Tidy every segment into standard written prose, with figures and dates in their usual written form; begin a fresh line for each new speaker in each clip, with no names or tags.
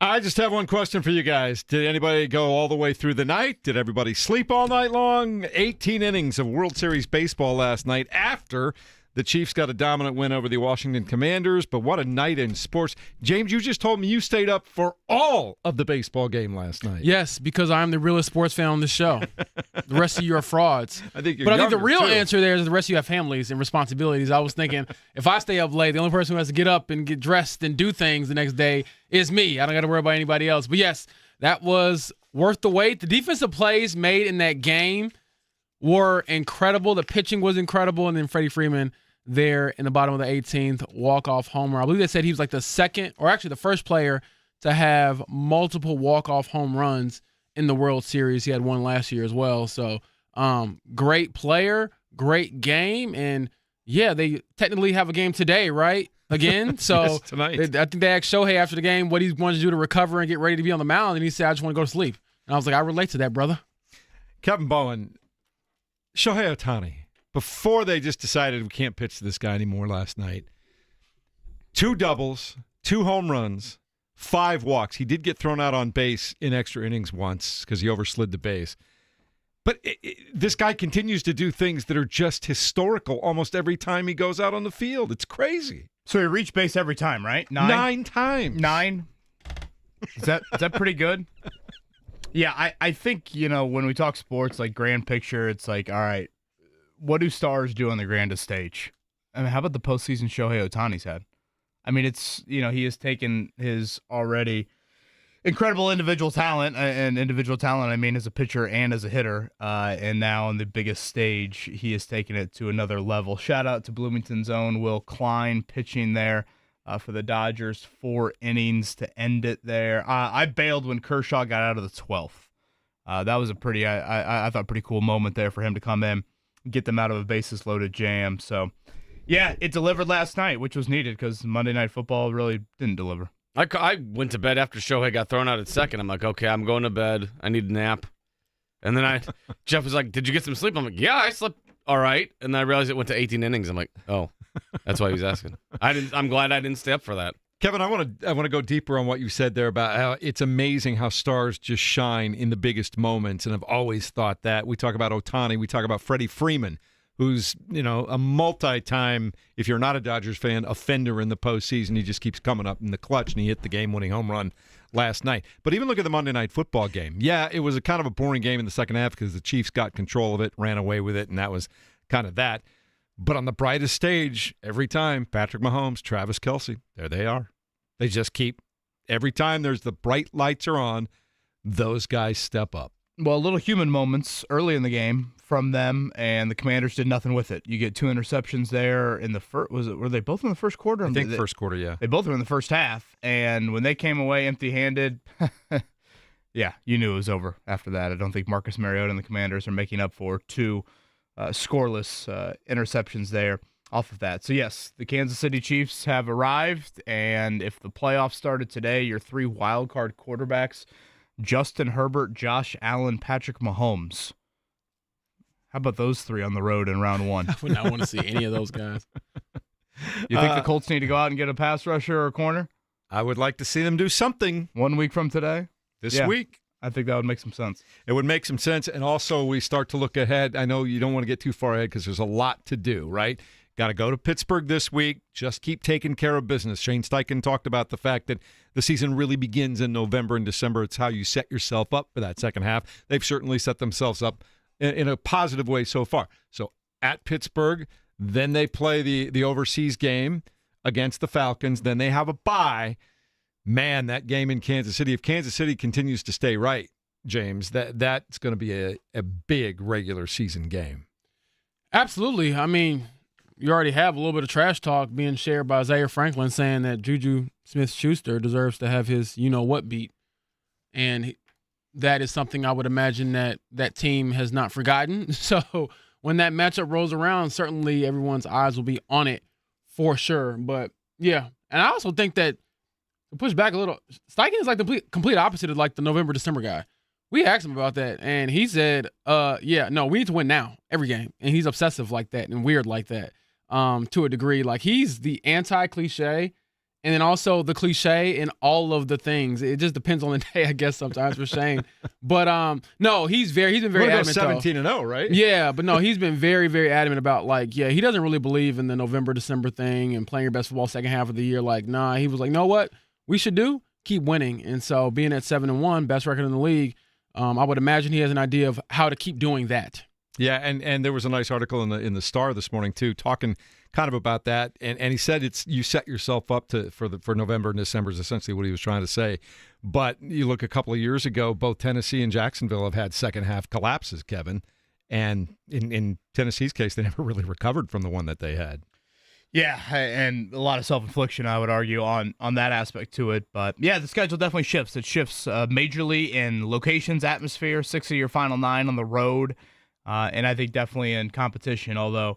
I just have one question for you guys. Did anybody go all the way through the night? Did everybody sleep all night long? 18 innings of World Series baseball last night after the Chiefs got a dominant win over the Washington Commanders. But what a night in sports. James, you just told me you stayed up for all of the baseball game last night.
Yes, because I'm the realest sports fan on the show. The rest of you are frauds.
I think
the real answer there is the rest of you have families and responsibilities. I was thinking if I stay up late, the only person who has to get up and get dressed and do things the next day is me. I don't got to worry about anybody else. But yes, that was worth the wait. The defensive plays made in that game were incredible. The pitching was incredible. And then Freddie Freeman there in the bottom of the 18th walk-off homer. I believe they said he was like the second, or actually the first player to have multiple walk-off home runs in the World Series. He had one last year as well. So great player, great game. And, yeah, they technically have a game today, right? Again. So
yes, tonight.
I think they asked Shohei after the game what he wanted to do to recover and get ready to be on the mound. And he said, I just want to go to sleep. And I was like, I relate to that, brother.
Kevin Bowen, Shohei Ohtani. Before they just decided we can't pitch to this guy anymore last night, 2 doubles, 2 home runs, 5 walks. He did get thrown out on base in extra innings once because he overslid the base. But this guy continues to do things that are just historical almost every time he goes out on the field. It's crazy.
So he reached base every time, right?
9 times.
9? Is that pretty good? Yeah, I think, when we talk sports, like grand picture, it's like, all right, what do stars do on the grandest stage? I mean, how about the postseason Shohei Ohtani's had? I mean, it's, he has taken his already incredible individual talent, and individual talent, I mean, as a pitcher and as a hitter, and now on the biggest stage, he has taken it to another level. Shout out to Bloomington's own Will Klein pitching there for the Dodgers, 4 innings to end it there. I bailed when Kershaw got out of the 12th. That was a pretty, I thought, pretty cool moment there for him to come in, get them out of a bases-loaded jam. So, yeah, it delivered last night, which was needed because Monday Night Football really didn't deliver.
I went to bed after Shohei got thrown out at second. I'm like, okay, I'm going to bed. I need a nap. And then Jeff was like, did you get some sleep? I'm like, yeah, I slept all right. And then I realized it went to 18 innings. I'm like, oh, that's why he was asking. I'm glad I didn't stay up for that.
Kevin, I want to go deeper on what you said there about how it's amazing how stars just shine in the biggest moments, and I've always thought that. We talk about Ohtani, we talk about Freddie Freeman, who's, a multi-time, if you're not a Dodgers fan, offender in the postseason. He just keeps coming up in the clutch, and he hit the game-winning home run last night. But even look at the Monday Night Football game. Yeah, it was a kind of a boring game in the second half because the Chiefs got control of it, ran away with it, and that was kind of that. But on the brightest stage, every time, Patrick Mahomes, Travis Kelce, there they are. They just keep, every time there's the bright lights are on, those guys step up.
Well, little human moments early in the game from them, and the Commanders did nothing with it. You get 2 interceptions there in the first. Were they both in the first quarter?
I think first quarter, yeah.
They both were in the first half, and when they came away empty-handed, yeah, you knew it was over after that. I don't think Marcus Mariota and the Commanders are making up for 2 scoreless interceptions there off of that. So, yes, the Kansas City Chiefs have arrived, and if the playoffs started today, your 3 wildcard quarterbacks, Justin Herbert, Josh Allen, Patrick Mahomes. How about those 3 on the road in round 1?
I would not want to see any of those guys.
You think the Colts need to go out and get a pass rusher or a corner?
I would like to see them do something.
1 week from today?
This week.
I think that would make some sense.
It would make some sense, and also we start to look ahead. I know you don't want to get too far ahead because there's a lot to do, right? Got to go to Pittsburgh this week. Just keep taking care of business. Shane Steichen talked about the fact that the season really begins in November and December. It's how you set yourself up for that second half. They've certainly set themselves up in a positive way so far. So at Pittsburgh, then they play the overseas game against the Falcons. Then they have a bye. Man, that game in Kansas City, if Kansas City continues to stay right, James, that's going to be a big regular season game.
Absolutely. I mean, you already have a little bit of trash talk being shared by Zaire Franklin saying that Juju Smith-Schuster deserves to have his you-know-what beat. And that is something I would imagine that team has not forgotten. So when that matchup rolls around, certainly everyone's eyes will be on it for sure. But, yeah. And I also think that, to push back a little, Steichen is like the complete opposite of like the November-December guy. We asked him about that, and he said, we need to win now, every game. And he's obsessive like that and weird like that. To a degree. Like, he's the anti-cliche, and then also the cliche and all of the things. It just depends on the day, I guess, sometimes for Shane. But no, he's been very adamant.
17-0, right?
Yeah, but no, he's been very, very adamant about he doesn't really believe in the November, December thing and playing your best football second half of the year. Like, nah, he was like, know what we should do? Keep winning. And so being at 7-1, best record in the league, I would imagine he has an idea of how to keep doing that.
Yeah, and there was a nice article in the Star this morning too, talking kind of about that, and he said you set yourself up for November and December is essentially what he was trying to say. But you look a couple of years ago, both Tennessee and Jacksonville have had second half collapses, Kevin, and in Tennessee's case, they never really recovered from the one that they had.
Yeah, and a lot of self-infliction, I would argue, on that aspect to it. But, yeah, the schedule definitely shifts. It shifts majorly in locations, atmosphere, 6 of your final 9 on the road, and I think definitely in competition, although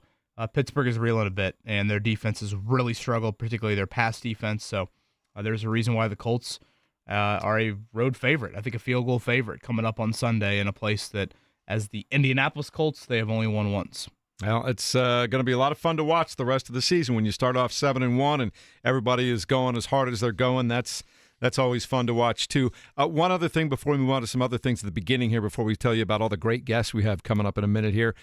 Pittsburgh is reeling a bit, and their defense has really struggled, particularly their pass defense. So there's a reason why the Colts are a road favorite. I think a field goal favorite coming up on Sunday in a place that, as the Indianapolis Colts, they have only won once.
Well, it's going to be a lot of fun to watch the rest of the season when you start off 7-1 and everybody is going as hard as they're going. That's always fun to watch, too. One other thing before we move on to some other things at the beginning here, before we tell you about all the great guests we have coming up in a minute here.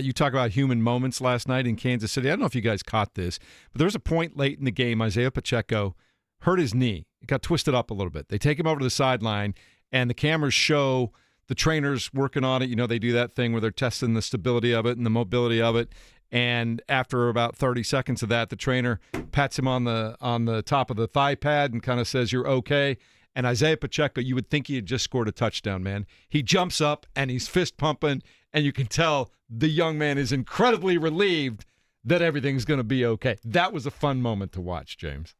You talk about human moments last night in Kansas City. I don't know if you guys caught this, but there was a point late in the game. Isaiah Pacheco hurt his knee. It got twisted up a little bit. They take him over to the sideline, and the cameras show the trainers working on it. You know, they do that thing where they're testing the stability of it and the mobility of it. And after about 30 seconds of that, the trainer pats him on the top of the thigh pad and kind of says, "You're okay." And Isaiah Pacheco, you would think he had just scored a touchdown, man. He jumps up and he's fist pumping, and you can tell the young man is incredibly relieved that everything's going to be okay. That was a fun moment to watch, James.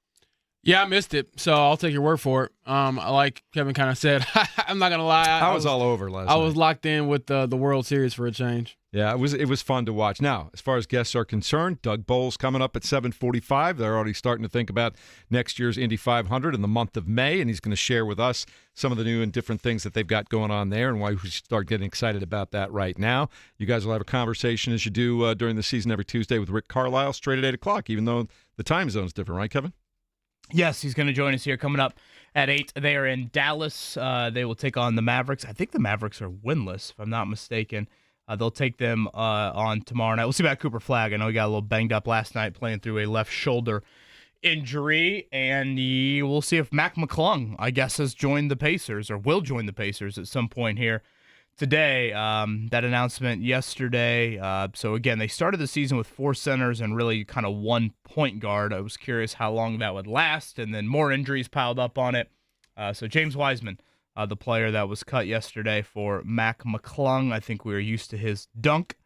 Yeah, I missed it, so I'll take your word for it. Like Kevin kind of said, I'm not gonna lie.
I was all over last night.
I was locked in with the World Series for a change.
Yeah, it was fun to watch. Now, as far as guests are concerned, Doug Boles coming up at 7:45. They're already starting to think about next year's Indy 500 in the month of May, and he's going to share with us some of the new and different things that they've got going on there and why we should start getting excited about that right now. You guys will have a conversation as you do during the season every Tuesday with Rick Carlisle straight at 8 o'clock, even though the time zone's different, right, Kevin?
Yes, he's going to join us here coming up at 8. They are in Dallas. They will take on the Mavericks. I think the Mavericks are winless, if I'm not mistaken. They'll take them on tomorrow night. We'll see about Cooper Flagg. I know he got a little banged up last night playing through a left shoulder injury. And we'll see if McClung, I guess, has joined the Pacers or will join the Pacers at some point here today. That announcement yesterday. So, again, they started the season with 4 centers and really kind of 1 point guard. I was curious how long that would last, and then more injuries piled up on it. So James Wiseman, the player that was cut yesterday for McClung. I think we are used to his dunk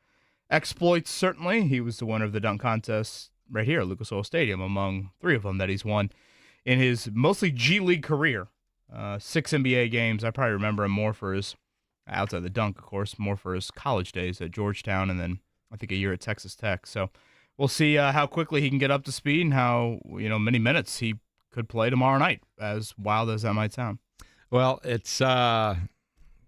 exploits, certainly. He was the winner of the dunk contest right here at Lucas Oil Stadium, among 3 of them that he's won in his mostly G League career. 6 NBA games. I probably remember him more for his, outside the dunk, of course, more for his college days at Georgetown and then I think a year at Texas Tech. So we'll see how quickly he can get up to speed and how many minutes he could play tomorrow night, as wild as that might sound.
Well, it's going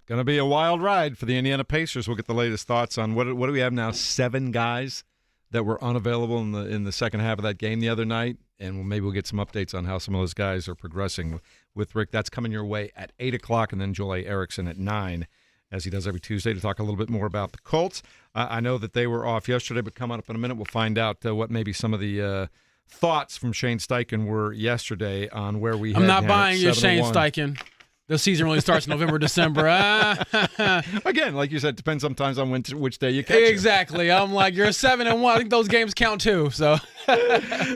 to be a wild ride for the Indiana Pacers. We'll get the latest thoughts on what do we have now? 7 guys that were unavailable in the second half of that game the other night, and maybe we'll get some updates on how some of those guys are progressing with Rick. That's coming your way at 8 o'clock, and then Joel Erickson at 9, as he does every Tuesday, to talk a little bit more about the Colts. I know that they were off yesterday, but coming up in a minute, we'll find out what maybe some of the thoughts from Shane Steichen were yesterday on where we.
I'm not buying your Shane Steichen. The season really starts November, December.
Again, like you said, depends sometimes on which day you catch it.
Exactly. I'm like, you're 7-1. I think those games count too. So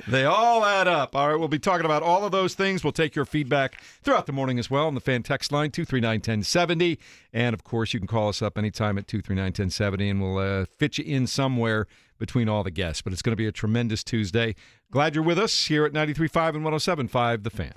they all add up. All right, we'll be talking about all of those things. We'll take your feedback throughout the morning as well on the fan text line 239-1070, and of course you can call us up anytime at 239-1070, and we'll fit you in somewhere between all the guests. But it's going to be a tremendous Tuesday. Glad you're with us here at 93.5 and 107.5 The Fan.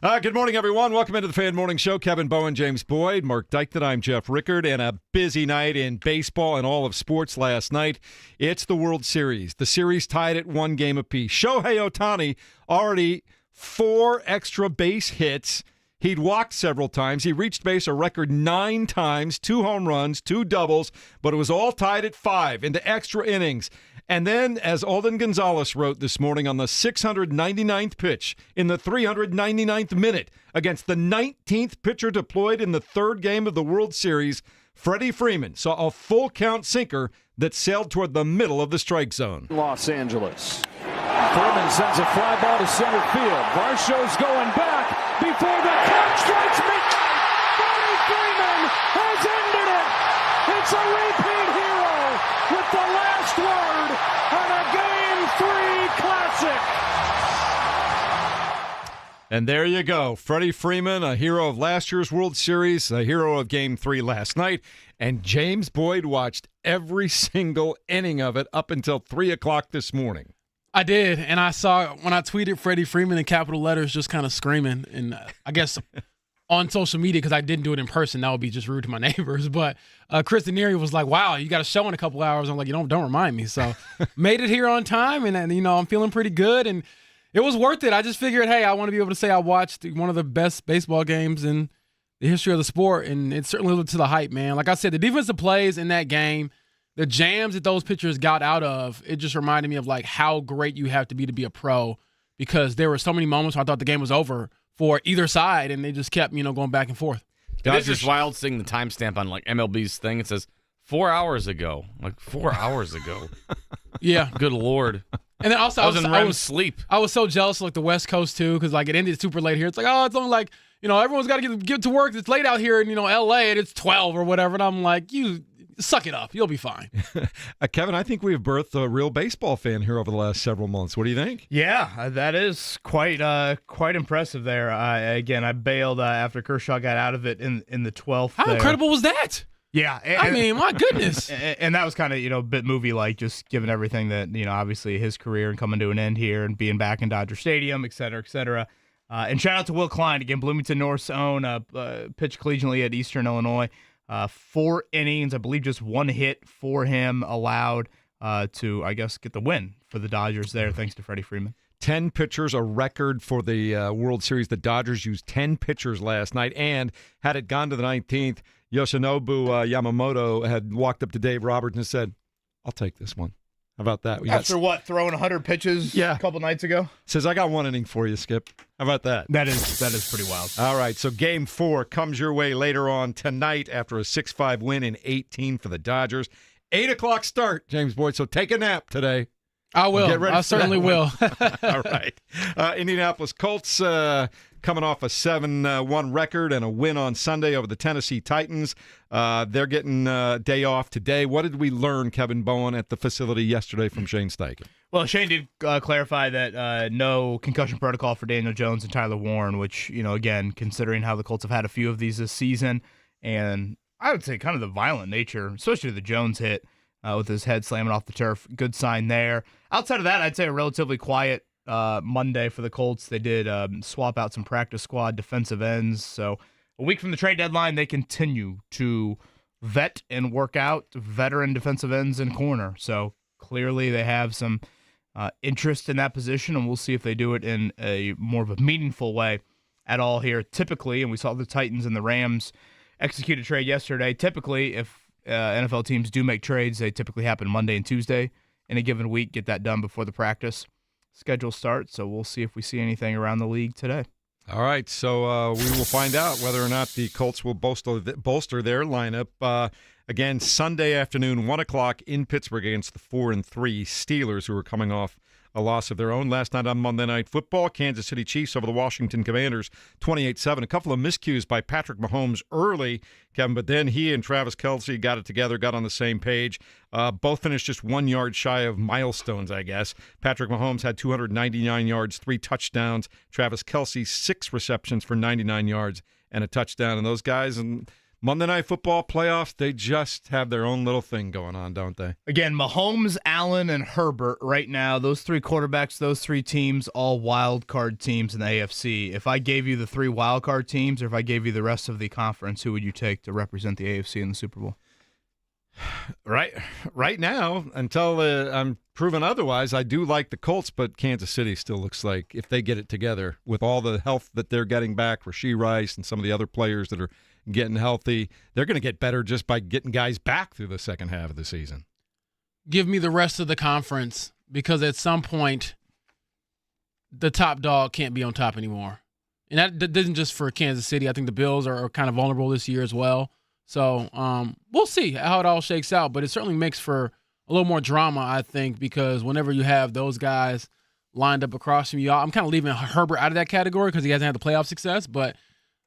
Good morning, everyone. Welcome into the Fan Morning Show. Kevin Bowen, James Boyd, Mark Dykton. I'm Jeff Rickard, and a busy night in baseball and all of sports last night. It's the World Series. The series tied at 1 game apiece. Shohei Ohtani already 4 extra base hits. He'd walked several times. He reached base a record 9 times, 2 home runs, 2 doubles, but it was all tied at 5 into extra innings. And then, as Alden Gonzalez wrote this morning on the 699th pitch in the 399th minute against the 19th pitcher deployed in the 3rd game of the World Series, Freddie Freeman saw a full count sinker that sailed toward the middle of the strike zone.
Los Angeles. Freeman sends a fly ball to center field. Varsho's going back before the catch strikes me. Freddie Freeman has ended it. It's a repeat hero with the last word on a Game 3 classic.
And there you go. Freddie Freeman, a hero of last year's World Series, a hero of Game 3 last night. And James Boyd watched every single inning of it up until 3 o'clock this morning.
I did, and I saw when I tweeted Freddie Freeman in capital letters just kind of screaming. And I guess on social media, because I didn't do it in person, that would be just rude to my neighbors. But Chris Denieri was like, wow, you got a show in a couple hours. I'm like, don't remind me. So made it here on time, and I'm feeling pretty good. And it was worth it. I just figured, hey, I want to be able to say I watched one of the best baseball games in the history of the sport, and it certainly lived to the hype, man. Like I said, the defensive plays in that game, the jams that those pitchers got out of, it just reminded me of like how great you have to be a pro, because there were so many moments where I thought the game was over for either side, and they just kept, going back and forth.
It is just wild seeing the timestamp on like MLB's thing. It says 4 hours ago. Like 4 hours ago.
Yeah.
Good Lord.
And then also
I was in REM sleep.
I was so jealous of like the West Coast too, because like it ended super late here. It's like, oh, it's only like, everyone's got to get to work. It's late out here in, LA, and it's 12 or whatever. And I'm like, you suck it up. You'll be fine.
Kevin, I think we have birthed a real baseball fan here over the last several months. What do you think?
Yeah, that is quite impressive there. Again, I bailed after Kershaw got out of it in the 12th.
How incredible was that?
Yeah.
My goodness.
And that was kind of, a bit movie-like, just given everything that, obviously his career and coming to an end here and being back in Dodger Stadium, et cetera, et cetera. And shout out to Will Klein, again, Bloomington North's own, pitched collegiately at Eastern Illinois. 4 innings, I believe just 1 hit for him allowed to, I guess, get the win for the Dodgers there, thanks to Freddie Freeman.
10 pitchers, a record for the World Series. The Dodgers used 10 pitchers last night, and had it gone to the 19th, Yoshinobu Yamamoto had walked up to Dave Roberts and said, I'll take this one. How about that?
After throwing 100 pitches a couple nights ago?
Says, I got 1 inning for you, Skip. How about that?
That is pretty wild.
All right, so Game 4 comes your way later on tonight after a 6-5 win in 18 for the Dodgers. 8 o'clock start, James Boyd, so take a nap today.
I will.
Get ready
I certainly will.
All right. Indianapolis Colts coming off a 7-1 record and a win on Sunday over the Tennessee Titans. They're getting a day off today. What did we learn, Kevin Bowen, at the facility yesterday from Shane Steichen?
Well, Shane did clarify that no concussion protocol for Daniel Jones and Tyler Warren, which, again, considering how the Colts have had a few of these this season, and I would say kind of the violent nature, especially the Jones hit with his head slamming off the turf. Good sign there. Outside of that, I'd say a relatively quiet Monday for the Colts. They did swap out some practice squad defensive ends. So a week from the trade deadline, they continue to vet and work out veteran defensive ends in corner. So clearly they have some interest in that position, and we'll see if they do it in a more of a meaningful way at all here. Typically, and we saw the Titans and the Rams execute a trade yesterday. Typically, if NFL teams do make trades, they typically happen Monday and Tuesday in a given week, get that done before the practice schedule starts. So we'll see if we see anything around the league today.
All right, so we will find out whether or not the Colts will bolster their lineup. Again, Sunday afternoon, 1 o'clock in Pittsburgh against the 4-3 Steelers, who are coming off a loss of their own last night on Monday Night Football. Kansas City Chiefs over the Washington Commanders, 28-7. A couple of miscues by Patrick Mahomes early, Kevin, but then he and Travis Kelce got it together, got on the same page. Both finished just 1 yard shy of milestones, I guess. Patrick Mahomes had 299 yards, 3 touchdowns. Travis Kelce, 6 receptions for 99 yards and a touchdown. And those guys, and Monday Night Football playoffs, they just have their own little thing going on, don't they?
Again, Mahomes, Allen, and Herbert right now, those three quarterbacks, those three teams, all wild card teams in the AFC. If I gave you the three wild card teams, or if I gave you the rest of the conference, who would you take to represent the AFC in the Super Bowl?
Right now, until I'm proven otherwise, I do like the Colts, but Kansas City still looks like if they get it together with all the health that they're getting back, Rashee Rice and some of the other players that are getting healthy, they're going to get better just by getting guys back through the second half of the season.
Give me the rest of the conference, because at some point, the top dog can't be on top anymore. And that isn't just for Kansas City. I think the Bills are kind of vulnerable this year as well. So we'll see how it all shakes out, but it certainly makes for a little more drama, I think, because whenever you have those guys lined up across from you, I'm kind of leaving Herbert out of that category because he hasn't had the playoff success, but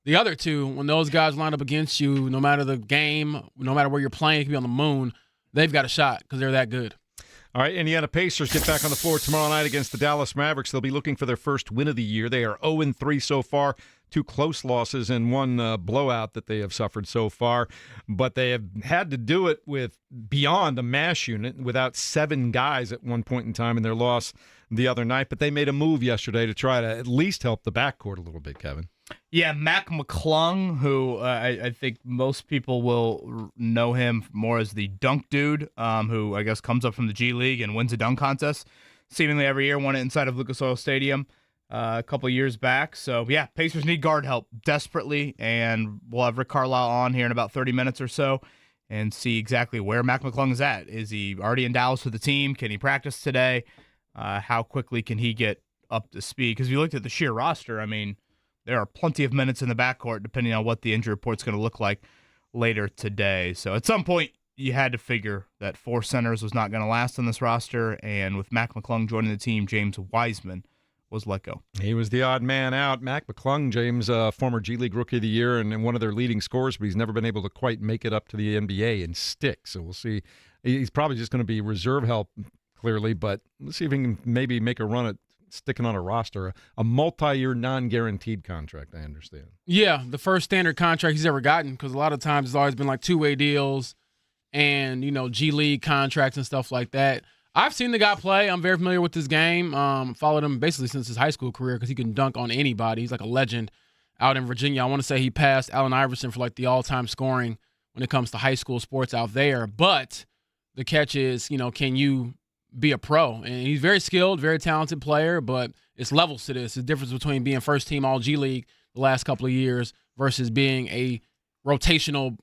the other two, when those guys line up against you, no matter the game, no matter where you're playing, it could be on the moon, they've got a shot because they're that good.
All right, Indiana Pacers get back on the floor tomorrow night against the Dallas Mavericks. They'll be looking for their first win of the year. They are 0-3 so far, 2 close losses and 1 blowout that they have suffered so far. But they have had to do it with beyond the mash unit, without 7 guys at one point in time in their loss the other night. But they made a move yesterday to try to at least help the backcourt a little bit, Kevin.
Yeah, McClung, who I think most people will know him more as the dunk dude, who I guess comes up from the G League and wins a dunk contest seemingly every year. Won it inside of Lucas Oil Stadium a couple of years back. So, yeah, Pacers need guard help desperately, and we'll have Rick Carlisle on here in about 30 minutes or so and see exactly where McClung is at. Is he already in Dallas with the team? Can he practice today? How quickly can he get up to speed? Because if you looked at the sheer roster, I mean, there are plenty of minutes in the backcourt, depending on what the injury report's going to look like later today. So at some point, you had to figure that 4 centers was not going to last on this roster, and with McClung joining the team, James Wiseman was let go.
He was the odd man out. McClung, James, former G League Rookie of the Year and one of their leading scorers, but he's never been able to quite make it up to the NBA and stick. So we'll see. He's probably just going to be reserve help, clearly, but let's see if he can maybe make a run at sticking on a roster, a multi-year non-guaranteed contract, I understand.
Yeah, the first standard contract he's ever gotten, because a lot of times it's always been like 2-way deals and, G League contracts and stuff like that. I've seen the guy play. I'm very familiar with his game. Followed him basically since his high school career because he can dunk on anybody. He's like a legend out in Virginia. I want to say he passed Allen Iverson for like the all-time scoring when it comes to high school sports out there. But the catch is, can you be a pro? And he's very skilled, very talented player, but it's levels to this. The difference between being first team all G League the last couple of years versus being a rotational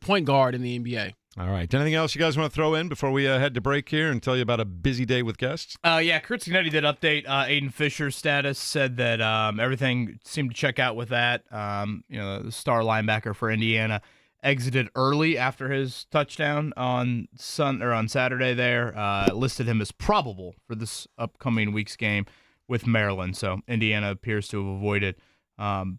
point guard in the NBA.
All right. Anything else you guys want to throw in before we head to break here and tell you about a busy day with guests?
Yeah, Kurt Signetti did update Aiden Fisher's status, said that everything seemed to check out with that. The star linebacker for Indiana exited early after his touchdown on Saturday there, listed him as probable for this upcoming week's game with Maryland. So Indiana appears to have avoided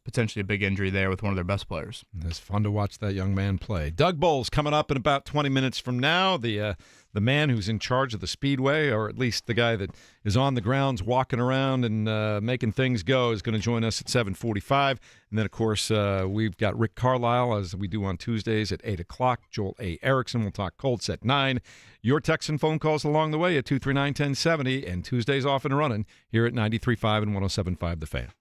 potentially a big injury there with one of their best players.
It's fun to watch that young man play. Doug Boles coming up in about 20 minutes from now. The man who's in charge of the Speedway, or at least the guy that is on the grounds walking around and making things go, is going to join us at 7:45. And then, of course, we've got Rick Carlisle, as we do on Tuesdays, at 8 o'clock. Joel A. Erickson will talk Colts at 9. Your texts and phone calls along the way at 239-1070, and Tuesdays off and running here at 93.5 and 107.5 The Fan.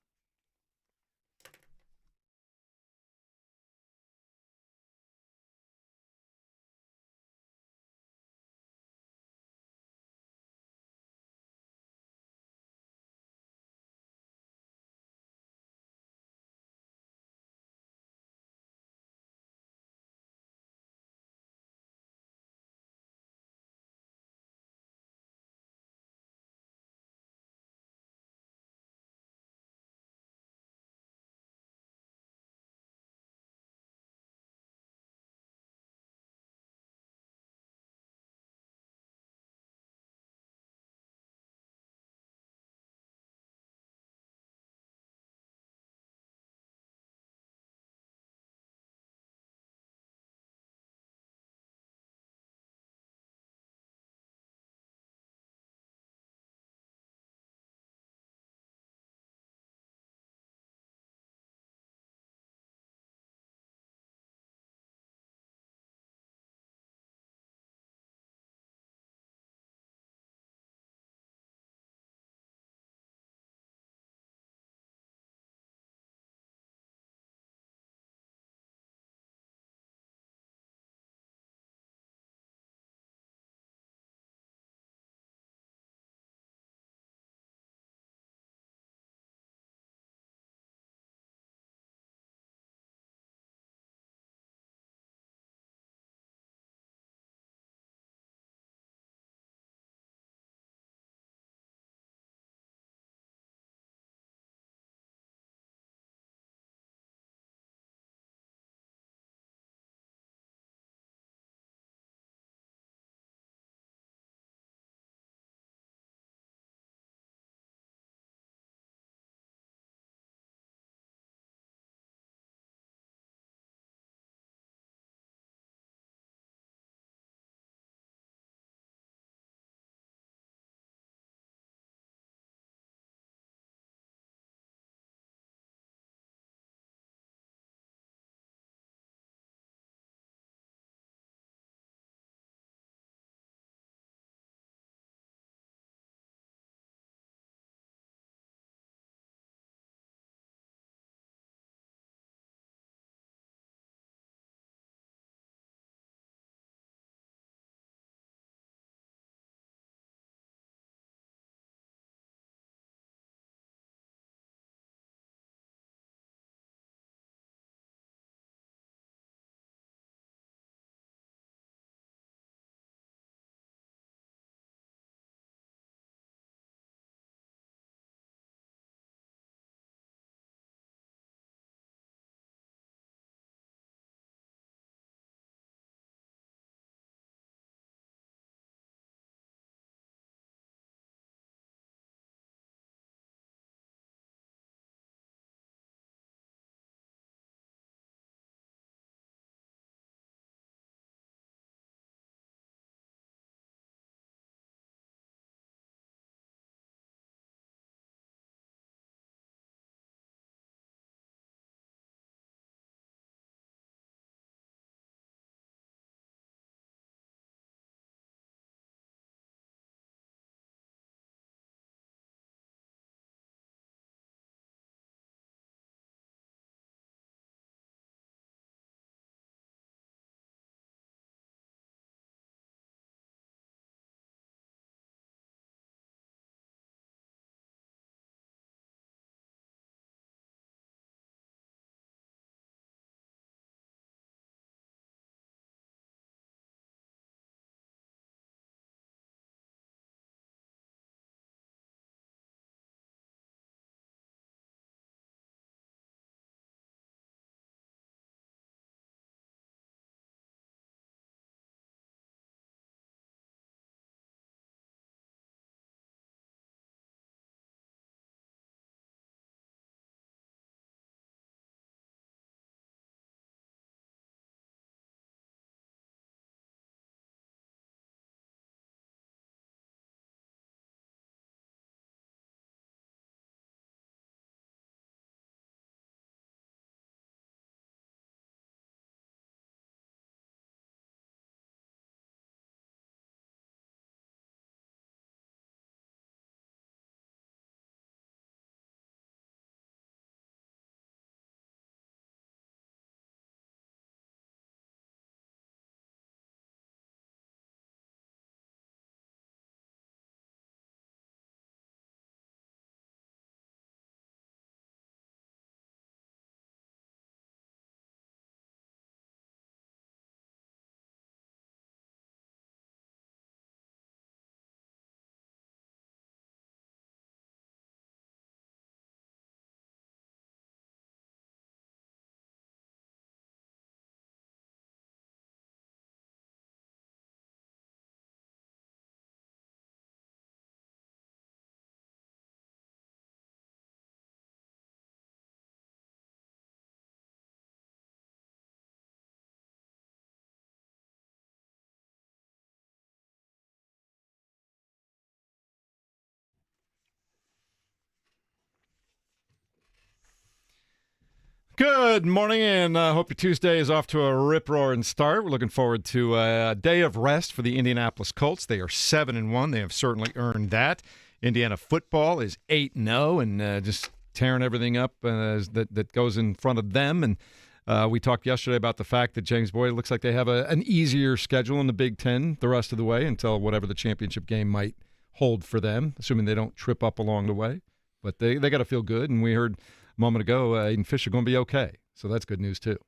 Good morning, and hope your Tuesday is off to a rip-roaring start. We're looking forward to a day of rest for the Indianapolis Colts. They are 7-1. They have certainly earned that. Indiana football is 8-0 and just tearing everything up that goes in front of them. And we talked yesterday about the fact that James Boyd looks like they have an easier schedule in the Big Ten the rest of the way until whatever the championship game might hold for them, assuming they don't trip up along the way. But they got to feel good, and we heard a moment ago, Aiden Fisher going to be okay. So that's good news, too.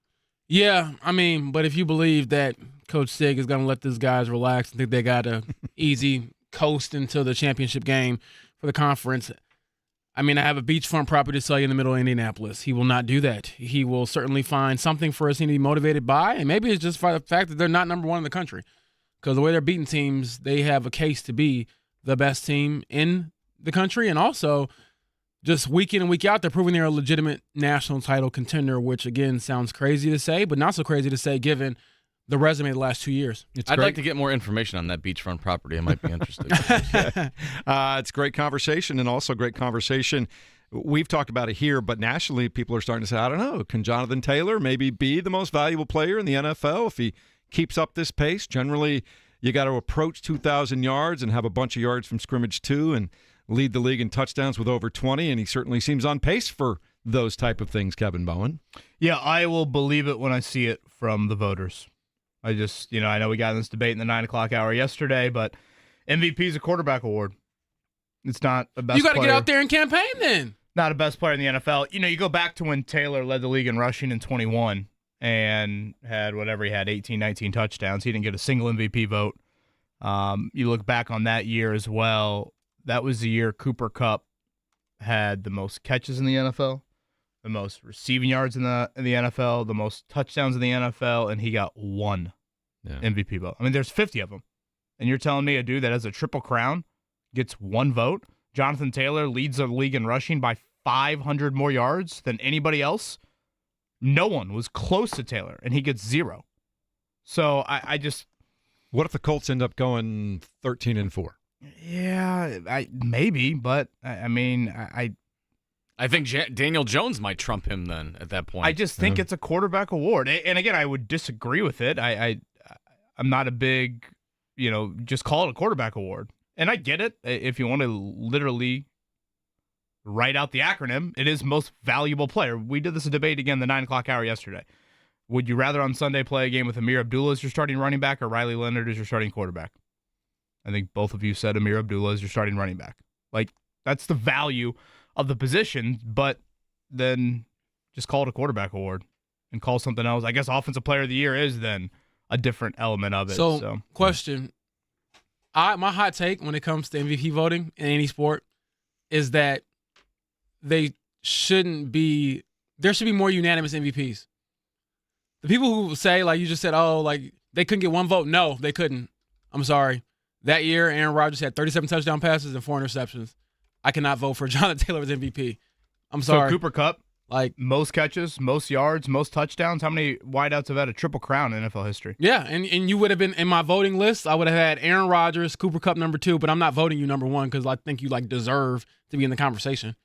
Yeah, I mean, but if you believe that Coach Sig is going to let these guys relax and think they got a easy coast into the championship game for the conference, I mean, I have a beachfront property to sell you in the middle of Indianapolis. He will not do that. He will certainly find something for us to be motivated by, and maybe it's just for the fact that they're not number one in the country. Because the way they're beating teams, they have a case to be the best team in the country, and also – just week in and week out, they're proving they're a legitimate national title contender, which, again, sounds crazy to say, but not so crazy to say given the resume of the last 2 years.
I'd like to get more information on that beachfront property. I might be interested.
It's great conversation, and also great conversation. We've talked about it here, but nationally people are starting to say, I don't know, can Jonathan Taylor maybe be the most valuable player in the NFL if he keeps up this pace? Generally, you got to approach 2,000 yards and have a bunch of yards from scrimmage, too, and lead the league in touchdowns with over 20, and he certainly seems on pace for those type of things, Kevin Bowen.
Yeah, I will believe it when I see it from the voters. I just, I know we got in this debate in the 9 o'clock hour yesterday, but MVP is a quarterback award. It's not a best player.
You got to get out there and campaign then.
Not a best player in the NFL. You go back to when Taylor led the league in rushing in 21 and had whatever he had, 18, 19 touchdowns. He didn't get a single MVP vote. You look back on that year as well. That was the year Cooper Kupp had the most catches in the NFL, the most receiving yards in the NFL, the most touchdowns in the NFL, and he got one MVP vote. I mean, there's 50 of them. And you're telling me a dude that has a triple crown gets one vote? Jonathan Taylor leads the league in rushing by 500 more yards than anybody else? No one was close to Taylor, and he gets 0. So I just...
What if the Colts end up going 13-4?
Yeah, maybe, but I mean,
I think Daniel Jones might trump him then at that point.
I just think it's a quarterback award. And again, I would disagree with it. I'm not a big, just call it a quarterback award. And I get it. If you want to literally write out the acronym, it is most valuable player. We did this debate again the 9 o'clock hour yesterday. Would you rather on Sunday play a game with Amir Abdullah as your starting running back or Riley Leonard as your starting quarterback? I think both of you said Amir Abdullah is your starting running back. Like, that's the value of the position, but then just call it a quarterback award and call something else. I guess Offensive Player of the Year is then a different element of it.
So question. My hot take when it comes to MVP voting in any sport is that there should be more unanimous MVPs. The people who say, like you just said, they couldn't get one vote. No, they couldn't. I'm sorry. That year, Aaron Rodgers had 37 touchdown passes and 4 interceptions. I cannot vote for Jonathan Taylor as MVP. I'm sorry.
So Cooper Kupp, most catches, most yards, most touchdowns. How many wideouts have had a triple crown in NFL history?
Yeah, and you would have been in my voting list. I would have had Aaron Rodgers, Cooper Kupp number 2, but I'm not voting you number 1 because I think you deserve to be in the conversation.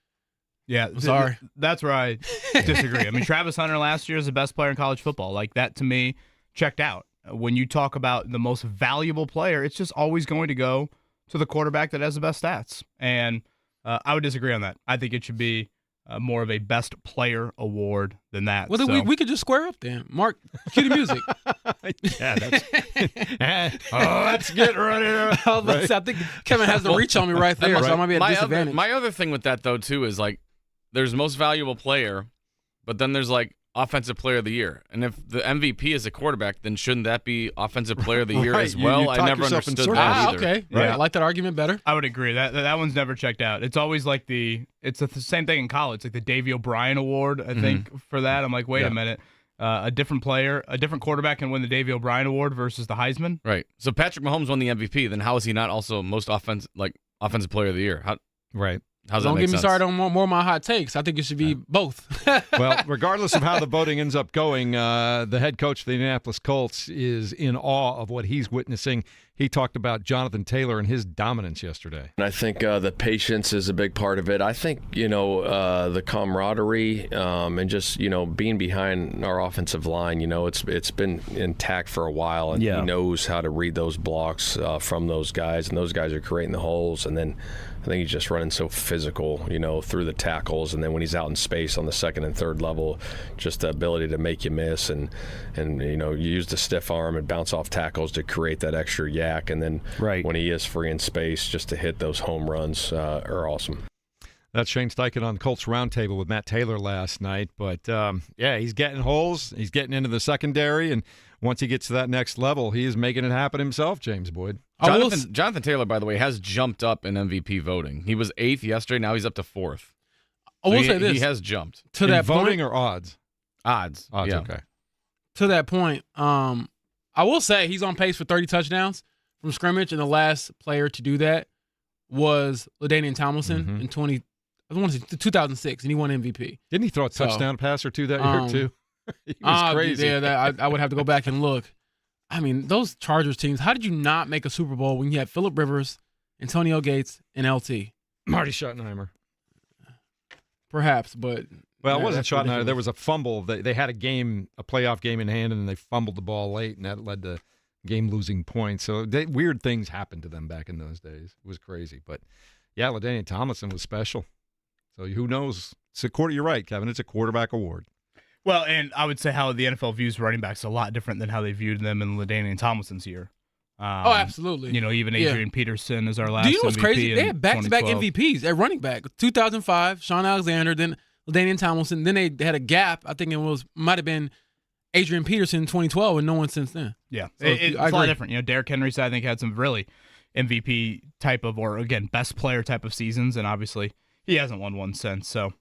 Yeah,
I'm sorry.
That's where I disagree. I mean, Travis Hunter last year is the best player in college football. That to me checked out. When you talk about the most valuable player, it's just always going to go to the quarterback that has the best stats. And I would disagree on that. I think it should be more of a best player award than that.
Well, then we could just square up then. Mark, cue the music.
Yeah, let's get ready.
I think Kevin has the reach on me right there, so I might be at a disadvantage.
My other thing with that, though, too, is there's most valuable player, but then there's Offensive Player of the Year. And if the MVP is a quarterback, then shouldn't that be Offensive Player of the Year as well?
You
I never understood that either.
Okay.
Right.
Yeah, I like that argument better.
I would agree. That one's never checked out. It's always it's the same thing in college, like the Davey O'Brien Award, I think, for that. I'm like, wait a minute. A different player, a different quarterback can win the Davey O'Brien Award versus the Heisman.
Right. So Patrick Mahomes won the MVP, then how is he not also most Offensive Player of the Year?
Right.
How's that
Don't
make
get me
sense?
started on more of my hot takes. I think it should be both.
Well, regardless of how the voting ends up going, the head coach of the Indianapolis Colts is in awe of what he's witnessing he talked about Jonathan Taylor and his dominance yesterday.
And I think the patience is a big part of it. I think, the camaraderie and just, being behind our offensive line, it's been intact for a while. And he knows how to read those blocks from those guys. And those guys are creating the holes. And then I think he's just running so physical, through the tackles. And then when he's out in space on the second and third level, just the ability to make you miss and you use the stiff arm and bounce off tackles to create that extra yak. And then when he is free in space, just to hit those home runs are awesome.
That's Shane Steichen on Colts Roundtable with Matt Taylor last night. But, he's getting holes. He's getting into the secondary. And once he gets to that next level, he is making it happen himself, James Boyd.
Jonathan Taylor, by the way, has jumped up in MVP voting. He was 8th yesterday. Now he's up to 4th.
I will say this.
He has jumped.
To that
voting
point,
or odds?
Odds, yeah.
Okay.
To that point, I will say he's on pace for 30 touchdowns from scrimmage, and the last player to do that was LaDainian Tomlinson in 2006, and he won MVP.
Didn't he throw a touchdown pass or two that year, too? He was crazy.
Yeah, I would have to go back and look. I mean, those Chargers teams, how did you not make a Super Bowl when you had Phillip Rivers, Antonio Gates, and LT?
Marty Schottenheimer.
Perhaps, but...
Well, it wasn't Schottenheimer. There was a fumble. They had a playoff game in hand, and they fumbled the ball late, and that led to game-losing points. So weird things happened to them back in those days. It was crazy. But, yeah, LaDainian Tomlinson was special. So who knows? You're right, Kevin. It's a quarterback award.
Well, and I would say how the NFL views running backs a lot different than how they viewed them in LaDainian Tomlinson's year.
Absolutely.
Even Adrian Peterson is our last MVP.
Do you know what's crazy? They had back-to-back
2012.
MVPs at running back. 2005, Sean Alexander, then LaDainian Tomlinson. Then they had a gap. I think it might have been Adrian Peterson in 2012, and no one since then.
Yeah,
So
it's
I
a lot
agree.
different. Derrick Henry, I think, had some really MVP type of, or again, best player type of seasons, and obviously he hasn't won one since. So,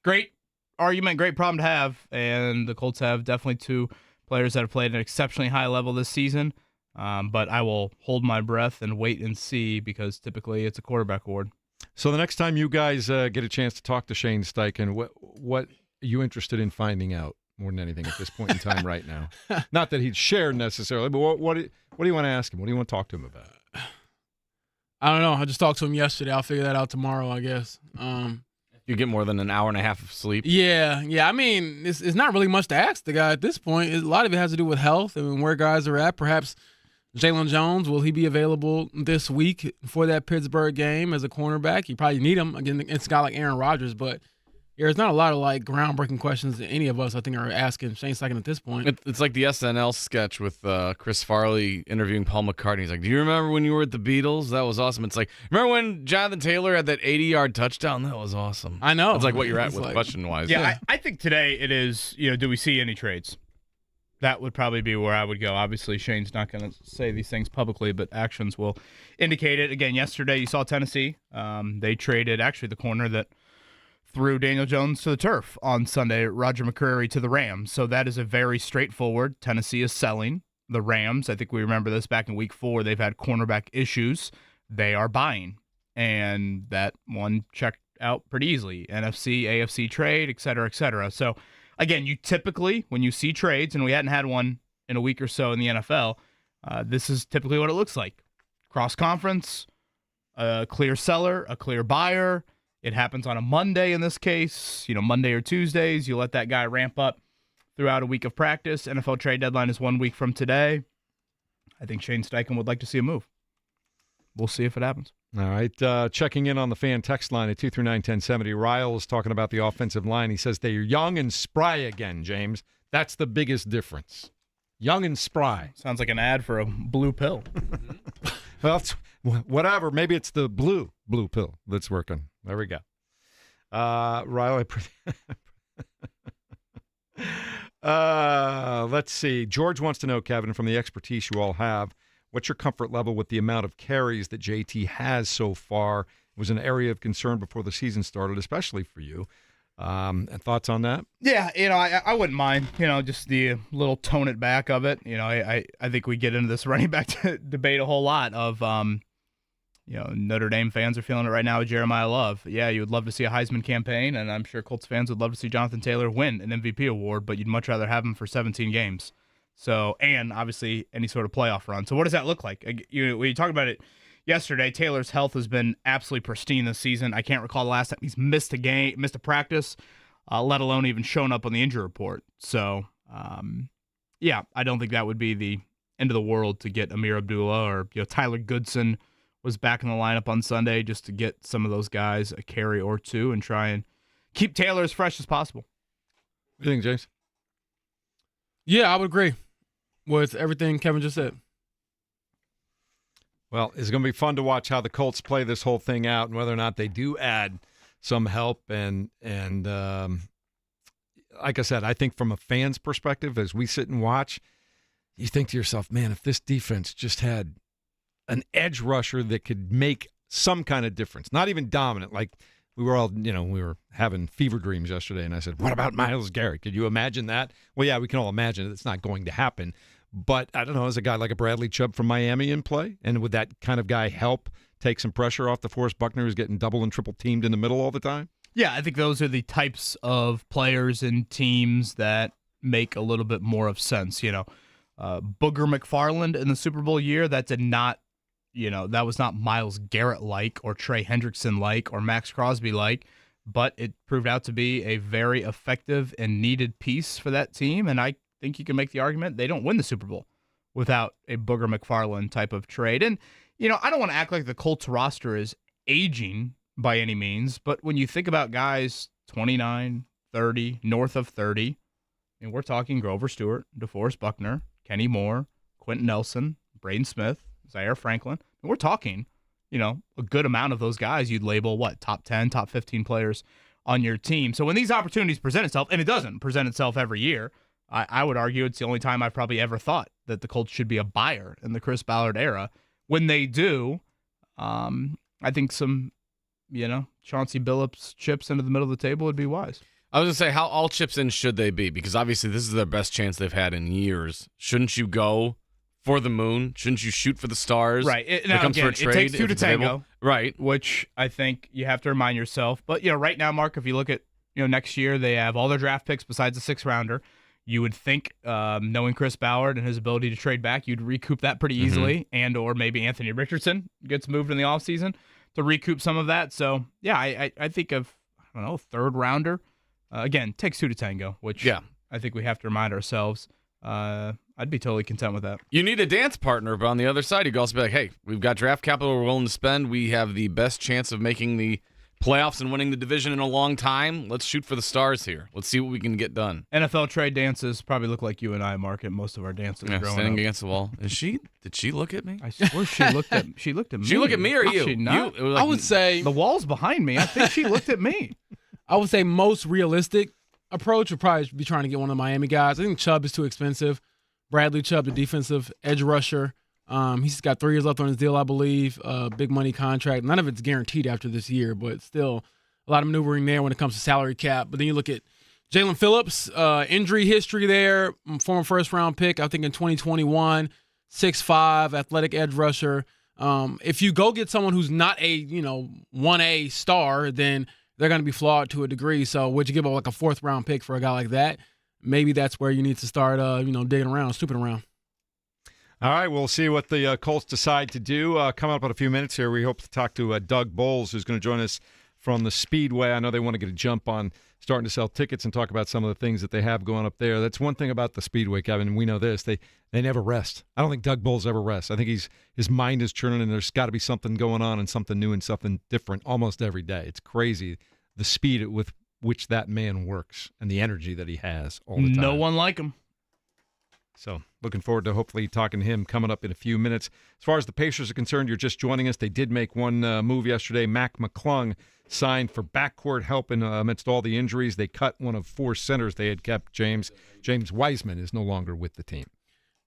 great argument, great problem to have, and the Colts have definitely two players that have played at an exceptionally high level this season. But I will hold my breath and wait and see because typically it's a quarterback award.
So the next time you guys get a chance to talk to Shane Steichen, what are you interested in finding out more than anything at this point in time right now? Not that he'd share necessarily, but what do you want to ask him? What do you want to talk to him about?
I don't know. I just talked to him yesterday. I'll figure that out tomorrow, I guess.
You get more than an hour and a half of sleep.
Yeah. I mean, it's not really much to ask the guy at this point. A lot of it has to do with health and where guys are at. Perhaps Jalen Jones, will he be available this week for that Pittsburgh game as a cornerback? You probably need him against a guy like Aaron Rodgers, but there's not a lot of groundbreaking questions that any of us I think are asking Shane Steichen at this point.
It's like the SNL sketch with Chris Farley interviewing Paul McCartney. He's like, "Do you remember when you were at the Beatles? That was awesome." It's like, remember when Jonathan Taylor had that 80-yard touchdown? That was awesome.
I know.
It's like what you're at
It's
with question-wise.
Yeah, I think today it is, do we see any trades? That would probably be where I would go. Obviously, Shane's not going to say these things publicly, but actions will indicate it. Again, yesterday you saw Tennessee. They traded actually the corner that threw Daniel Jones to the turf on Sunday, Roger McCreary to the Rams. So that is a very straightforward. Tennessee is selling. The Rams, I think we remember this back in week 4, they've had cornerback issues. They are buying. And that one checked out pretty easily. NFC, AFC trade, et cetera, et cetera. So, again, you typically, when you see trades, and we hadn't had one in a week or so in the NFL, this is typically what it looks like. Cross-conference, a clear seller, a clear buyer. It happens on a Monday in this case, Monday or Tuesdays. You let that guy ramp up throughout a week of practice. NFL trade deadline is 1 week from today. I think Shane Steichen would like to see a move. We'll see if it happens.
All right, checking in on the fan text line at 239-1070. Ryle is talking about the offensive line. He says they're young and spry again, James. That's the biggest difference. Young and spry.
Sounds like an ad for a blue pill.
Well, it's, whatever. Maybe it's the blue pill that's working. There we go. Riley. Let's see. George wants to know, Kevin, from the expertise you all have, what's your comfort level with the amount of carries that JT has so far? It was an area of concern before the season started, especially for you. And thoughts on that?
Yeah, I wouldn't mind, just the little tone it back of it. I think we get into this running back debate a whole lot of, Notre Dame fans are feeling it right now with Jeremiah Love. Yeah, you would love to see a Heisman campaign, and I'm sure Colts fans would love to see Jonathan Taylor win an MVP award, but you'd much rather have him for 17 games. So, and obviously any sort of playoff run. So what does that look like? When you talked about it yesterday, Taylor's health has been absolutely pristine this season. I can't recall the last time he's missed a practice, let alone even shown up on the injury report. So, yeah, I don't think that would be the end of the world to get Amir Abdullah or Tyler Goodson was back in the lineup on Sunday just to get some of those guys a carry or two and try and keep Taylor as fresh as possible.
What do you think, James?
Yeah, I would agree with everything Kevin just said.
Well, it's going to be fun to watch how the Colts play this whole thing out and whether or not they do add some help. And like I said, I think from a fan's perspective, as we sit and watch, you think to yourself, man, if this defense just had an edge rusher that could make some kind of difference, not even dominant. Like we were all, we were having fever dreams yesterday, and I said, what about Myles Garrett? Could you imagine that? Well, yeah, we can all imagine it. It's not going to happen. But I don't know, is a guy like a Bradley Chubb from Miami in play? And would that kind of guy help take some pressure off DeForest Buckner, who's getting double and triple teamed in the middle all the time?
Yeah, I think those are the types of players and teams that make a little bit more of sense. Booger McFarland in the Super Bowl year, that was not Myles Garrett-like or Trey Hendrickson-like or Max Crosby-like, but it proved out to be a very effective and needed piece for that team, and I think you can make the argument they don't win the Super Bowl without a Booger McFarland type of trade. And, I don't want to act like the Colts roster is aging by any means, but when you think about guys 29, 30, north of 30, and we're talking Grover Stewart, DeForest Buckner, Kenny Moore, Quentin Nelson, Braden Smith, Zaire Franklin, and we're talking, a good amount of those guys you'd label, top 10, top 15 players on your team. So when these opportunities present itself, and it doesn't present itself every year, I would argue it's the only time I've probably ever thought that the Colts should be a buyer in the Chris Ballard era. When they do, I think some, Chauncey Billups chips into the middle of the table would be wise.
I was going to say, how all chips in should they be? Because obviously this is their best chance they've had in years. Shouldn't you go for the moon? Shouldn't you shoot for the stars?
Right. It takes two to tango.
Right.
Which I think you have to remind yourself. But, right now, Mark, if you look at, next year, they have all their draft picks besides the 6th-rounder. You would think, knowing Chris Ballard and his ability to trade back, you'd recoup that pretty easily, and or maybe Anthony Richardson gets moved in the offseason to recoup some of that. So, yeah, I think of, 3rd-rounder. Again, takes two to tango, which I think we have to remind ourselves. I'd be totally content with that.
You need a dance partner, but on the other side, you could also be like, hey, we've got draft capital we're willing to spend. We have the best chance of making the playoffs and winning the division in a long time. Let's shoot for the stars here. Let's see what we can get done.
NFL trade dances probably look like you and I, Mark, at most of our dances growing
standing
up.
against the wall. Did she look at me?
I swear she looked at me.
She looked at me or you?
She not?
I would say
the wall's behind me. I think she looked at me.
I would say most realistic approach would probably be trying to get one of the Miami guys. I think Chubb is too expensive. Bradley Chubb, the defensive edge rusher. He's got 3 years left on his deal, I believe. Big money contract. None of it's guaranteed after this year, but still a lot of maneuvering there when it comes to salary cap. But then you look at Jalen Phillips, injury history there, former 1st-round pick, I think in 2021, 6'5", athletic edge rusher. If you go get someone who's not a 1A star, then they're going to be flawed to a degree. So would you give up like a 4th-round pick for a guy like that? Maybe that's where you need to start, digging around, snooping around.
All right, we'll see what the Colts decide to do. Coming up in a few minutes here, we hope to talk to Doug Boles, who's going to join us from the Speedway. I know they want to get a jump on starting to sell tickets and talk about some of the things that they have going up there. That's one thing about the Speedway, Kevin, and we know this. They never rest. I don't think Doug Boles ever rests. I think his mind is churning, and there's got to be something going on and something new and something different almost every day. It's crazy the speed with which that man works and the energy that he has all the time.
No one like him.
So looking forward to hopefully talking to him coming up in a few minutes. As far as the Pacers are concerned, you're just joining us. They did make one move yesterday. McClung signed for backcourt help amidst all the injuries. They cut one of 4 centers they had kept. James Wiseman is no longer with the team.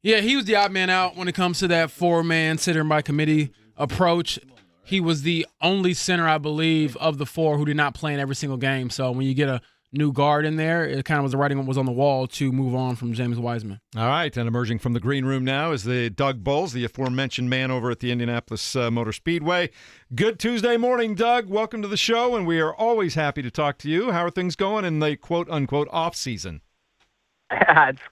Yeah, he was the odd man out when it comes to that 4-man center by committee approach. He was the only center, I believe, of the 4 who did not play in every single game. So when you get a new guard in there, it kind of was the writing was on the wall to move on from James Wiseman.
All right, and emerging from the green room now is the Doug Boles, the aforementioned man over at the Indianapolis Motor Speedway. Good Tuesday morning, Doug. Welcome to the show, and we are always happy to talk to you. How are things going in the quote-unquote off-season?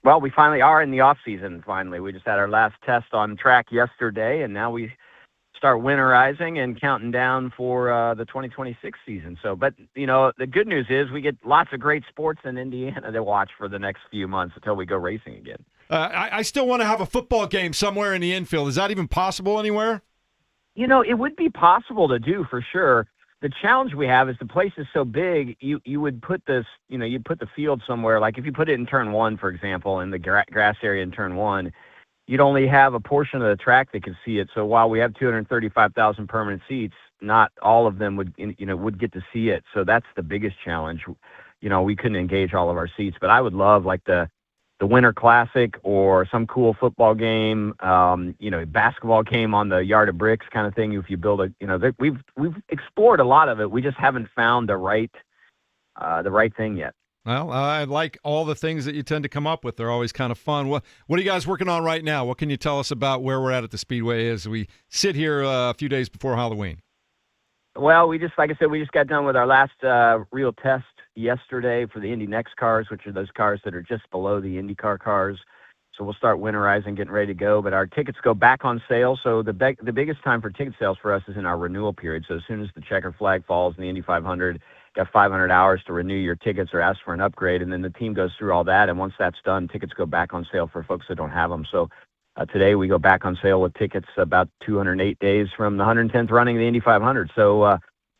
Well, we finally are in the off season. Finally, we just had our last test on track yesterday, and now we start winterizing and counting down for the 2026 season. So, but the good news is we get lots of great sports in Indiana to watch for the next few months until we go racing again.
I still want to have a football game somewhere in the infield. Is that even possible anywhere?
It would be possible to do for sure. The challenge we have is the place is so big. You would put this, you'd put the field somewhere. Like if you put it in turn one, for example, in the grass area in turn one, you'd only have a portion of the track that could see it. So while we have 235,000 permanent seats, not all of them would get to see it. So that's the biggest challenge. We couldn't engage all of our seats, but I would love like the Winter Classic or some cool football game, basketball game on the Yard of Bricks kind of thing. If you build we've explored a lot of it. We just haven't found the right thing yet.
Well, I like all the things that you tend to come up with. They're always kind of fun. What are you guys working on right now? What can you tell us about where we're at the Speedway as we sit here a few days before Halloween?
Well, we just got done with our last real test yesterday for the Indy Next cars, which are those cars that are just below the IndyCar cars. So we'll start winterizing, getting ready to go. But our tickets go back on sale. So the biggest time for ticket sales for us is in our renewal period. So as soon as the checker flag falls in the Indy 500, got 500 hours to renew your tickets or ask for an upgrade. And then the team goes through all that. And once that's done, tickets go back on sale for folks that don't have them. So today we go back on sale with tickets about 208 days from the 110th running of the Indy 500. So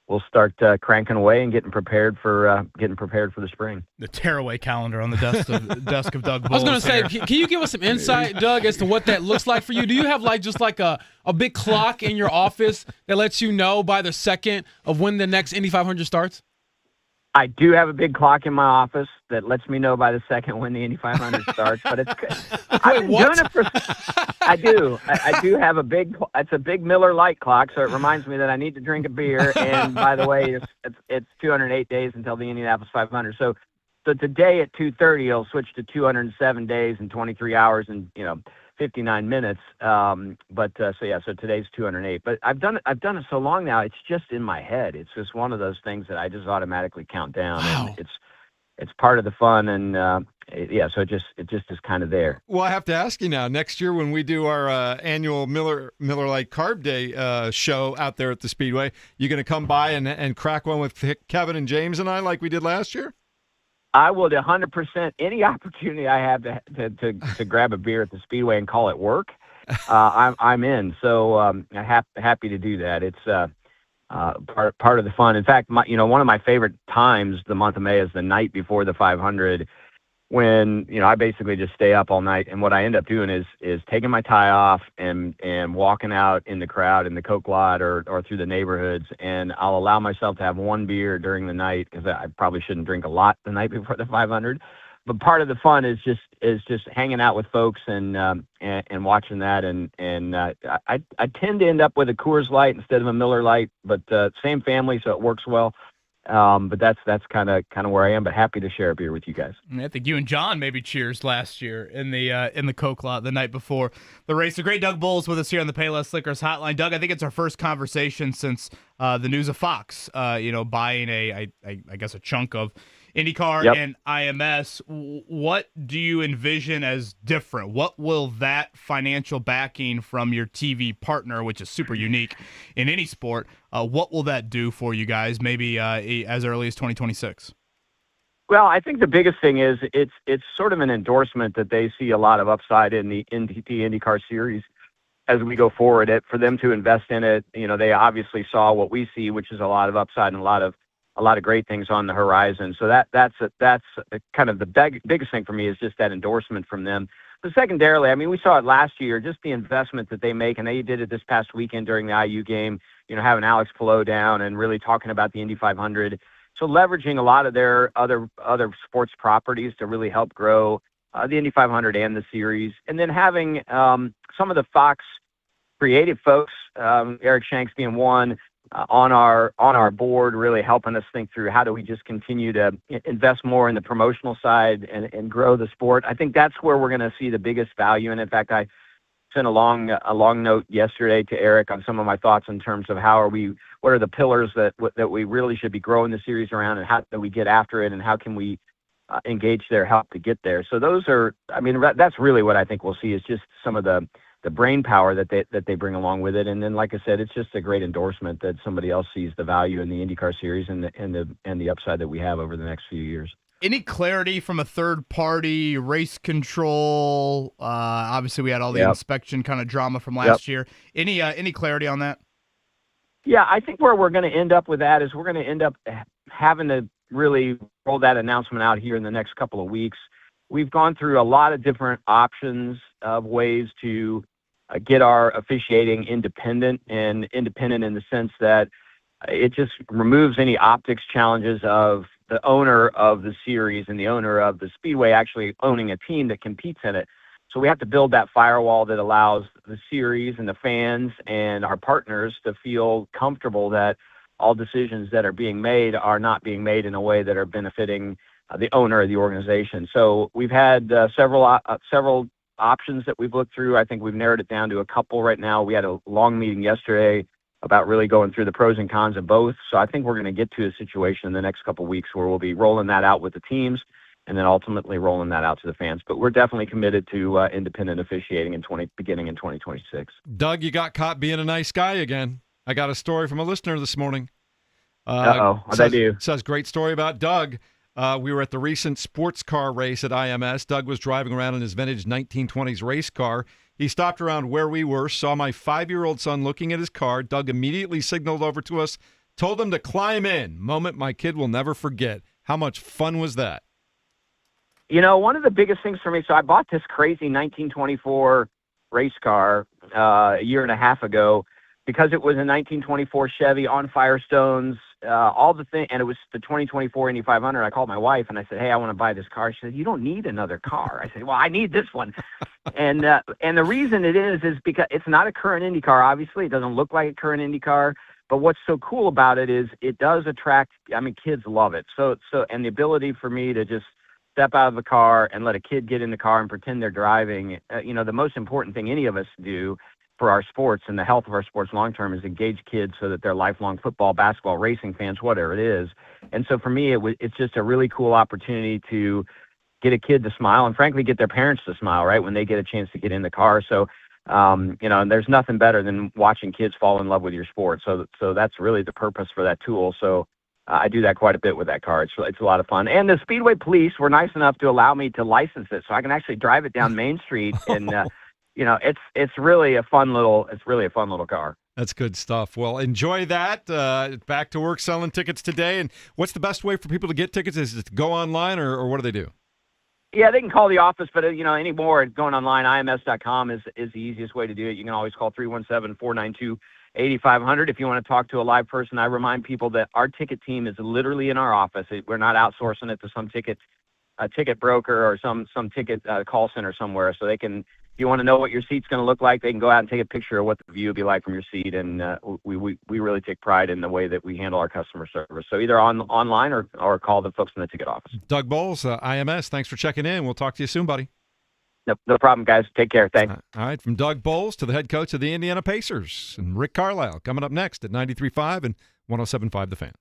we'll start cranking away and getting prepared for the spring.
The tearaway calendar on the desk of Doug Boles.
I was going to say, can you give us some insight, Doug, as to what that looks like for you? Do you have just a big clock in your office that lets you know by the second of when the next Indy 500 starts?
I do have a big clock in my office that lets me know by the second when the Indy 500 starts, but I've been doing it for. I do. I do have it's a big Miller Lite clock, so it reminds me that I need to drink a beer. And by the way, it's 208 days until the Indianapolis 500. So today at 2:30, it'll switch to 207 days and 23 hours and 59 minutes. So today's 208. But I've done it so long now, it's just in my head. It's just one of those things that I just automatically count down.
Wow.
And it's part of the fun, and so it just is kind of there.
Well, I have to ask you now. Next year, when we do our annual Miller Lite Carb Day show out there at the Speedway, you going to come by and crack one with Kevin and James and I like we did last year?
I will 100%. Any opportunity I have to grab a beer at the Speedway and call it work, I'm in. So I'm happy to do that. It's part of the fun. In fact, one of my favorite times the month of May is the night before the 500, when I basically just stay up all night. And what I end up doing is taking my tie off and walking out in the crowd in the Coke lot or through the neighborhoods. And I'll allow myself to have one beer during the night, because I probably shouldn't drink a lot the night before the 500. But part of the fun is just hanging out with folks and watching that. And I tend to end up with a Coors Light instead of a Miller Lite, but same family, so it works well. But that's kind of where I am. But happy to share a beer with you guys.
I think you and John maybe cheers last year in the Coke lot the night before the race. The great Doug Boles with us here on the Payless Liquors Hotline. Doug, I think it's our first conversation since the news of Fox, buying I guess a chunk of IndyCar and IMS. What do you envision as different? What will that financial backing from your TV partner, which is super unique in any sport, what will that do for you guys maybe as early as 2026?
Well, I think the biggest thing is it's sort of an endorsement that they see a lot of upside in the IndyCar series as we go forward. For them to invest in it, they obviously saw what we see, which is a lot of upside and a lot of great things on the horizon. So that's kind of the biggest thing for me, is just that endorsement from them. But secondarily, I mean, we saw it last year, just the investment that they make, and they did it this past weekend during the IU game, having Alex Palou down and really talking about the Indy 500. So leveraging a lot of their other sports properties to really help grow the Indy 500 and the series. And then having some of the Fox creative folks, Eric Shanks being one, on our board, really helping us think through how do we just continue to invest more in the promotional side and grow the sport. I think that's where we're going to see the biggest value. And in fact, I sent a long note yesterday to Eric on some of my thoughts in terms of what are the pillars that we really should be growing the series around, and how do we get after it, and how can we engage their help to get there. So those are, I mean, that's really what I think we'll see is just some of the brain power that they bring along with it. And then, like I said, it's just a great endorsement that somebody else sees the value in the IndyCar series and the upside that we have over the next few years.
Any clarity from a third party, race control? Obviously, we had all the inspection kind of drama from last year. Any clarity on that?
Yeah, I think where we're going to end up with that is we're going to end up having to really roll that announcement out here in the next couple of weeks. We've gone through a lot of different options of ways to get our officiating independent, and independent in the sense that it just removes any optics challenges of the owner of the series and the owner of the speedway actually owning a team that competes in it. So we have to build that firewall that allows the series and the fans and our partners to feel comfortable that all decisions that are being made are not being made in a way that are benefiting the owner of the organization. So we've had several options that we've looked through. I think we've narrowed it down to a couple right now. We had a long meeting yesterday about really going through the pros and cons of both. So I think we're going to get to a situation in the next couple of weeks where we'll be rolling that out with the teams and then ultimately rolling that out to the fans. But we're definitely committed to independent officiating beginning in 2026.
Doug, you got caught being a nice guy again. I got a story from a listener this morning.
What'd I do?
Says great story about Doug. We were at the recent sports car race at IMS. Doug was driving around in his vintage 1920s race car. He stopped around where we were, saw my 5-year-old son looking at his car. Doug immediately signaled over to us, told him to climb in. Moment my kid will never forget. How much fun was that?
You know, one of the biggest things for me, so I bought this crazy 1924 race car a year and a half ago because it was a 1924 Chevy on Firestones, all the thing, and it was the 2024 Indy 500. I called my wife and I said, "Hey, I want to buy this car." She said, "You don't need another car." I said, "Well, I need this one." and the reason it is because it's not a current Indy car. Obviously, it doesn't look like a current Indy car. But what's so cool about it is it does attract. I mean, kids love it. So and the ability for me to just step out of the car and let a kid get in the car and pretend they're driving. The most important thing any of us do for our sports and the health of our sports long-term is engage kids so that they're lifelong football, basketball, racing fans, whatever it is. And so for me, it's just a really cool opportunity to get a kid to smile and frankly, get their parents to smile, right? When they get a chance to get in the car. So, and there's nothing better than watching kids fall in love with your sport. So that's really the purpose for that tool. So I do that quite a bit with that car. It's a lot of fun. And the Speedway Police were nice enough to allow me to license it so I can actually drive it down Main Street and, it's really a fun little car.
That's good stuff. Well, enjoy that. Back to work selling tickets today. And what's the best way for people to get tickets? Is it to go online or what do they do?
Yeah, they can call the office, but anymore going online, ims.com is the easiest way to do it. You can always call 317-492-8500 if you want to talk to a live person. I remind people that our ticket team is literally in our office. We're not outsourcing it to some ticket broker or some ticket call center somewhere. So they can, if you want to know what your seat's going to look like, they can go out and take a picture of what the view will be like from your seat. And we really take pride in the way that we handle our customer service. So either online or call the folks in the ticket office.
Doug Boles, IMS, thanks for checking in. We'll talk to you soon, buddy.
No problem, guys. Take care. Thanks.
All right, from Doug Boles to the head coach of the Indiana Pacers and Rick Carlisle coming up next at 93.5 and 107.5 The Fan.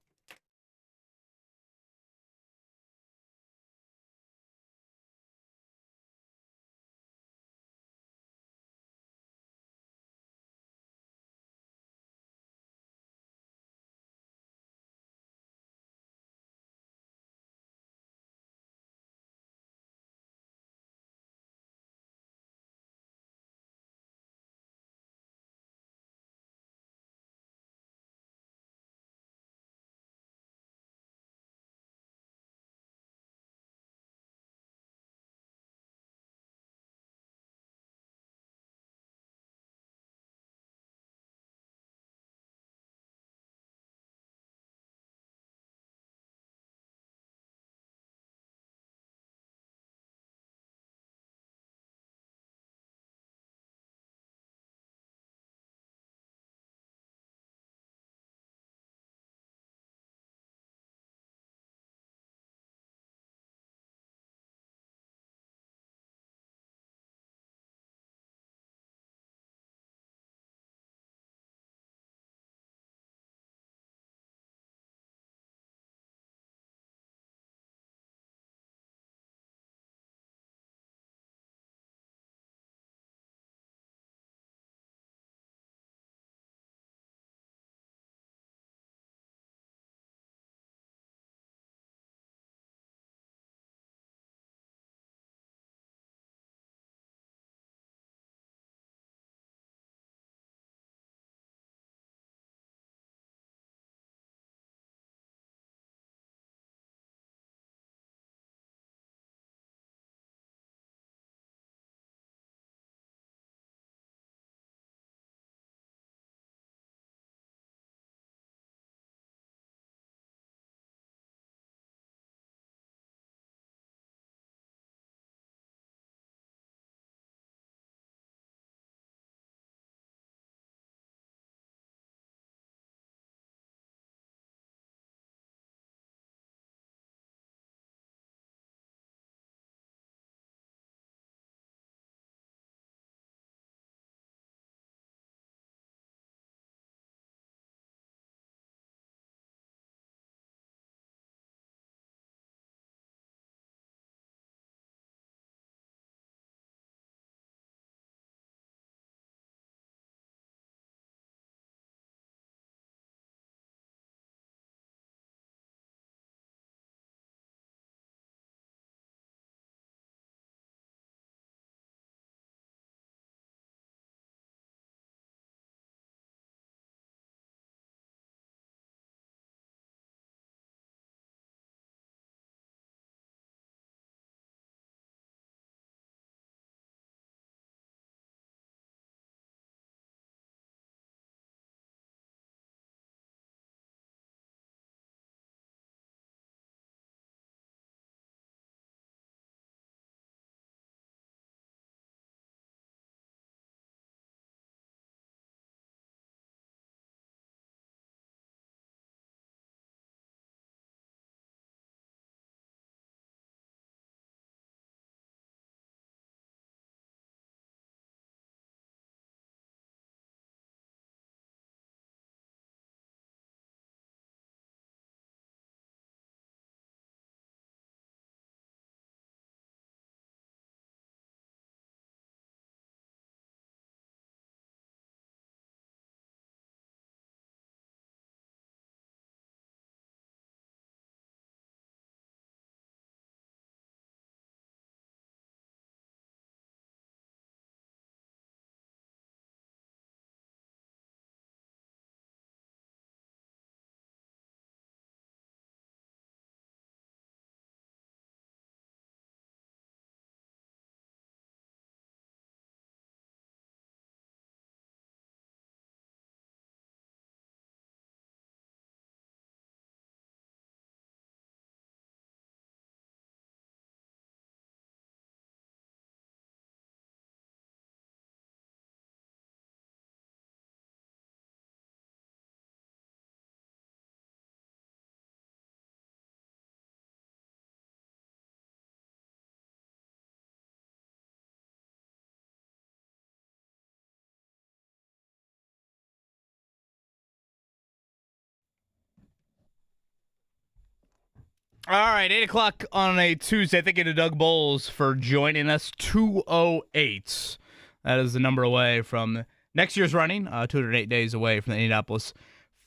All right, 8 o'clock on a Tuesday. Thank you to Doug Boles for joining us. 208. That is the number away from next year's running, 208 days away from the Indianapolis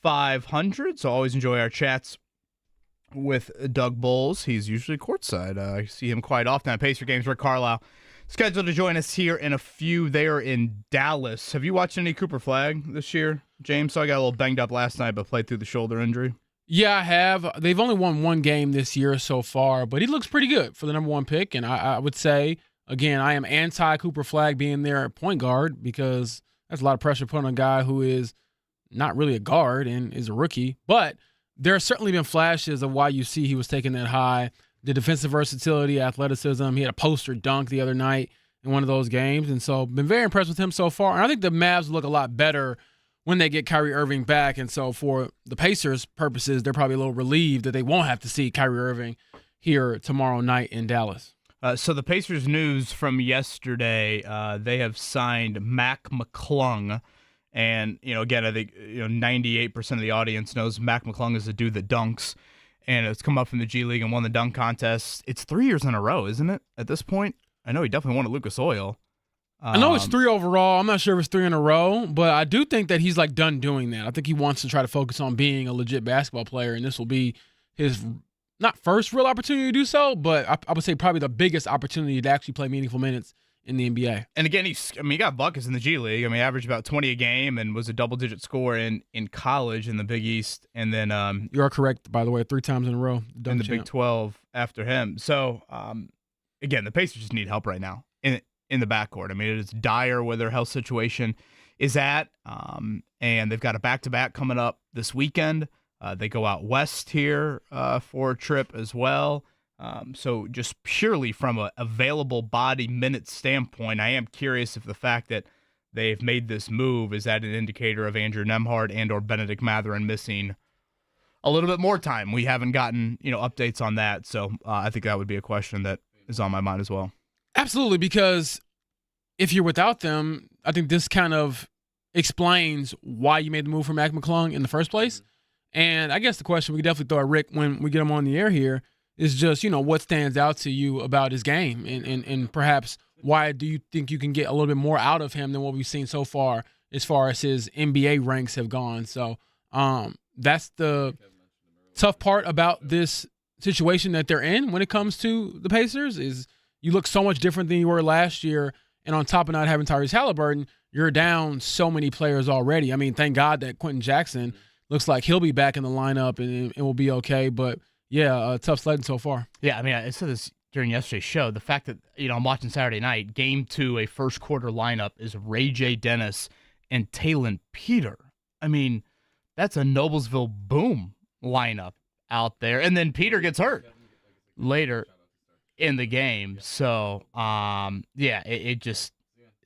500. So always enjoy our chats with Doug Boles. He's usually courtside. I see him quite often at Pacer games. Rick Carlisle scheduled to join us here in a few. They are in Dallas. Have you watched any Cooper Flagg this year, James? So I got a little banged up last night, but played through the shoulder injury.
Yeah, I have. They've only won one game this year so far, but he looks pretty good for the number one pick. And I would say, again, I am anti-Cooper Flagg being there at point guard because that's a lot of pressure put on a guy who is not really a guard and is a rookie. But there have certainly been flashes of why you see he was taken that high. The defensive versatility, athleticism. He had a poster dunk the other night in one of those games. And so been very impressed with him so far. And I think the Mavs look a lot better when they get Kyrie Irving back. And so for the Pacers' purposes, they're probably a little relieved that they won't have to see Kyrie Irving here tomorrow night in Dallas.
So the Pacers news from yesterday, they have signed McClung. And, again, I think 98% of the audience knows McClung is the dude that dunks. And it's come up from the G League and won the dunk contest. It's 3 years in a row, isn't it, at this point? I know he definitely won at Lucas Oil.
I know it's 3 overall. I'm not sure if it's 3 in a row, but I do think that he's done doing that. I think he wants to try to focus on being a legit basketball player, and this will be his not first real opportunity to do so, but I would say probably the biggest opportunity to actually play meaningful minutes in the NBA.
And again, he got buckets in the G League. I mean, averaged about 20 a game and was a double-digit scorer in college in the Big East, and then
you are correct, by the way, 3 times in a row.
In the Big 12 after him. So again, the Pacers just need help right now in the backcourt. I mean, it is dire where their health situation is at, and they've got a back-to-back coming up this weekend. They go out west here for a trip as well. So just purely from an available body minute standpoint, I am curious if the fact that they've made this move is that an indicator of Andrew Nembhard and or Benedict Mathurin missing a little bit more time. We haven't gotten updates on that, so I think that would be a question that is on my mind as well.
Absolutely, because if you're without them, I think this kind of explains why you made the move for McClung in the first place. And I guess the question we can definitely throw at Rick when we get him on the air here is just, what stands out to you about his game and perhaps why do you think you can get a little bit more out of him than what we've seen so far as his NBA ranks have gone. So that's the tough part about this situation that they're in when it comes to the Pacers is you look so much different than you were last year. And on top of not having Tyrese Haliburton, you're down so many players already. I mean, thank God that Quentin Jackson looks like he'll be back in the lineup and it will be okay. But, yeah, tough sledding so far.
Yeah, I mean, I said this during yesterday's show. The fact that, I'm watching Saturday night, game 2, a first quarter lineup is Ray J. Dennis and Talon Peter. I mean, that's a Noblesville boom lineup out there. And then Peter gets hurt later in the game. So, it's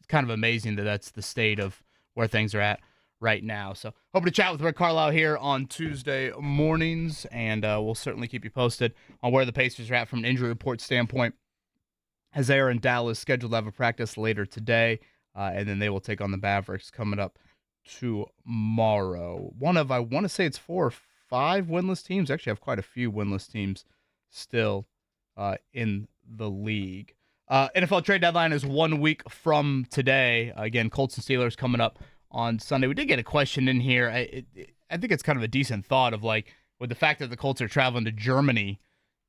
kind of amazing that that's the state of where things are at right now. So, hoping to chat with Rick Carlisle here on Tuesday mornings, and we'll certainly keep you posted on where the Pacers are at from an injury report standpoint, as they are in Dallas, scheduled to have a practice later today, and then they will take on the Mavericks coming up tomorrow. One of, I want to say it's 4 or 5 winless teams. Actually, have quite a few winless teams still in the league. NFL trade deadline is 1 week from today. Again, Colts and Steelers coming up on Sunday. We did get a question in here. I think it's kind of a decent thought of would the fact that the Colts are traveling to Germany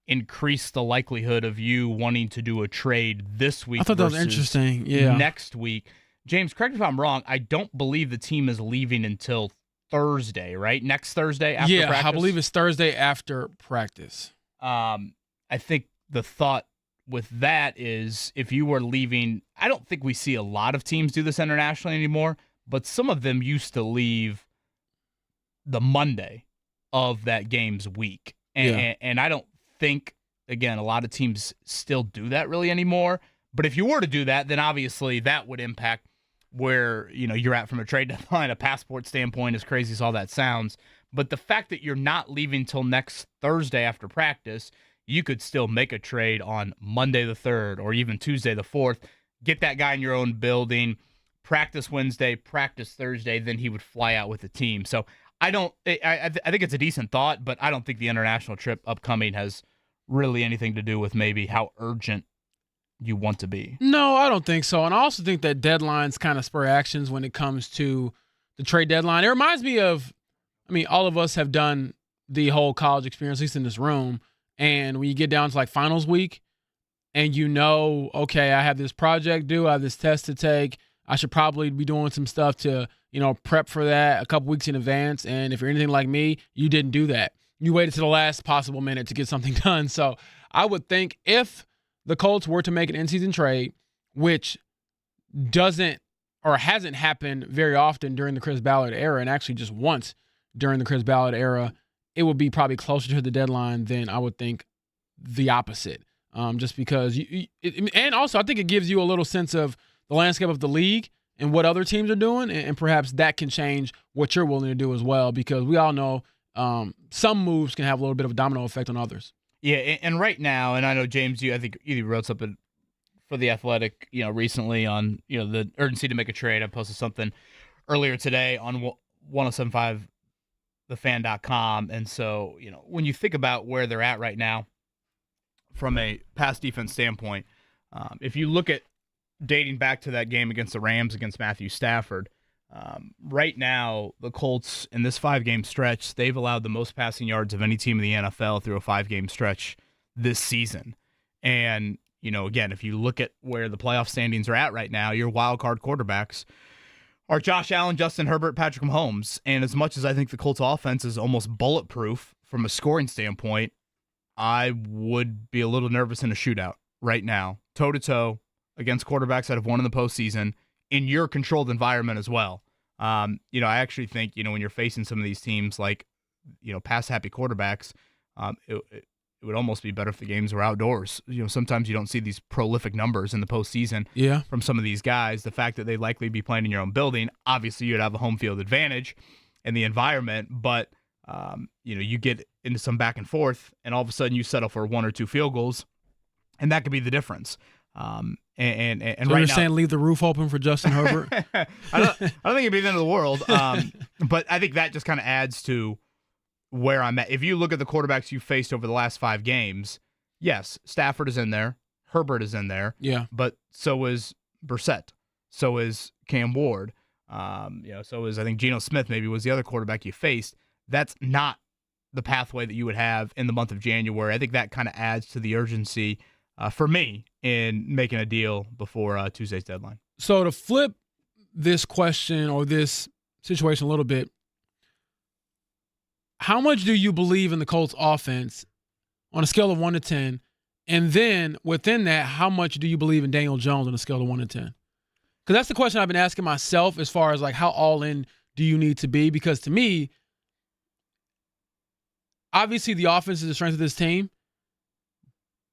increase the likelihood of you wanting to do a trade this week?
I thought that was interesting. Yeah.
Next week. James, correct me if I'm wrong. I don't believe the team is leaving until Thursday, right? Next Thursday after practice?
Yeah, I believe it's Thursday after practice.
I think the thought with that is if you were leaving, I don't think we see a lot of teams do this internationally anymore, but some of them used to leave the Monday of that game's week. And I don't think, again, a lot of teams still do that really anymore. But if you were to do that, then obviously that would impact where you're at from a trade deadline, a passport standpoint, as crazy as all that sounds. But the fact that you're not leaving till next Thursday after practice, you could still make a trade on Monday the 3rd or even Tuesday the 4th, get that guy in your own building, practice Wednesday, practice Thursday, then he would fly out with the team. So I think it's a decent thought, but I don't think the international trip upcoming has really anything to do with maybe how urgent you want to be.
No, I don't think so. And I also think that deadlines kind of spur actions when it comes to the trade deadline. It reminds me of, all of us have done the whole college experience, at least in this room. And when you get down to like finals week and okay, I have this project due, I have this test to take, I should probably be doing some stuff to, prep for that a couple weeks in advance. And if you're anything like me, you didn't do that. You waited to the last possible minute to get something done. So I would think if the Colts were to make an in-season trade, which doesn't or hasn't happened very often during the Chris Ballard era, and actually just once during the Chris Ballard era, it would be probably closer to the deadline than I would think the opposite. Just because and also I think it gives you a little sense of the landscape of the league and what other teams are doing, and perhaps that can change what you're willing to do as well, because we all know some moves can have a little bit of a domino effect on others.
Yeah, and right now, and I know, James, I think you wrote something for The Athletic, recently on, the urgency to make a trade. I posted something earlier today on 1075thefan.com. And so, when you think about where they're at right now from a pass defense standpoint, if you look at dating back to that game against the Rams against Matthew Stafford, right now, the Colts, in this 5-game stretch, they've allowed the most passing yards of any team in the NFL through a 5-game stretch this season. And, again, if you look at where the playoff standings are at right now, your wild card quarterbacks are Josh Allen, Justin Herbert, Patrick Mahomes. And as much as I think the Colts offense is almost bulletproof from a scoring standpoint, I would be a little nervous in a shootout right now, toe-to-toe against quarterbacks that have won in the postseason, in your controlled environment as well. I actually think, when you're facing some of these teams like, pass-happy quarterbacks, it would almost be better if the games were outdoors. Sometimes you don't see these prolific numbers in the postseason from some of these guys. The fact that they'd likely be playing in your own building, obviously you'd have a home field advantage in the environment, but, you get into some back and forth, and all of a sudden you settle for 1 or 2 field goals, and that could be the difference. And
so
right
you're
now,
saying leave the roof open for Justin Herbert?
I don't think it'd be the end of the world. But I think that just kind of adds to where I'm at. If you look at the quarterbacks you faced over the last 5 games, yes, Stafford is in there, Herbert is in there, but so is Brissett, so is Cam Ward, so is, I think, Geno Smith maybe was the other quarterback you faced. That's not the pathway that you would have in the month of January. I think that kind of adds to the urgency for me in making a deal before Tuesday's deadline.
So to flip this question or this situation a little bit, how much do you believe in the Colts offense on a scale of 1 to 10? And then within that, how much do you believe in Daniel Jones on a scale of 1 to 10? Because that's the question I've been asking myself, as far as like how all in do you need to be? Because to me, obviously the offense is the strength of this team,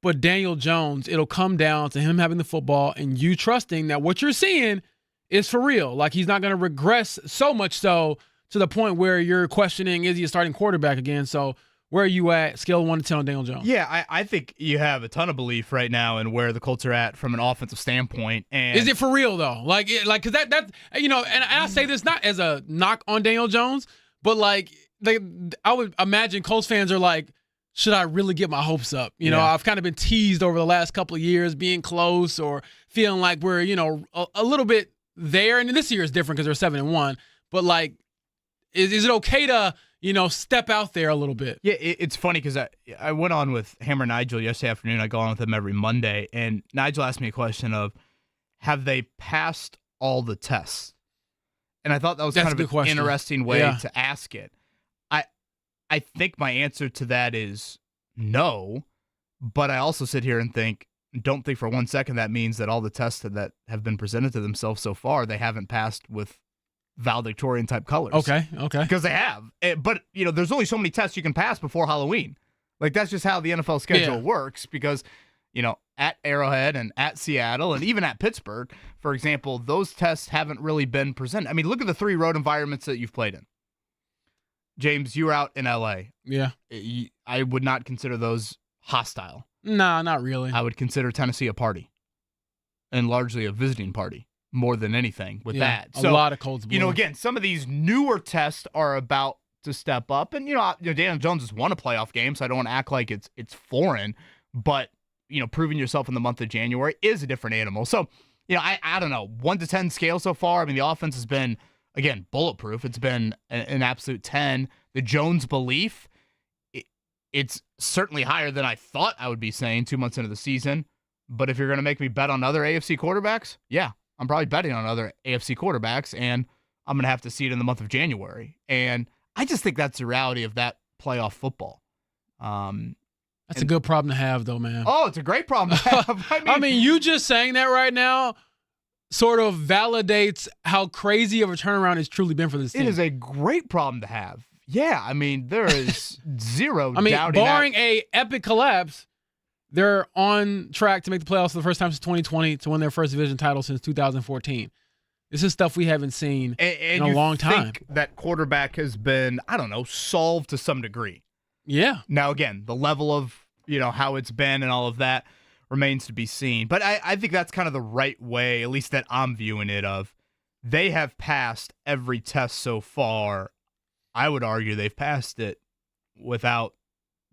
but Daniel Jones, it'll come down to him having the football and you trusting that what you're seeing is for real. Like, he's not going to regress so much so to the point where you're questioning, is he a starting quarterback again? So where are you at, scale of 1 to 10 on Daniel Jones?
Yeah, I think you have a ton of belief right now in where the Colts are at from an offensive standpoint. And
is it for real though? Because that and I say this not as a knock on Daniel Jones, but like I would imagine Colts fans are like, should I really get my hopes up? I've kind of been teased over the last couple of years being close or feeling like we're, a little bit there. And this year is different because they're 7-1. But like, is it okay to, step out there a little bit?
Yeah, it's funny because I went on with Hammer Nigel yesterday afternoon. I go on with him every Monday. And Nigel asked me a question of, have they passed all the tests? And I thought that was kind of an interesting way to ask it. I think my answer to that is no, but I also sit here and don't think for 1 second that means that all the tests that have been presented to themselves so far, they haven't passed with valedictorian type colors.
Okay.
Because they have. But, there's only so many tests you can pass before Halloween. Like, that's just how the NFL schedule works, because, at Arrowhead and at Seattle and even at Pittsburgh, for example, those tests haven't really been presented. I mean, look at the 3 road environments that you've played in. James, you were out in L.A.
Yeah.
I would not consider those hostile.
Nah, not really.
I would consider Tennessee a party, and largely a visiting party more than anything with that. So,
a lot of Colts blue.
Again, some of these newer tests are about to step up. And, Daniel Jones has won a playoff game, so I don't want to act like it's foreign. But, proving yourself in the month of January is a different animal. So, I don't know. 1 to 10 scale so far. I mean, the offense has been, again, bulletproof. It's been an absolute 10. The Jones belief, it's certainly higher than I thought I would be saying 2 months into the season. But if you're going to make me bet on other AFC quarterbacks, yeah, I'm probably betting on other AFC quarterbacks, and I'm going to have to see it in the month of January. And I just think that's the reality of that playoff football.
That's a good problem to have, though, man.
Oh, it's a great problem to have.
I mean, you just saying that right now sort of validates how crazy of a turnaround it's truly been for this team.
It is a great problem to have. Yeah, I mean, there is zero
I mean,
doubting
barring
that.
a epic collapse, they're on track to make the playoffs for the first time since 2020 to win their first division title since 2014. This is stuff we haven't seen in a long time.
Think that quarterback has been, I don't know, solved to some degree.
Yeah.
Now, again, the level of, how it's been and all of that remains to be seen. But I think that's kind of the right way, at least that I'm viewing it of. They have passed every test so far. I would argue they've passed it without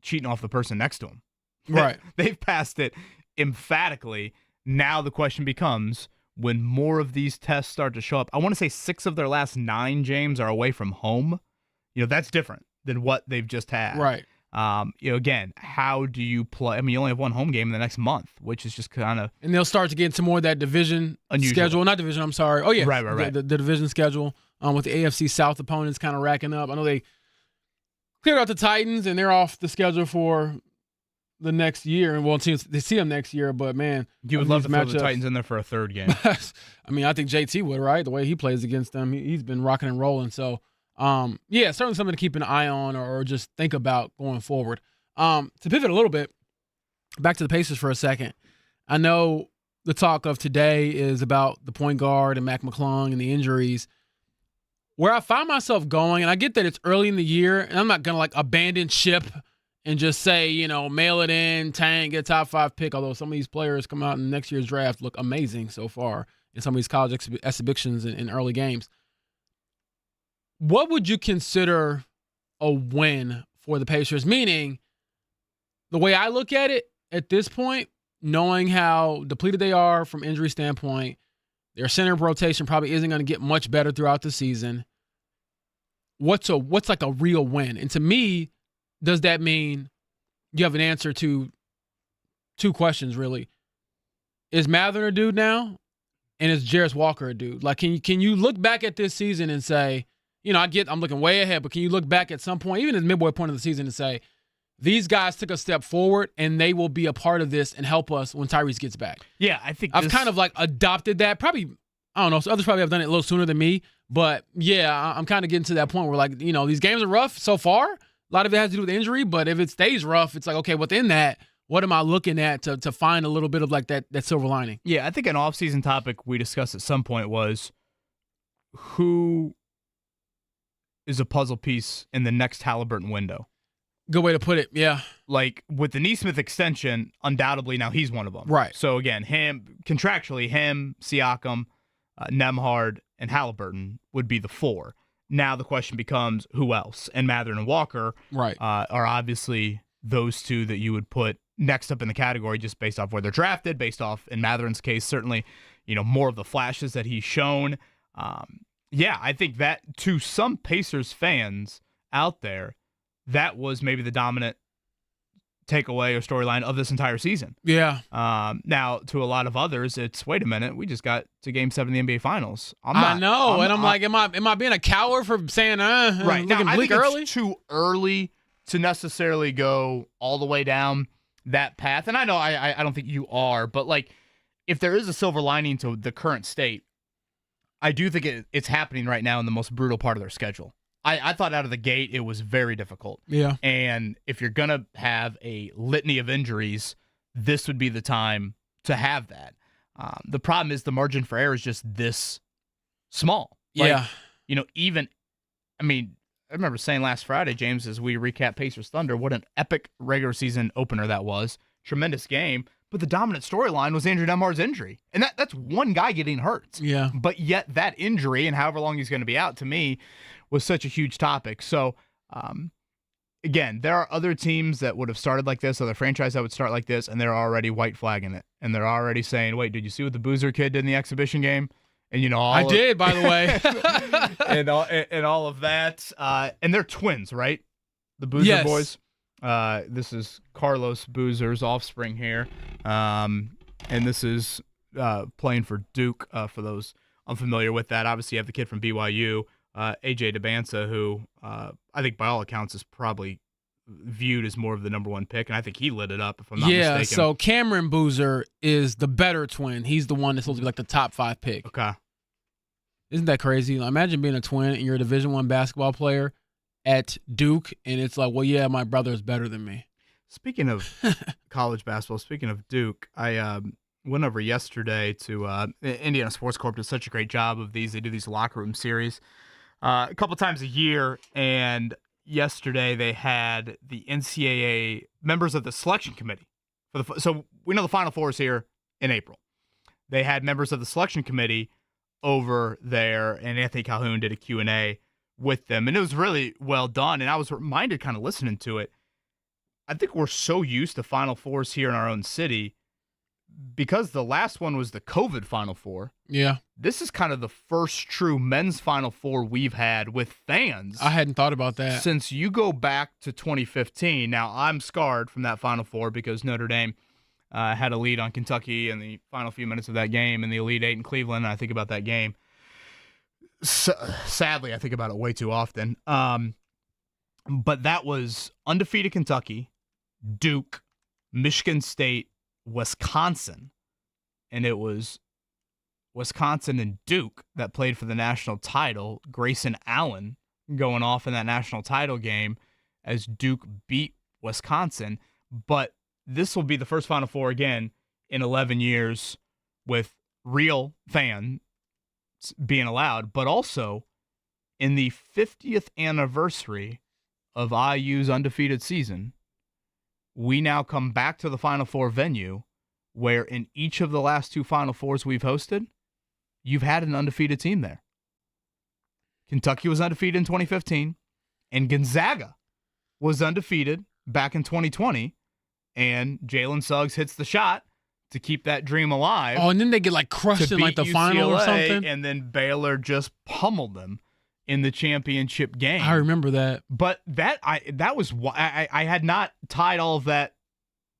cheating off the person next to them.
Right.
They've passed it emphatically. Now the question becomes, when more of these tests start to show up, I want to say 6 of their last 9, James, are away from home. That's different than what they've just had.
Right.
Again, how do you play? I mean, you only have one home game in the next month, which is just kind of...
And they'll start to get into more of that division
unusual
schedule. Not division, I'm sorry. Oh, yeah.
Right.
The division schedule with the AFC South opponents kind of racking up. I know they cleared out the Titans, and they're off the schedule for the next year. And we'll see them next year, but, man...
You would love to throw the Titans in there for a third game.
I mean, I think JT would, right? The way he plays against them, he's been rocking and rolling. So, yeah, certainly something to keep an eye on or just think about going forward. To pivot a little bit, back to the Pacers for a second. I know the talk of today is about the point guard and McClung and the injuries. Where I find myself going, and I get that it's early in the year, and I'm not going to like abandon ship and just say, mail it in, tank, get a top 5 pick, although some of these players come out in next year's draft look amazing so far in some of these college exhibitions in early games. What would you consider a win for the Pacers? Meaning, the way I look at it at this point, knowing how depleted they are from injury standpoint, their center rotation probably isn't going to get much better throughout the season. What's like a real win? And to me, does that mean you have an answer to 2 questions, really? Is Mathurin a dude now? And is Jarris Walker a dude? Like, can you look back at this season and say, I'm looking way ahead, but can you look back at some point, even at the midway point of the season, and say, these guys took a step forward and they will be a part of this and help us when Tyrese gets back?
Yeah, I think
I've kind of like adopted that. Probably, I don't know, so others probably have done it a little sooner than me, but yeah, I'm kind of getting to that point where like, these games are rough so far. A lot of it has to do with injury, but if it stays rough, it's like, okay, within that, what am I looking at to find a little bit of like that silver lining?
Yeah, I think an off-season topic we discussed at some point was who is a puzzle piece in the next Haliburton window.
Good way to put it, yeah.
Like, with the Nesmith extension, undoubtedly now he's one of them.
Right.
So, again, contractually, Siakam, Nembhard, and Haliburton would be the 4. Now the question becomes, who else? And Mathurin and Walker
right.
Are obviously those 2 that you would put next up in the category just based off where they're drafted, based off, in Mathurin's case, certainly, more of the flashes that he's shown. Yeah, I think that to some Pacers fans out there, that was maybe the dominant takeaway or storyline of this entire season.
Yeah.
Now, to a lot of others, it's, wait a minute, we just got to Game 7 of the NBA Finals.
I know, and I'm like, am I being a coward for saying,
right.
looking
now,
bleak
I think
early?
It's too early to necessarily go all the way down that path. And I know I don't think you are, but like, if there is a silver lining to the current state, I do think it's happening right now in the most brutal part of their schedule. I thought out of the gate it was very difficult.
Yeah.
And if you're going to have a litany of injuries, this would be the time to have that. The problem is the margin for error is just this small.
Yeah.
I remember saying last Friday, James, as we recap Pacers Thunder, what an epic regular season opener that was. Tremendous game. But the dominant storyline was Andrew Nembhard's injury. And that's one guy getting hurt.
Yeah.
But yet that injury, and however long he's going to be out, to me, was such a huge topic. So Again, there are other teams that would have started like this, other franchise that would start like this, and they're already white flagging it. And they're already saying, wait, did you see what the Boozer kid did in the exhibition game? And,
I did, by the way.
and all of that. And they're twins, right? The Boozer boys. This is Carlos Boozer's offspring here. And this is playing for Duke, for those unfamiliar with that. Obviously, you have the kid from BYU, A.J. DeBanza, who I think by all accounts is probably viewed as more of the number one pick, and I think he lit it up, if I'm not mistaken.
Yeah, so Cameron Boozer is the better twin. He's the one that's supposed to be like the top 5 pick.
Okay.
Isn't that crazy? Imagine being a twin and you're a Division I basketball player at Duke, and it's like, well, yeah, my brother is better than me.
Speaking of college basketball, speaking of Duke, I went over yesterday to Indiana Sports Corp. Does such a great job of these. They do these locker room series a couple times a year, and yesterday they had the NCAA members of the selection committee. So we know the Final Four is here in April. They had members of the selection committee over there, and Anthony Calhoun did a Q&A with them, and it was really well done. And I was reminded, kind of listening to it, I think we're so used to Final Fours here in our own city because the last one was the COVID Final Four.
Yeah.
This is kind of the first true men's Final Four we've had with fans.
I hadn't thought about that.
Since you go back to 2015. Now, I'm scarred from that Final Four because Notre Dame had a lead on Kentucky in the final few minutes of that game in the Elite Eight in Cleveland, and I think about that game. Sadly, I think about it way too often. But that was undefeated Kentucky, Duke, Michigan State, Wisconsin, and it was Wisconsin and Duke that played for the national title. Grayson Allen going off in that national title game as Duke beat Wisconsin. But this will be the first Final Four again in 11 years with real fans being allowed, but also in the 50th anniversary of IU's undefeated season, we now come back to the Final Four venue where in each of the last 2 Final Fours we've hosted, you've had an undefeated team there. Kentucky was undefeated in 2015, and Gonzaga was undefeated back in 2020, and Jalen Suggs hits the shot to keep that dream alive.
Oh, and then they get like crushed in like the final or something.
And then Baylor just pummeled them in the championship game.
I remember that.
But I had not tied all of that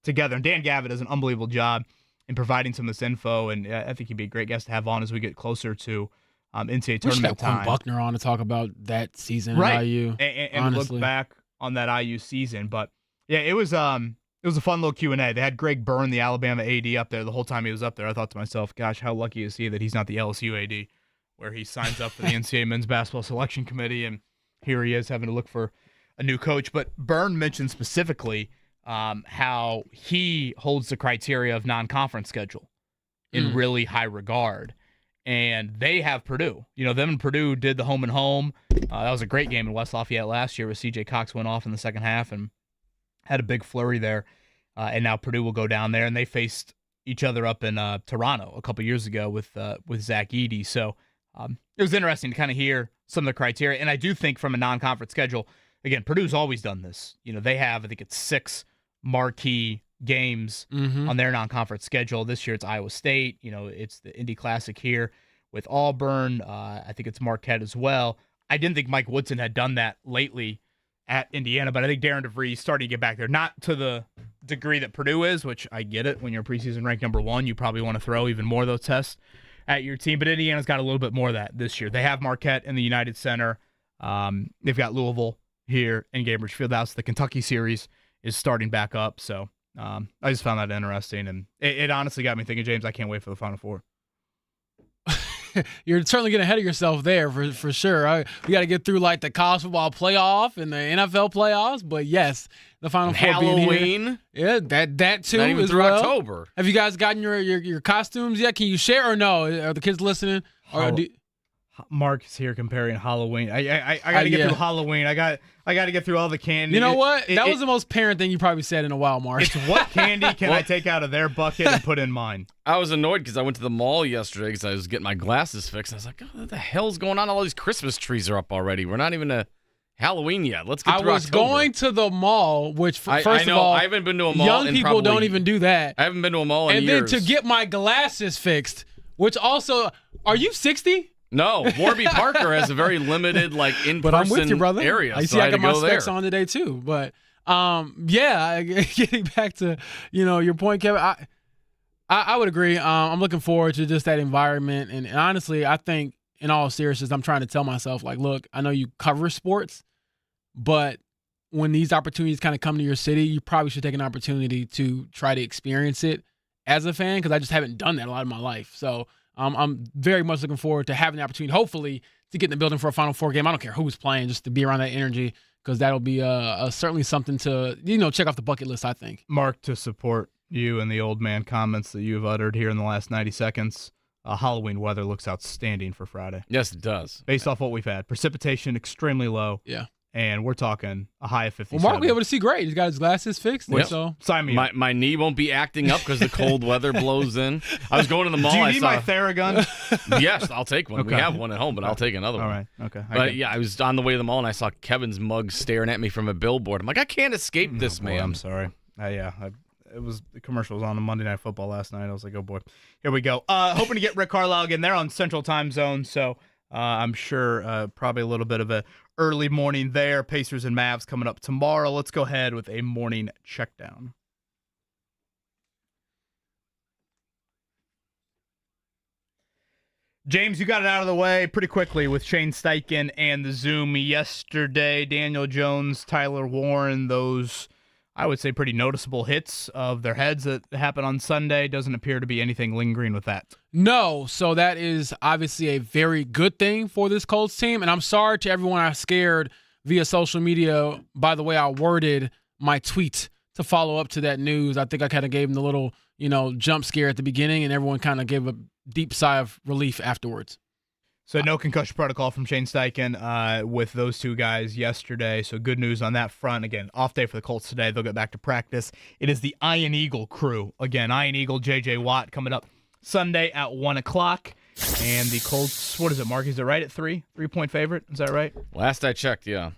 together. And Dan Gavitt does an unbelievable job in providing some of this info, and I think he'd be a great guest to have on as we get closer to NCAA tournament time.
Quinn Buckner on to talk about that season
right.
at IU.
And look back on that IU season. But yeah, it was a fun little Q&A. They had Greg Byrne, the Alabama AD, up there the whole time he was up there. I thought to myself, gosh, how lucky is he that he's not the LSU AD, where he signs up for the NCAA men's basketball selection committee, and here he is having to look for a new coach. But Byrne mentioned specifically how he holds the criteria of non-conference schedule in really high regard. And they have Purdue. Them and Purdue did the home and home. That was a great game in West Lafayette last year where C.J. Cox went off in the second half and had a big flurry there. And now Purdue will go down there, and they faced each other up in Toronto a couple years ago with Zach Edey. So it was interesting to kind of hear some of the criteria. And I do think from a non-conference schedule, again, Purdue's always done this. They have, I think it's 6 marquee games on their non-conference schedule. This year it's Iowa State. It's the Indy Classic here with Auburn. I think it's Marquette as well. I didn't think Mike Woodson had done that lately at Indiana, but I think Darren DeVries starting to get back there. Not to the degree that Purdue is, which I get it. When you're preseason ranked number 1, you probably want to throw even more of those tests at your team. But Indiana's got a little bit more of that this year. They have Marquette in the United Center. They've got Louisville here in Gainbridge Fieldhouse. The Kentucky series is starting back up. So I just found that interesting. And it honestly got me thinking, James, I can't wait for the Final Four.
You're certainly getting ahead of yourself there for sure. We got to get through like the college football playoff and the NFL playoffs, but yes, the Final Four
Halloween.
Yeah, that too.
Not even
as
through
well.
October.
Have you guys gotten your costumes yet? Can you share or no? Are the kids listening?
Mark is here comparing Halloween. I got to get through Halloween. I got to get through all the candy.
You know what? That was the most parent thing you probably said in a while, Mark.
It's what candy can I take out of their bucket and put in mine?
I was annoyed because I went to the mall yesterday because I was getting my glasses fixed. I was like, oh, what the hell's going on? All these Christmas trees are up already. We're not even Halloween yet. Let's get
I
through
was
October.
going to the mall, which first
I
of
know,
all,
I haven't been to a mall
young
in
people
probably-
don't even do that.
I haven't been to a mall in
and
years.
then to get my glasses fixed, which also, are you 60?
No, Warby Parker has a very limited, like, in-person
But I'm with you, brother.
area.
I
so
see
I
I
had
got
to
my
go
specs
there.
on today too. But yeah, getting back to your point, Kevin, I would agree. I'm looking forward to just that environment, and honestly, I think in all seriousness, I'm trying to tell myself, like, look, I know you cover sports, but when these opportunities kind of come to your city, you probably should take an opportunity to try to experience it as a fan, because I just haven't done that a lot of my life. So I'm very much looking forward to having the opportunity, hopefully, to get in the building for a Final Four game. I don't care who's playing, just to be around that energy, because that'll be certainly something to check off the bucket list, I think.
Mark, to support you and the old man comments that you've uttered here in the last 90 seconds, Halloween weather looks outstanding for Friday.
Yes, it does.
Based off what we've had. Precipitation extremely low.
Yeah.
And we're talking a high of 57.
Well, Mark will be able to see great. He's got his glasses fixed.
Yep.
So
sign me up.
My knee won't be acting up because the cold weather blows in. I was going to the mall.
Do you
I
need
saw,
my Theragun?
Yes, I'll take one. We
Okay.
have one at home, but I'll take another
All
one.
right. Okay.
But yeah, I was on the way to the mall and I saw Kevin's mug staring at me from a billboard. I'm like, I can't escape this,
boy,
man.
I'm sorry. The commercial was on Monday Night Football last night. I was like, oh boy, here we go. Hoping to get Rick Carlisle again. They're on Central Time Zone, so I'm sure probably a little bit of a early morning there. Pacers and Mavs coming up tomorrow. Let's go ahead with a morning check down. James, you got it out of the way pretty quickly with Shane Steichen and the Zoom yesterday. Daniel Jones, Tyler Warren, those, I would say, pretty noticeable hits of their heads that happened on Sunday. Doesn't appear to be anything lingering with that.
no, so that is obviously a very good thing for this Colts team. And I'm sorry to everyone I scared via social media by the way I worded my tweet to follow up to that news. I think I kind of gave them the little, jump scare at the beginning, and everyone kind of gave a deep sigh of relief afterwards.
So no concussion protocol from Shane Steichen with those two guys yesterday. So good news on that front. Again, off day for the Colts today. They'll get back to practice. It is the Iron Eagle crew. Again, Iron Eagle, J.J. Watt coming up Sunday at 1 o'clock. And the Colts, what is it, Mark? Is it right at 3? 3-point favorite? Is that right?
Last I checked, yeah.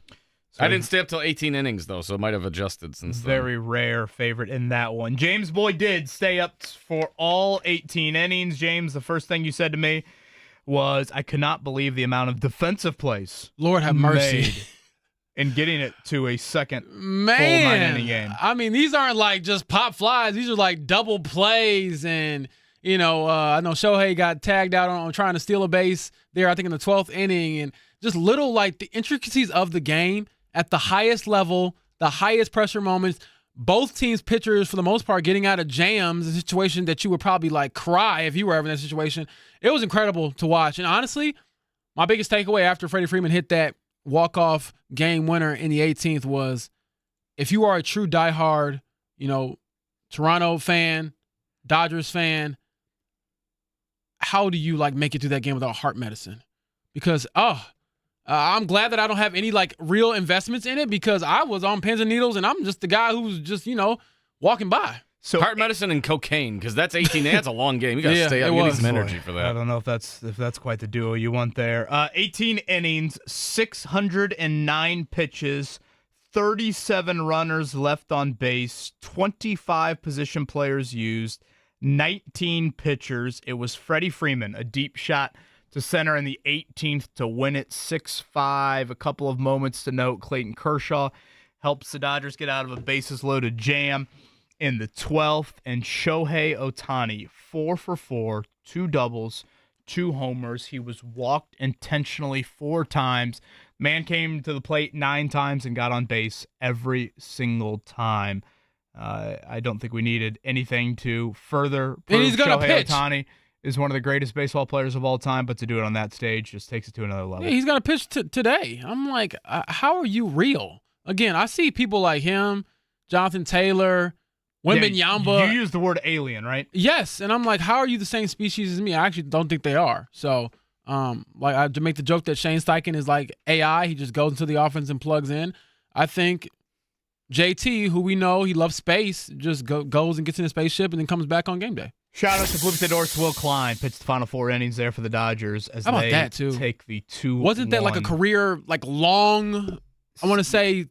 So
I didn't stay up till 18 innings, though, so it might have adjusted since then.
very rare favorite in that one. James Boyd did stay up for all 18 innings. James, the first thing you said to me was, I could not believe the amount of defensive plays
Lord have mercy.
made in getting it to a second full
Man,
9-inning game.
I mean, these aren't like just pop flies. These are like double plays. And, I know Shohei got tagged out on trying to steal a base there, I think in the 12th inning. And just little like the intricacies of the game at the highest level, the highest pressure moments. Both teams' pitchers, for the most part, getting out of jams, a situation that you would probably like cry if you were ever in that situation. It was incredible to watch. And honestly, my biggest takeaway after Freddie Freeman hit that walk-off game winner in the 18th was, if you are a true diehard, Toronto fan, Dodgers fan, how do you like make it through that game without heart medicine? Because, I'm glad that I don't have any like real investments in it, because I was on pins and needles and I'm just the guy who's just, walking by.
So
Heart medicine and cocaine, because that's 18. That's a long game. You got to stay up. You need some energy for
I
that.
don't know if that's quite the duo you want there. 18 innings, 609 pitches, 37 runners left on base, 25 position players used, 19 pitchers. It was Freddie Freeman, a deep shot to center in the 18th to win it 6-5. A couple of moments to note. Clayton Kershaw helps the Dodgers get out of a bases-loaded jam in the 12th. And Shohei Ohtani, 4 for 4, 2 doubles, 2 homers. He was walked intentionally 4 times. Man came to the plate 9 times and got on base every single time. I don't think we needed anything to further prove
And he's gonna
Shohei
pitch.
Ohtani is one of the greatest baseball players of all time, but to do it on that stage just takes it to another level.
Yeah, he's going to pitch today. I'm like, how are you real? Again, I see people like him, Jonathan Taylor, Wembanyama.
You use the word alien, right?
Yes, and I'm like, how are you the same species as me? I actually don't think they are. So, to make the joke that Shane Steichen is like AI, he just goes into the offense and plugs in. I think JT, who we know he loves space, just goes and gets in a spaceship and then comes back on game day.
Shout out to Blue Doors. Will Klein pitched the final 4 innings there for the Dodgers as
How about
they
that, too?
take the 2-1.
Wasn't that like a career, like long I want to say,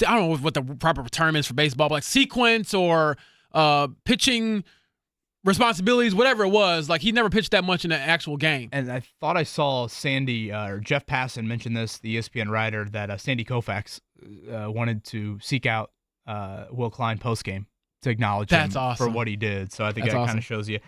I don't know what the proper term is for baseball, but like sequence or pitching responsibilities, whatever it was. Like he never pitched that much in an actual game.
And I thought I saw Sandy or Jeff Passan mention this, the ESPN writer, that Sandy Koufax wanted to seek out Will Klein postgame to acknowledge him for what he did. So I think that kind of shows you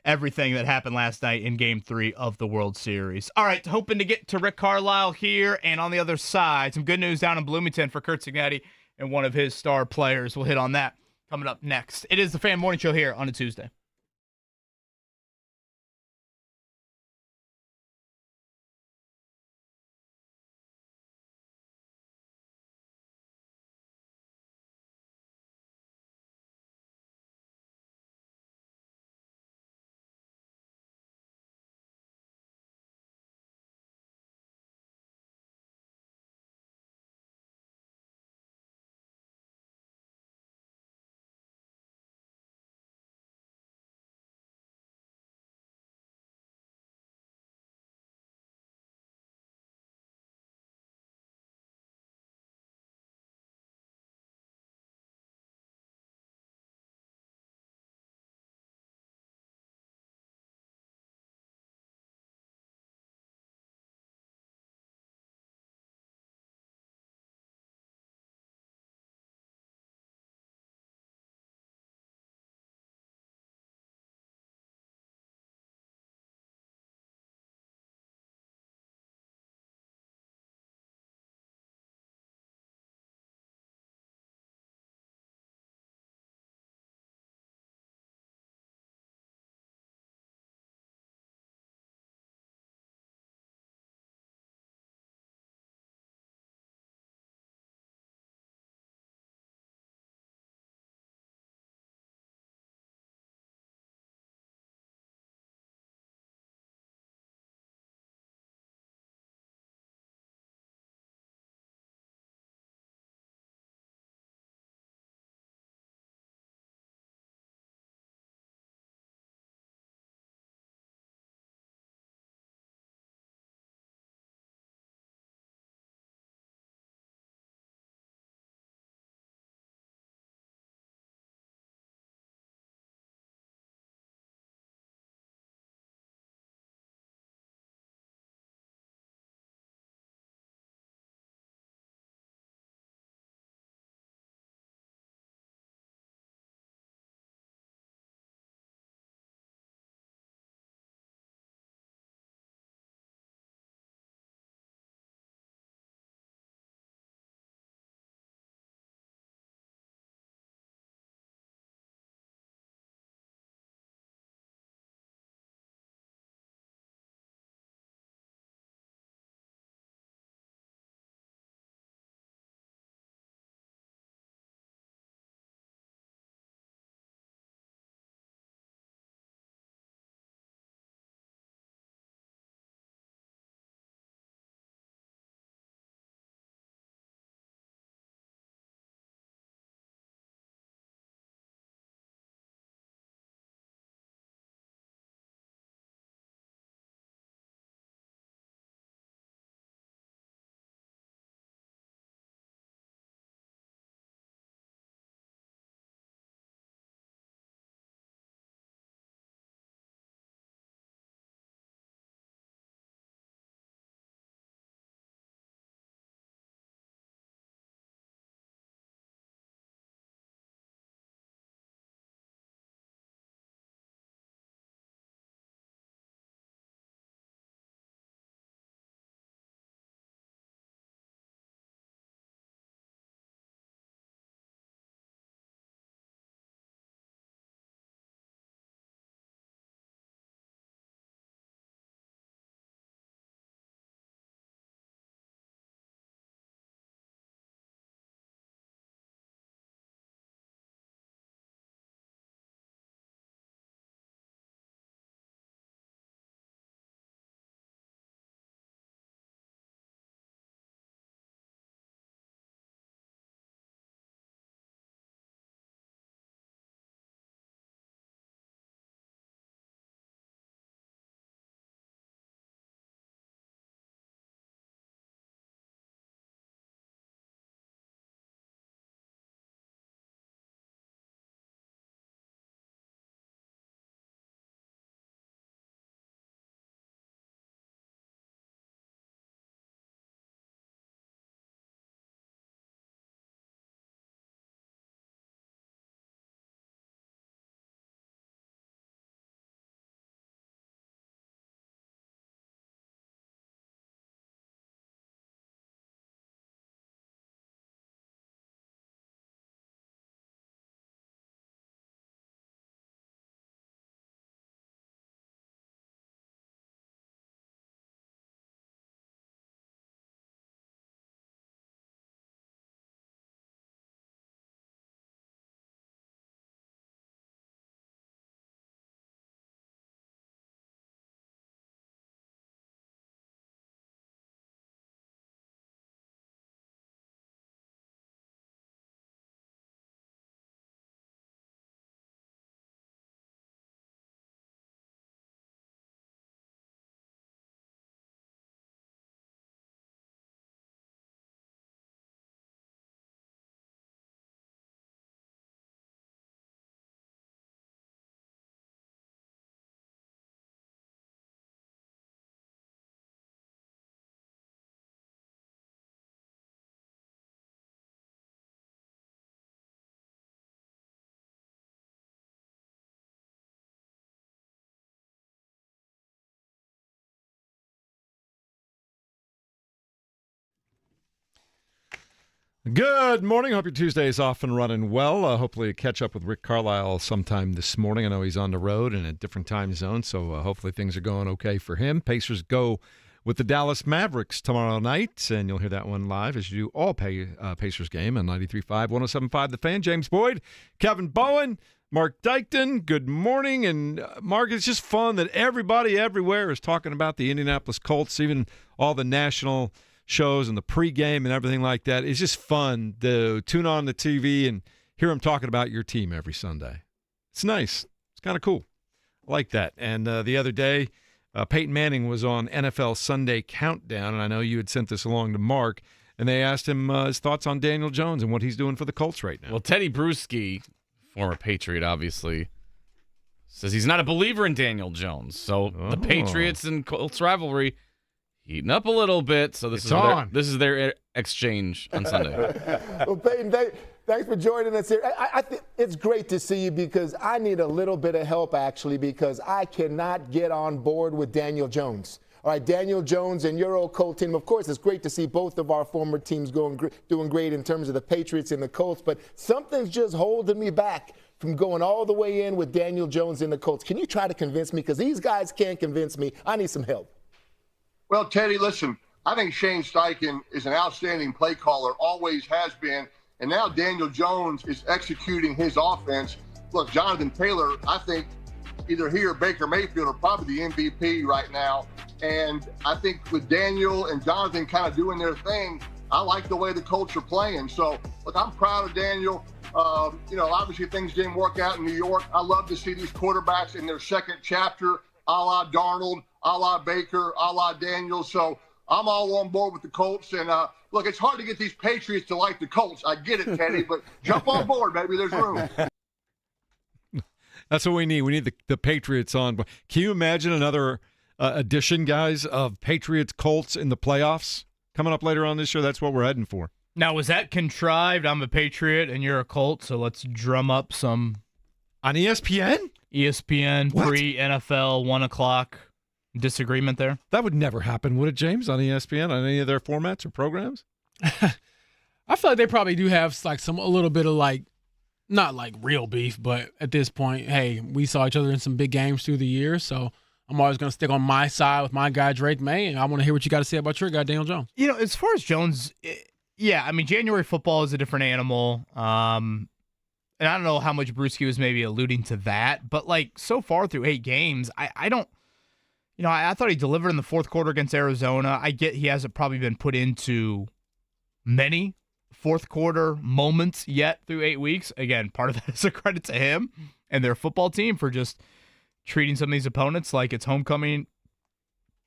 everything that happened last night in Game 3 of the World Series. All right, hoping to get to Rick Carlisle here, and on the other side, some good news down in Bloomington for Kurt Signetti and one of his star players. We'll hit on that coming up next. It is the Fan Morning Show here on a Tuesday.
Good morning. Hope your Tuesday is off and running well. Hopefully, catch up with Rick Carlisle sometime this morning. I know he's on the road in a different time zone, so hopefully things are going okay for him. Pacers go with the Dallas Mavericks tomorrow night, and you'll hear that one live as you do all Pacers game on 93.5, 107.5 The Fan. James Boyd, Kevin Bowen, Mark Dykton, good morning. And Mark, it's just fun that everybody everywhere is talking about the Indianapolis Colts, even all the national shows and the pregame and everything like that. It's just fun to tune on the TV and hear them talking about your team every Sunday. It's nice. It's kind of cool. I like that. And the other day, Peyton Manning was on NFL Sunday Countdown, and I know you had sent this along to Mark, and they asked him his thoughts on Daniel Jones and what he's doing for the Colts right now.
Well, Teddy Bruschi, former Patriot, obviously, says he's not a believer in Daniel Jones. So the Patriots and Colts rivalry heating up a little bit. So this is their exchange on Sunday.
Well, Peyton, thanks for joining us here. I think it's great to see you because I need a little bit of help, actually, because I cannot get on board with Daniel Jones. All right, Daniel Jones and your old Colt team. Of course, it's great to see both of our former teams doing great in terms of the Patriots and the Colts, but something's just holding me back from going all the way in with Daniel Jones and the Colts. Can you try to convince me? Because these guys can't convince me. I need some help.
Well, Teddy, listen, I think Shane Steichen is an outstanding play caller, always has been, and now Daniel Jones is executing his offense. Look, Jonathan Taylor, I think either he or Baker Mayfield are probably the MVP right now, and I think with Daniel and Jonathan kind of doing their thing, I like the way the Colts are playing. So, look, I'm proud of Daniel. Obviously things didn't work out in New York. I love to see these quarterbacks in their second chapter, a la Darnold, a la Baker, a la Daniel. So I'm all on board with the Colts. And, look, it's hard to get these Patriots to like the Colts. I get it, Teddy, but jump on board, baby. There's room.
That's what we need. We need the Patriots on. Can you imagine another edition, guys, of Patriots-Colts in the playoffs coming up later on this show? That's what we're heading for.
Now, was that contrived? I'm a Patriot and you're a Colt, so let's drum up some
on ESPN?
ESPN pre-NFL 1 o'clock disagreement there.
That would never happen, would it, James, on ESPN, on any of their formats or programs?
I feel like they probably do have like a little bit of like, not like real beef, but at this point, hey, we saw each other in some big games through the year, so I'm always going to stick on my side with my guy, Drake May, and I want to hear what you got to say about your guy, Daniel Jones.
You know, as far as Jones, yeah, I mean, January football is a different animal. And I don't know how much Bruschi was maybe alluding to that, but like so far through 8 games, I don't, I thought he delivered in the fourth quarter against Arizona. I get he hasn't probably been put into many fourth quarter moments yet through 8 weeks. Again, part of that is a credit to him and their football team for just treating some of these opponents like it's homecoming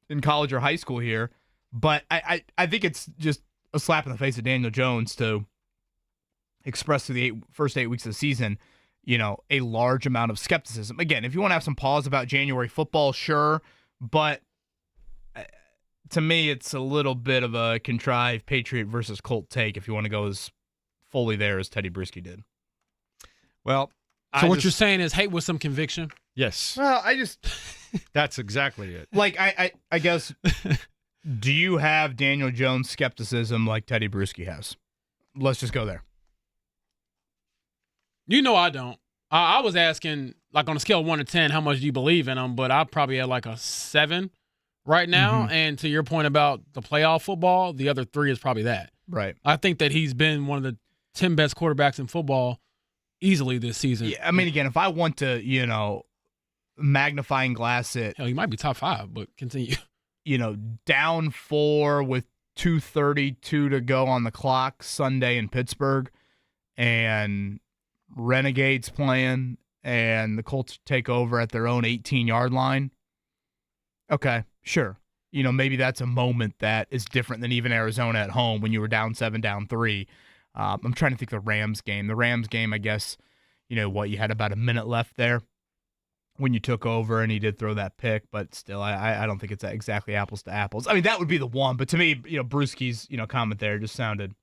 in college or high school here. But I think it's just a slap in the face of Daniel Jones to express through the first 8 weeks of the season, a large amount of skepticism. Again, if you want to have some pause about January football, sure, but to me, it's a little bit of a contrived Patriot versus Colt take if you want to go as fully there as Teddy Bruschi did.
Well,
so what you're saying is hate with some conviction?
Yes.
Well,
that's exactly it.
Like, I guess, do you have Daniel Jones skepticism like Teddy Bruschi has? Let's just go there.
I don't. I was asking, like, on a scale of 1 to 10, how much do you believe in him? But I probably at like a 7 right now. Mm-hmm. And to your point about the playoff football, the other 3 is probably that.
Right.
I think that he's been one of the 10 best quarterbacks in football easily this season.
Yeah, I mean, again, if I want to, magnifying glass it.
Hell, he might be top 5, but continue.
Down 4 with 2:32 to go on the clock Sunday in Pittsburgh, and Renegades playing, and the Colts take over at their own 18-yard line. Okay, sure. Maybe that's a moment that is different than even Arizona at home when you were down 7, down 3. I'm trying to think of the Rams game. The Rams game, I guess, you had about a minute left there when you took over, and he did throw that pick, but still, I don't think it's exactly apples to apples. I mean, that would be the one, but to me, Bruschi's, comment there just sounded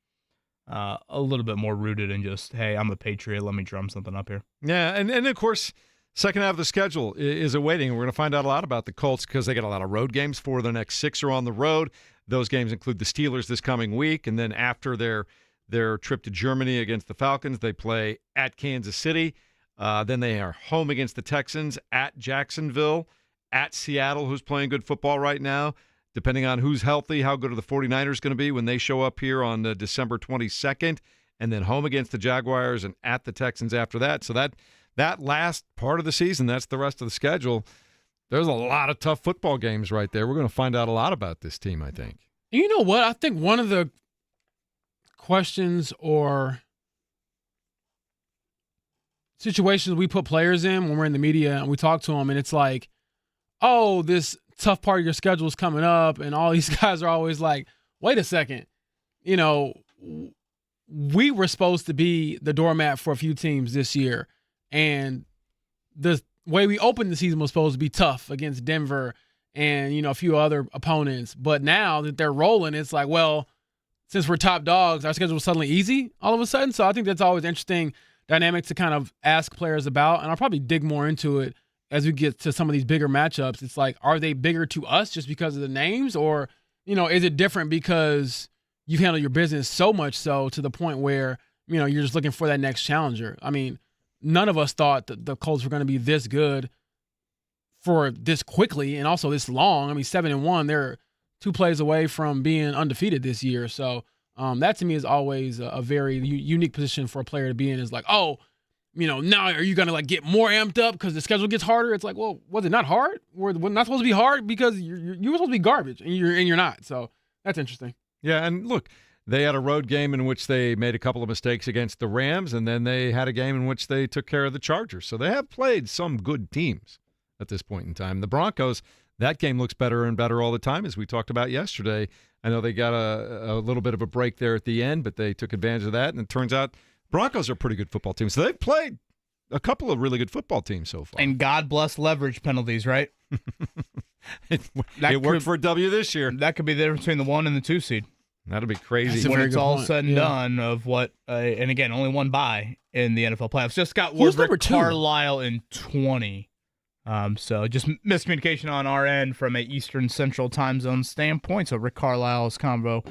a little bit more rooted in just, hey, I'm a Patriot, let me drum something up here.
Yeah, and of course, second half of the schedule is awaiting. We're going to find out a lot about the Colts because they got a lot of road games. 4 of their next 6 are on the road. Those games include the Steelers this coming week, and then after their their trip to Germany against the Falcons. They play at Kansas City. Then they are home against the Texans, at Jacksonville, at Seattle, who's playing good football right now. Depending on who's healthy, how good are the 49ers going to be when they show up here on December 22nd, and then home against the Jaguars and at the Texans after that. So that last part of the season, that's the rest of the schedule. There's a lot of tough football games right there. We're going to find out a lot about this team, I think.
You know what? I think one of the questions or situations we put players in when we're in the media and we talk to them, and it's like, oh, this tough part of your schedule is coming up, and all these guys are always like, wait a second, we were supposed to be the doormat for a few teams this year, and the way we opened the season was supposed to be tough against Denver and a few other opponents, but now that they're rolling, it's like, well, since we're top dogs, our schedule was suddenly easy all of a sudden. So I think that's always interesting dynamic to kind of ask players about, and I'll probably dig more into it as we get to some of these bigger matchups. It's like, are they bigger to us just because of the names, or, is it different because you've handled your business so much so to the point where, you're just looking for that next challenger? I mean, none of us thought that the Colts were going to be this good for this quickly and also this long. I mean, 7-1, they're 2 plays away from being undefeated this year. So that to me is always a very unique position for a player to be in, is like, oh, now are you going to get more amped up because the schedule gets harder? It's like, well, was it not hard? We're not supposed to be hard because you were supposed to be garbage and you're not. So that's interesting.
Yeah, and look, they had a road game in which they made a couple of mistakes against the Rams, and then they had a game in which they took care of the Chargers. So they have played some good teams at this point in time. The Broncos, that game looks better and better all the time, as we talked about yesterday. I know they got a little bit of a break there at the end, but they took advantage of that, and it turns out Broncos are a pretty good football team. So they've played a couple of really good football teams so far.
And God bless leverage penalties, right?
It worked for a W this year.
That could be the difference between the 1 and the 2 seed.
That'll be crazy.
When it's all said and done of what, and again, only one bye in the NFL playoffs. Just got Rick Carlisle in 20. So just miscommunication on our end from a Eastern Central time zone standpoint. So Rick Carlisle's convo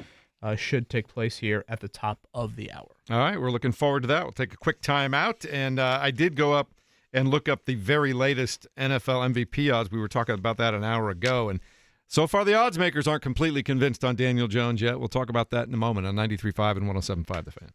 should take place here at the top of the hour.
All right, we're looking forward to that. We'll take a quick time out. And I did go up and look up the very latest NFL MVP odds. We were talking about that an hour ago. And so far, the odds makers aren't completely convinced on Daniel Jones yet. We'll talk about that in a moment on 93.5 and 107.5 The Fan.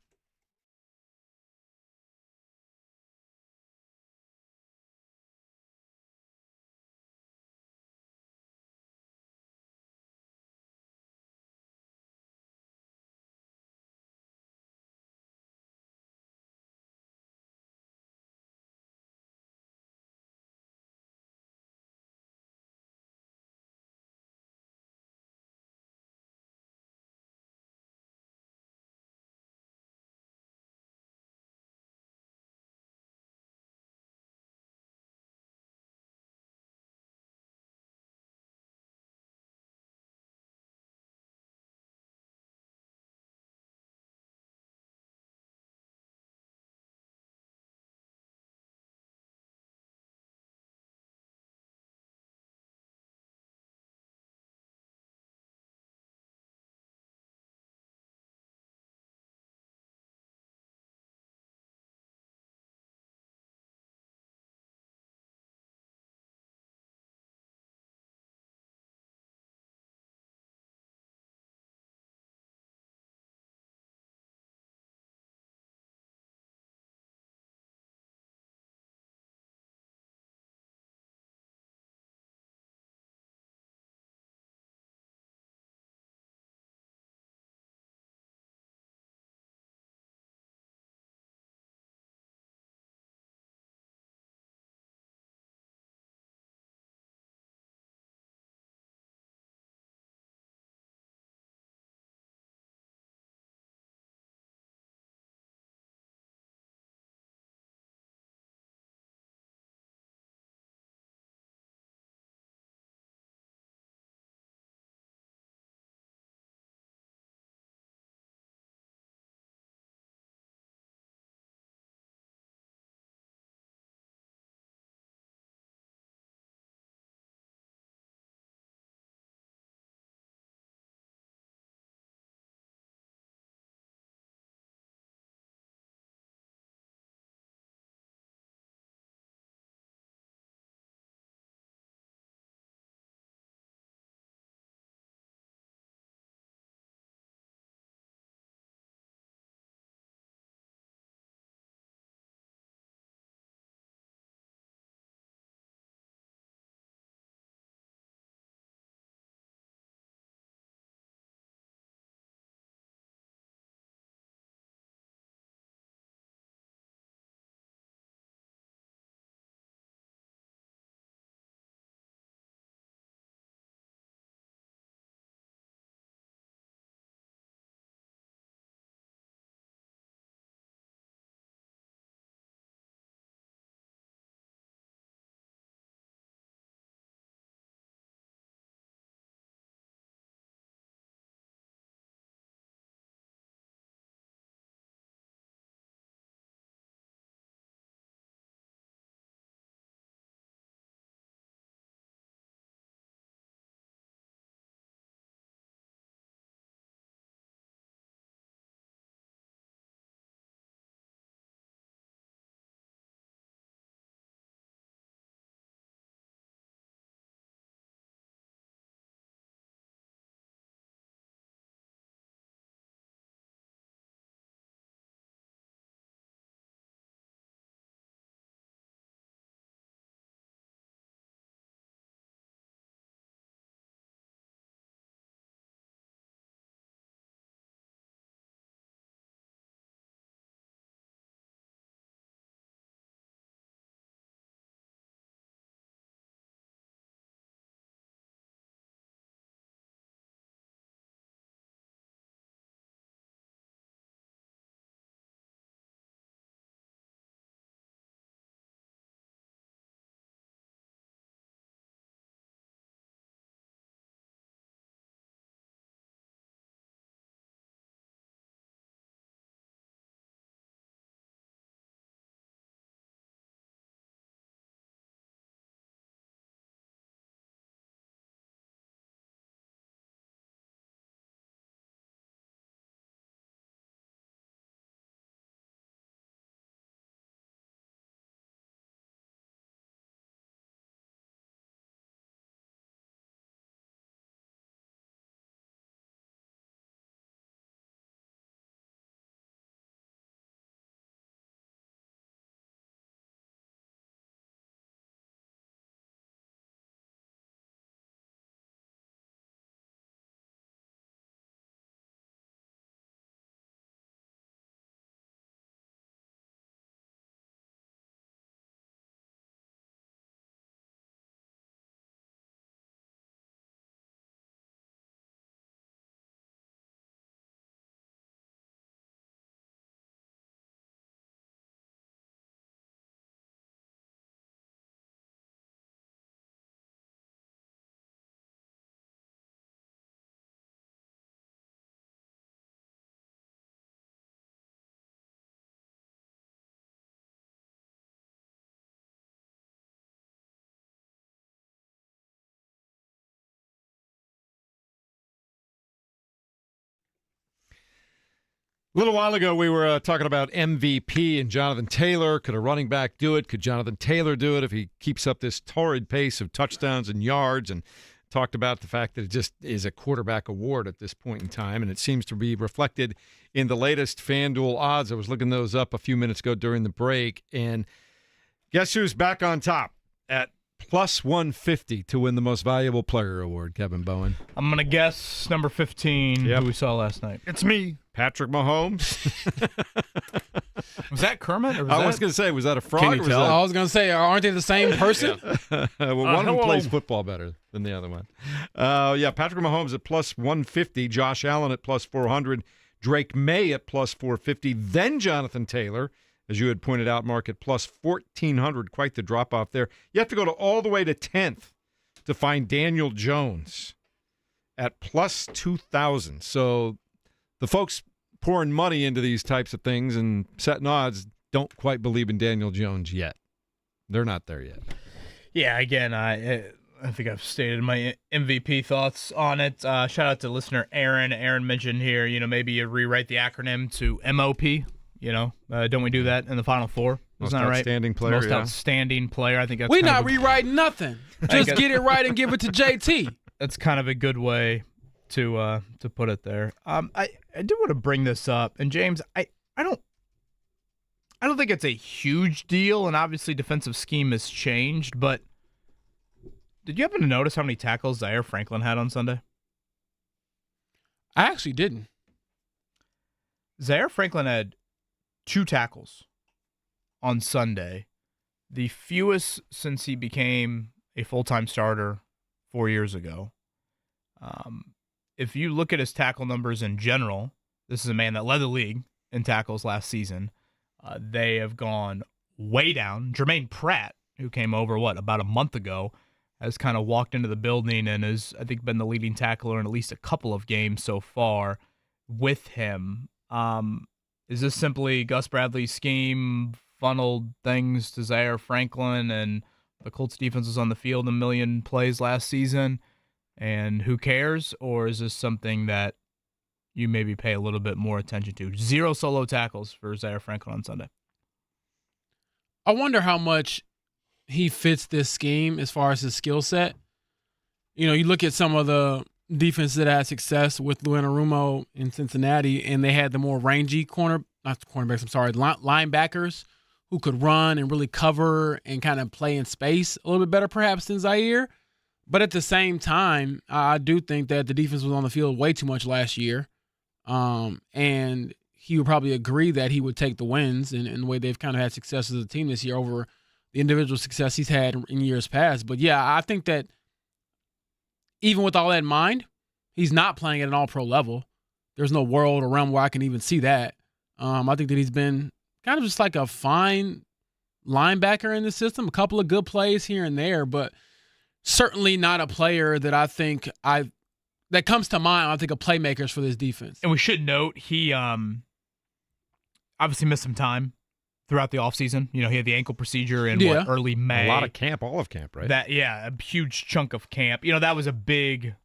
A little while ago, we were talking about MVP and Jonathan Taylor. Could a running back do it? Could Jonathan Taylor do it if he keeps up this torrid pace of touchdowns and yards? And talked about the fact that it just is a quarterback award at this point in time, and it seems to be reflected in the latest FanDuel odds. I was looking those up a few minutes ago during the break, and guess who's back on top at plus 150 to win the Most Valuable Player award, Kevin Bowen?
I'm going to guess number 15, who we saw last night.
It's me, Patrick Mahomes.
Was that Kermit? Or
was going to say, was that a frog?
Can you tell? I was going to say, aren't they the same person?
Well, one of them plays football better than the other one. Patrick Mahomes at plus 150, Josh Allen at plus 400, Drake May at plus 450, then Jonathan Taylor, as you had pointed out, Mark, at plus 1,400. Quite the drop-off there. You have to go all the way to 10th to find Daniel Jones at plus 2,000. So the folks pouring money into these types of things and setting odds don't quite believe in Daniel Jones yet. They're not there yet.
Yeah, again, I think I've stated my MVP thoughts on it. Shout out to listener Aaron. Aaron mentioned here, maybe you rewrite the acronym to MOP. Don't we do that in the Final Four?
Most outstanding player.
Most outstanding player. I think that's
we're not rewriting nothing. Just get it right and give it to JT.
That's kind of a good way to put it there. I do want to bring this up, and James, I don't think it's a huge deal, and obviously defensive scheme has changed. But did you happen to notice how many tackles Zaire Franklin had on Sunday?
I actually didn't.
Zaire Franklin had 2 tackles on Sunday, the fewest since he became a full-time starter 4 years ago. If you look at his tackle numbers in general, this is a man that led the league in tackles last season. They have gone way down. Jermaine Pratt, who came over, about a month ago, has kind of walked into the building and has, I think, been the leading tackler in at least a couple of games so far with him. Is this simply Gus Bradley's scheme funneled things to Zaire Franklin and the Colts defense was on the field a million plays last season, and who cares? Or is this something that you maybe pay a little bit more attention to? 0 solo tackles for Zaire Franklin on Sunday.
I wonder how much he fits this scheme as far as his skill set. You look at some of the defense that had success with Luanarumo in Cincinnati, and they had the more rangy linebackers who could run and really cover and kind of play in space a little bit better perhaps than Zaire. But at the same time, I do think that the defense was on the field way too much last year. And he would probably agree that he would take the wins and the way they've kind of had success as a team this year over the individual success he's had in years past. But yeah, I think that even with all that in mind, he's not playing at an all-pro level. There's no world or realm where I can even see that. I think that he's been kind of just like a fine linebacker in the system, a couple of good plays here and there, but certainly not a player that I think that comes to mind. I think of playmakers for this defense.
And we should note he obviously missed some time throughout the offseason. He had the ankle procedure in early May.
A lot of camp, all of camp, right?
A huge chunk of camp. That was a big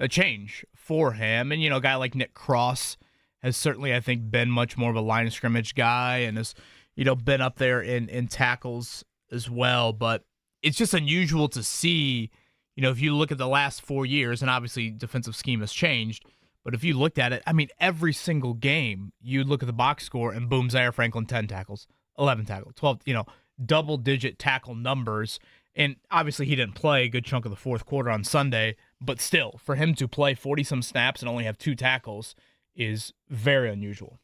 change for him. And, a guy like Nick Cross has certainly, I think, been much more of a line of scrimmage guy and has, been up there in tackles as well. But it's just unusual to see, if you look at the last 4 years, and obviously defensive scheme has changed, but if you looked at it, every single game, you'd look at the box score and boom, Zaire Franklin, 10 tackles, 11 tackles, 12, double-digit tackle numbers. And obviously he didn't play a good chunk of the fourth quarter on Sunday, but still, for him to play 40-some snaps and only have 2 tackles is very unusual.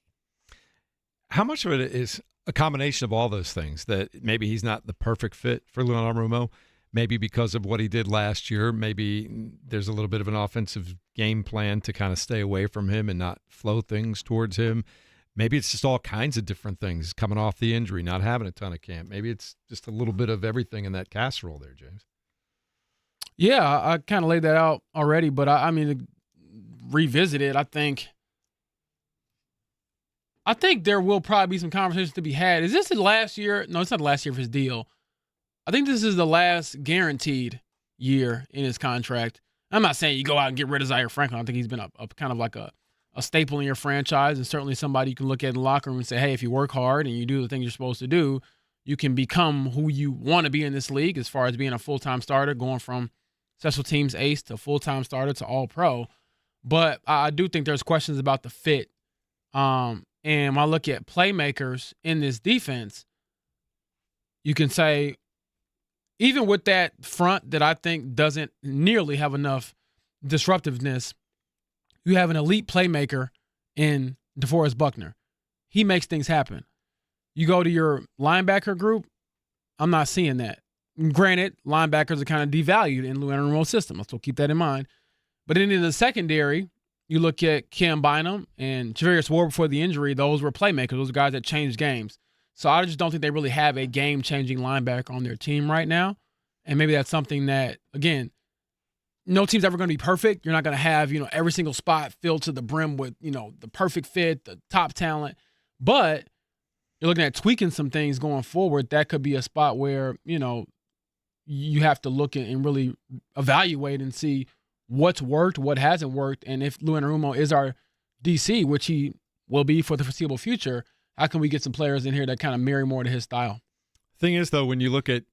How much of it is a combination of all those things, that maybe he's not the perfect fit for Luanarumo, maybe because of what he did last year, maybe there's a little bit of an offensive game plan to kind of stay away from him and not flow things towards him. Maybe it's just all kinds of different things, coming off the injury, not having a ton of camp. Maybe it's just a little bit of everything in that casserole there, James.
Yeah, I kind of laid that out already, but to revisit it, I think there will probably be some conversations to be had. Is this the last year? No, it's not the last year of his deal. I think this is the last guaranteed year in his contract. I'm not saying you go out and get rid of Zaire Franklin. I think he's been a kind of like a a staple in your franchise and certainly somebody you can look at in the locker room and say, hey, if you work hard and you do the things you're supposed to do, you can become who you want to be in this league as far as being a full-time starter, going from special teams ace to full-time starter to all-pro. But I do think there's questions about the fit. And when I look at playmakers in this defense, you can say, even with that front that I think doesn't nearly have enough disruptiveness, you have an elite playmaker in DeForest Buckner. He makes things happen. You go to your linebacker group, I'm not seeing that. Granted, linebackers are kind of devalued in Lou Anarumo's system, so keep that in mind. But in the secondary, you look at Cam Bynum and Javarius Ward before the injury, those were playmakers. Those are guys that changed games. So I just don't think they really have a game-changing linebacker on their team right now. And maybe that's something that, again, no team's ever going to be perfect. You're not going to have, every single spot filled to the brim with, the perfect fit, the top talent. But you're looking at tweaking some things going forward. That could be a spot where, you have to look and really evaluate and see what's worked, what hasn't worked. And if Lou Anarumo is our DC, which he will be for the foreseeable future, how can we get some players in here that kind of marry more to his style?
Thing is, though, when you look at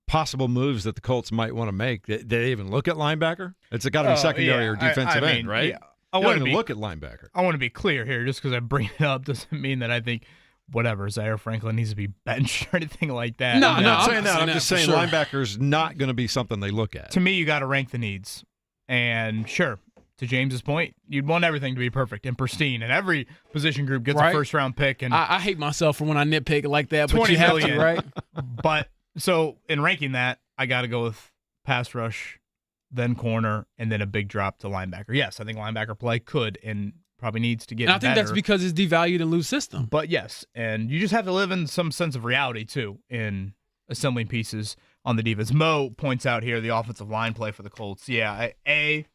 possible moves that the Colts might want to make, did they even look at linebacker? It's got to be secondary or defensive end, right?
Yeah.
I want to look at linebacker.
I want to be clear here. Just because I bring it up doesn't mean that I think Zaire Franklin needs to be benched or anything like that.
No, I'm not saying that. I'm just saying linebacker's not going to be something they look at.
To me, you got to rank the needs. And sure, to James's point, you'd want everything to be perfect and pristine, and every position group gets a first-round pick. And
I hate myself for when I nitpick like that, but you have to, right?
But so in ranking that, I got to go with pass rush, then corner, and then a big drop to linebacker. Yes, I think linebacker play could and probably needs to get better.
I think that's because it's devalued in Lou's system.
But yes, and you just have to live in some sense of reality, too, in assembling pieces on the defense. Mo points out here the offensive line play for the Colts. Yeah, I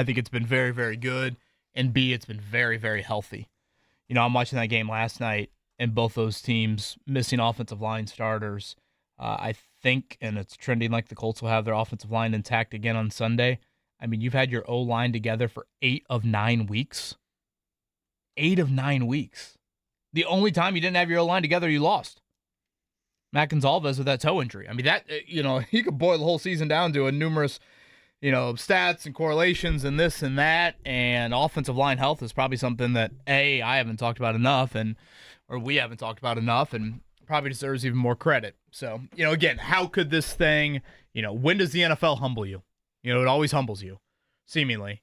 think it's been very, very good, and B, it's been very, very healthy. I'm watching that game last night, and both those teams missing offensive line starters. I think, and it's trending like the Colts will have their offensive line intact again on Sunday. I mean, you've had your O-line together for 8 of 9 weeks. 8 of 9 weeks. The only time you didn't have your O-line together, you lost. Matt Gonzalez with that toe injury. I mean, that, he could boil the whole season down to a numerous, stats and correlations and this and that. And offensive line health is probably something that, I haven't talked about enough, or we haven't talked about enough, and probably deserves even more credit. So, again, how could this thing, when does the NFL humble you? It always humbles you, seemingly.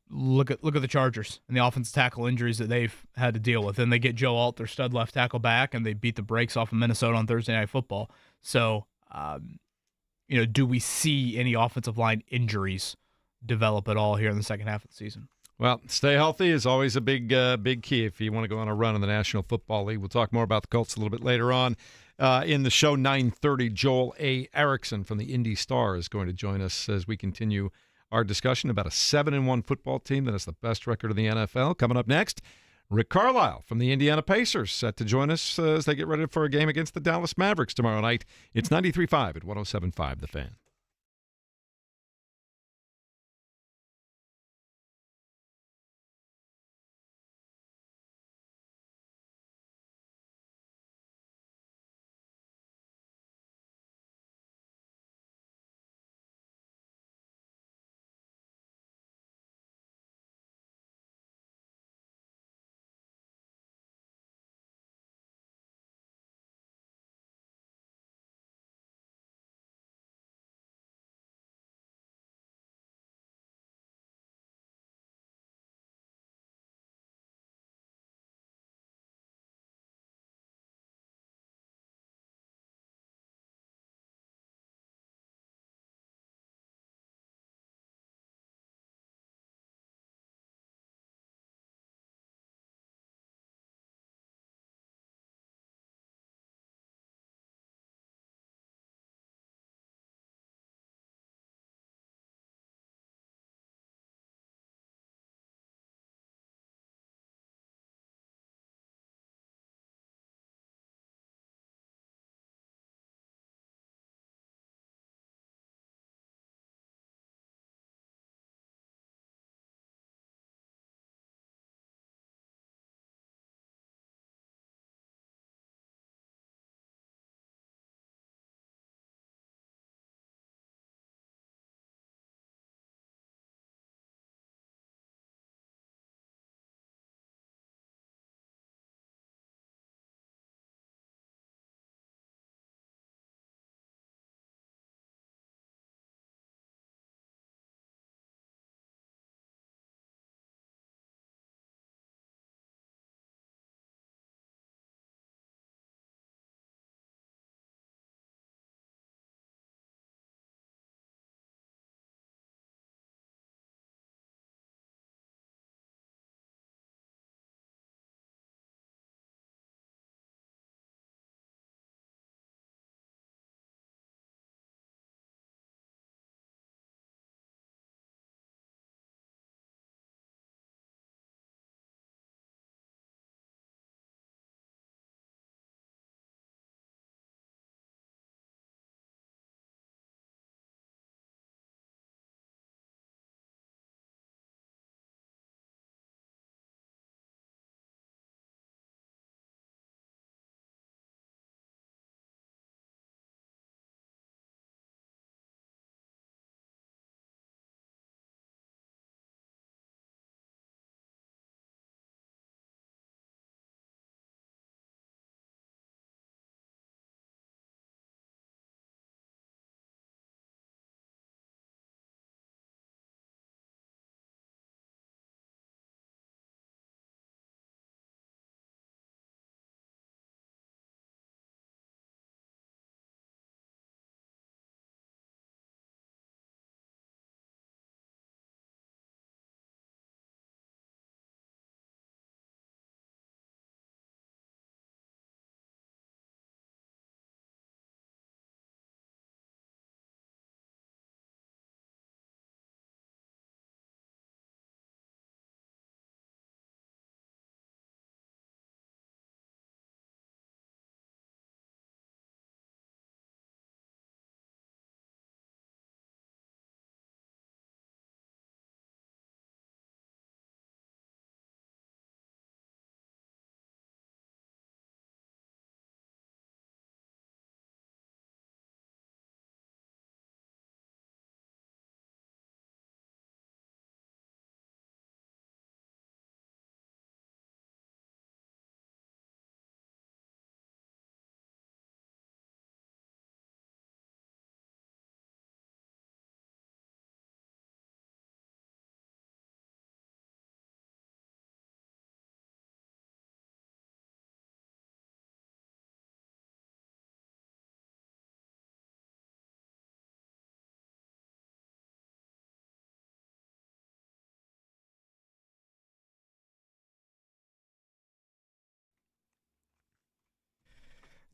Look at the Chargers and the offensive tackle injuries that they've had to deal with. And they get Joe Alt, their stud left tackle, back, and they beat the brakes off of Minnesota on Thursday Night Football. So, do we see any offensive line injuries develop at all here in the second half of the season?
Well, stay healthy is always a big key if you want to go on a run in the National Football League. We'll talk more about the Colts a little bit later on in the show. 9:30, Joel A. Erickson from the Indy Star is going to join us as we continue our discussion about a 7-1 football team that has the best record in the NFL. Coming up next, Rick Carlisle from the Indiana Pacers set to join us as they get ready for a game against the Dallas Mavericks tomorrow night. It's 93.5 at 107.5 The Fan.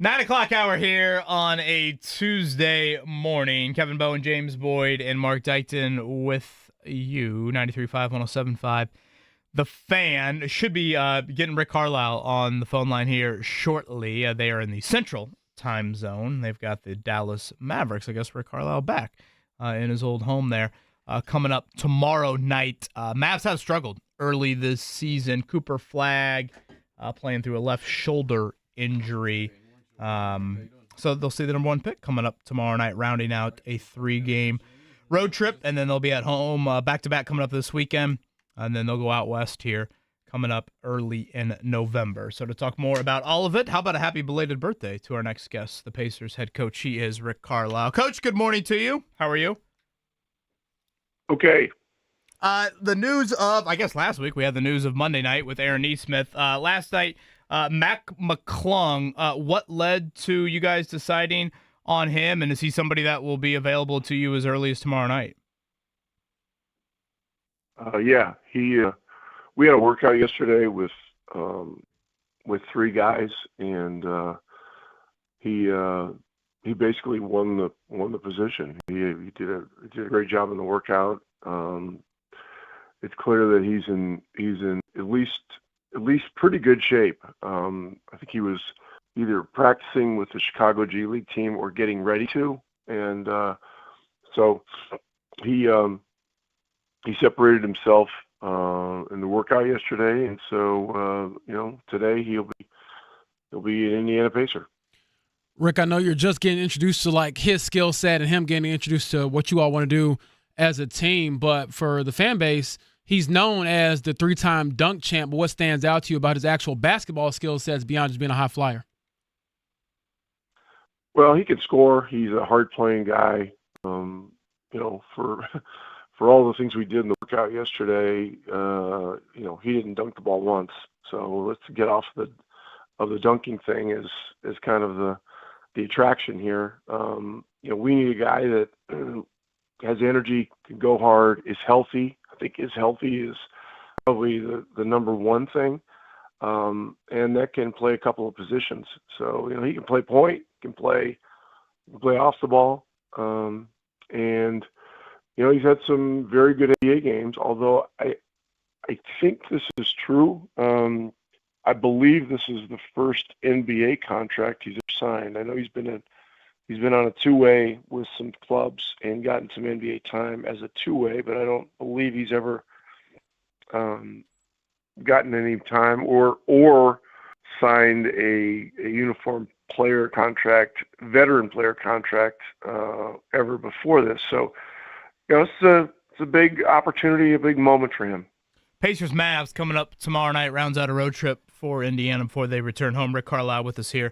9 o'clock hour here on a Tuesday morning. Kevin Bowen, James Boyd, and Mark Dykton with you. 93.5, 107.5. The Fan should be getting Rick Carlisle on the phone line here shortly. They are in the Central time zone. They've got the Dallas Mavericks. I guess Rick Carlisle back in his old home there. Coming up tomorrow night. Mavs have struggled early this season. Cooper Flagg playing through a left shoulder injury. So they'll see the number one pick coming up tomorrow night, rounding out a 3-game road trip, and then they'll be at home back-to-back coming up this weekend, and then they'll go out west here coming up early in November. So to talk more about all of it, how about a happy belated birthday to our next guest, the Pacers head coach. He is Rick Carlisle. Coach, good morning to you. How are you?
Okay.
The news of, I guess last week we had the news of Monday night with Aaron Nesmith. Last night, McClung, what led to you guys deciding on him, and is he somebody that will be available to you as early as tomorrow night?
Yeah, we had a workout yesterday with 3 guys, and he basically won the position. He did a great job in the workout. It's clear that he's in at least pretty good shape. I think he was either practicing with the Chicago G League team or getting ready to, and so he separated himself in the workout yesterday, and so today he'll be an Indiana Pacer.
Rick, I know you're just getting introduced to like his skill set and him getting introduced to what you all want to do as a team, but for the fan base, he's known as the 3-time dunk champ. But what stands out to you about his actual basketball skill sets beyond just being a high flyer?
Well, he can score. He's a hard-playing guy. For all the things we did in the workout yesterday, he didn't dunk the ball once. So let's get off of the dunking thing is kind of the attraction here. We need a guy that has energy, can go hard, is healthy. I think is healthy is probably the number one thing, and that can play a couple of positions. So he can play point, can play off the ball, and he's had some very good NBA games. Although I think this is true. I believe this is the first NBA contract he's ever signed. I know he's been on a 2-way with some clubs and gotten some NBA time as a 2-way, but I don't believe he's ever gotten any time or signed a uniform player contract, veteran player contract ever before this. So, it's a big opportunity, a big moment for him.
Pacers Mavs coming up tomorrow night, rounds out a road trip for Indiana before they return home. Rick Carlisle with us here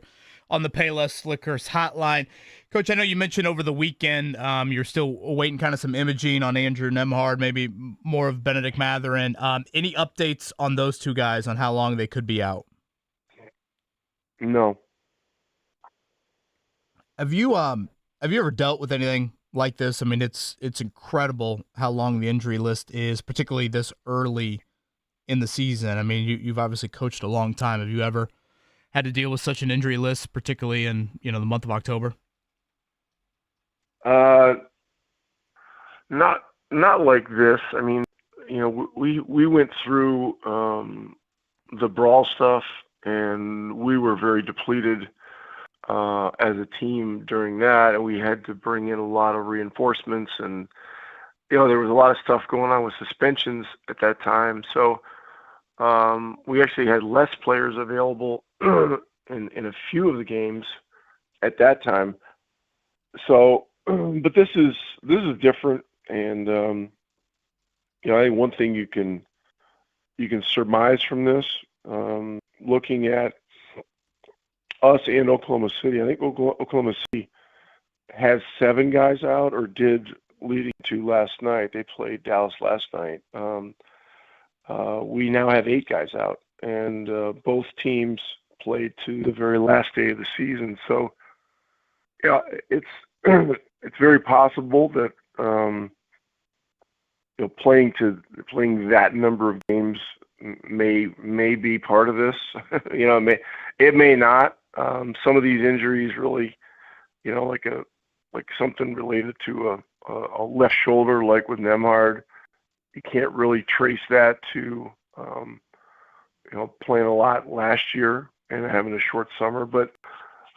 on the Payless Liquors hotline. Coach, I know you mentioned over the weekend you're still awaiting kind of some imaging on Andrew Nembhard, maybe more of Benedict Mathurin. Any updates on those 2 guys on how long they could be out?
No.
Have you ever dealt with anything like this? I mean, it's incredible how long the injury list is, particularly this early in the season. I mean, you've obviously coached a long time. Have you ever had to deal with such an injury list, particularly in the month of October?
Not like this. I mean, we went through the brawl stuff, and we were very depleted as a team during that, and we had to bring in a lot of reinforcements, and there was a lot of stuff going on with suspensions at that time. So we actually had less players available in a few of the games at that time. So, but this is different, and I think one thing you can surmise from this, looking at us and Oklahoma City, I think Oklahoma City has 7 guys out, or did leading to last night. They played Dallas last night. We now have 8 guys out, and both teams played to the very last day of the season. So, it's very possible that playing that number of games may be part of this. It may not. Some of these injuries really, like something related to a left shoulder, like with Nemhard. You can't really trace that to, playing a lot last year and having a short summer. But,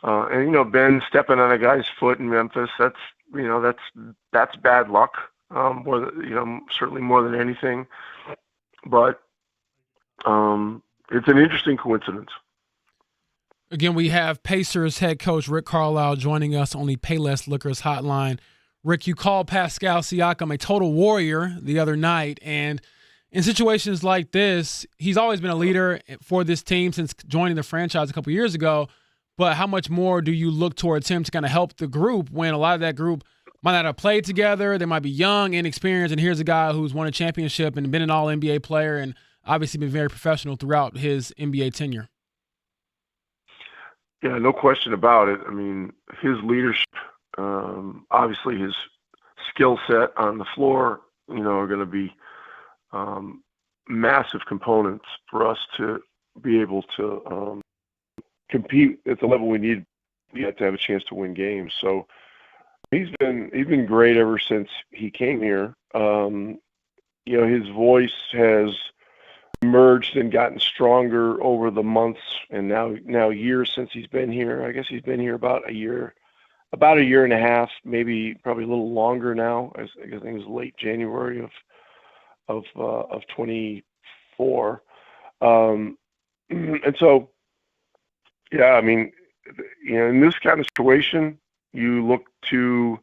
Ben stepping on a guy's foot in Memphis, that's bad luck. Certainly more than anything. But it's an interesting coincidence.
Again, we have Pacers head coach Rick Carlisle joining us on the Payless Liquors hotline. Rick, you called Pascal Siakam a total warrior the other night, and in situations like this, he's always been a leader for this team since joining the franchise a couple years ago. But how much more do you look towards him to kind of help the group when a lot of that group might not have played together? They might be young, inexperienced, and here's a guy who's won a championship and been an all-NBA player and obviously been very professional throughout his NBA tenure.
Yeah, no question about it. I mean, his leadership, obviously his skill set on the floor, are going to be massive components for us to be able to compete at the level we need to have a chance to win games. So he's been great ever since he came here. His voice has emerged and gotten stronger over the months and now years since he's been here. I guess he's been here about a year and a half, maybe probably a little longer now. I think it was late January of 24. And so, yeah, I mean, in this kind of situation, you look to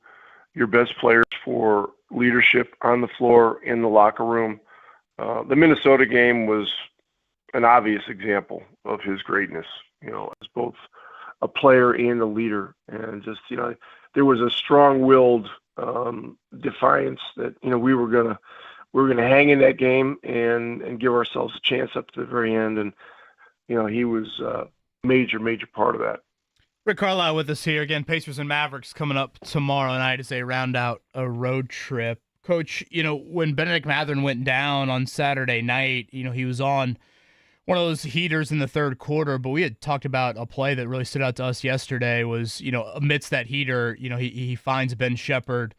your best players for leadership on the floor, in the locker room. The Minnesota game was an obvious example of his greatness, as both a player and a leader. And just, there was a strong-willed defiance that, we were gonna hang in that game and give ourselves a chance up to the very end. And, he was a major part of that.
Rick Carlisle with us here again. Pacers and Mavericks coming up tomorrow night as they round out a road trip. Coach, when Benedict Mathurin went down on Saturday night, he was on one of those heaters in the third quarter, but we had talked about a play that really stood out to us yesterday was, amidst that heater, he finds Ben Shepherd,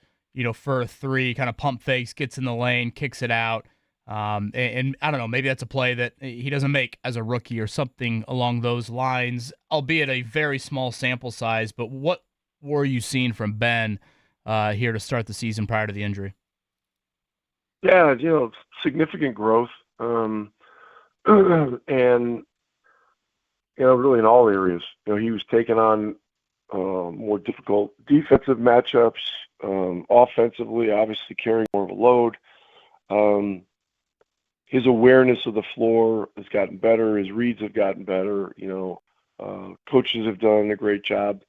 for a three, kind of pump fakes, gets in the lane, kicks it out. And I don't know, maybe that's a play that he doesn't make as a rookie or something along those lines, albeit a very small sample size. But what were you seeing from Ben here to start the season prior to the injury?
Yeah, significant growth, and really in all areas. He was taking on more difficult defensive matchups, offensively, obviously carrying more of a load. His awareness of the floor has gotten better. His reads have gotten better. Coaches have done a great job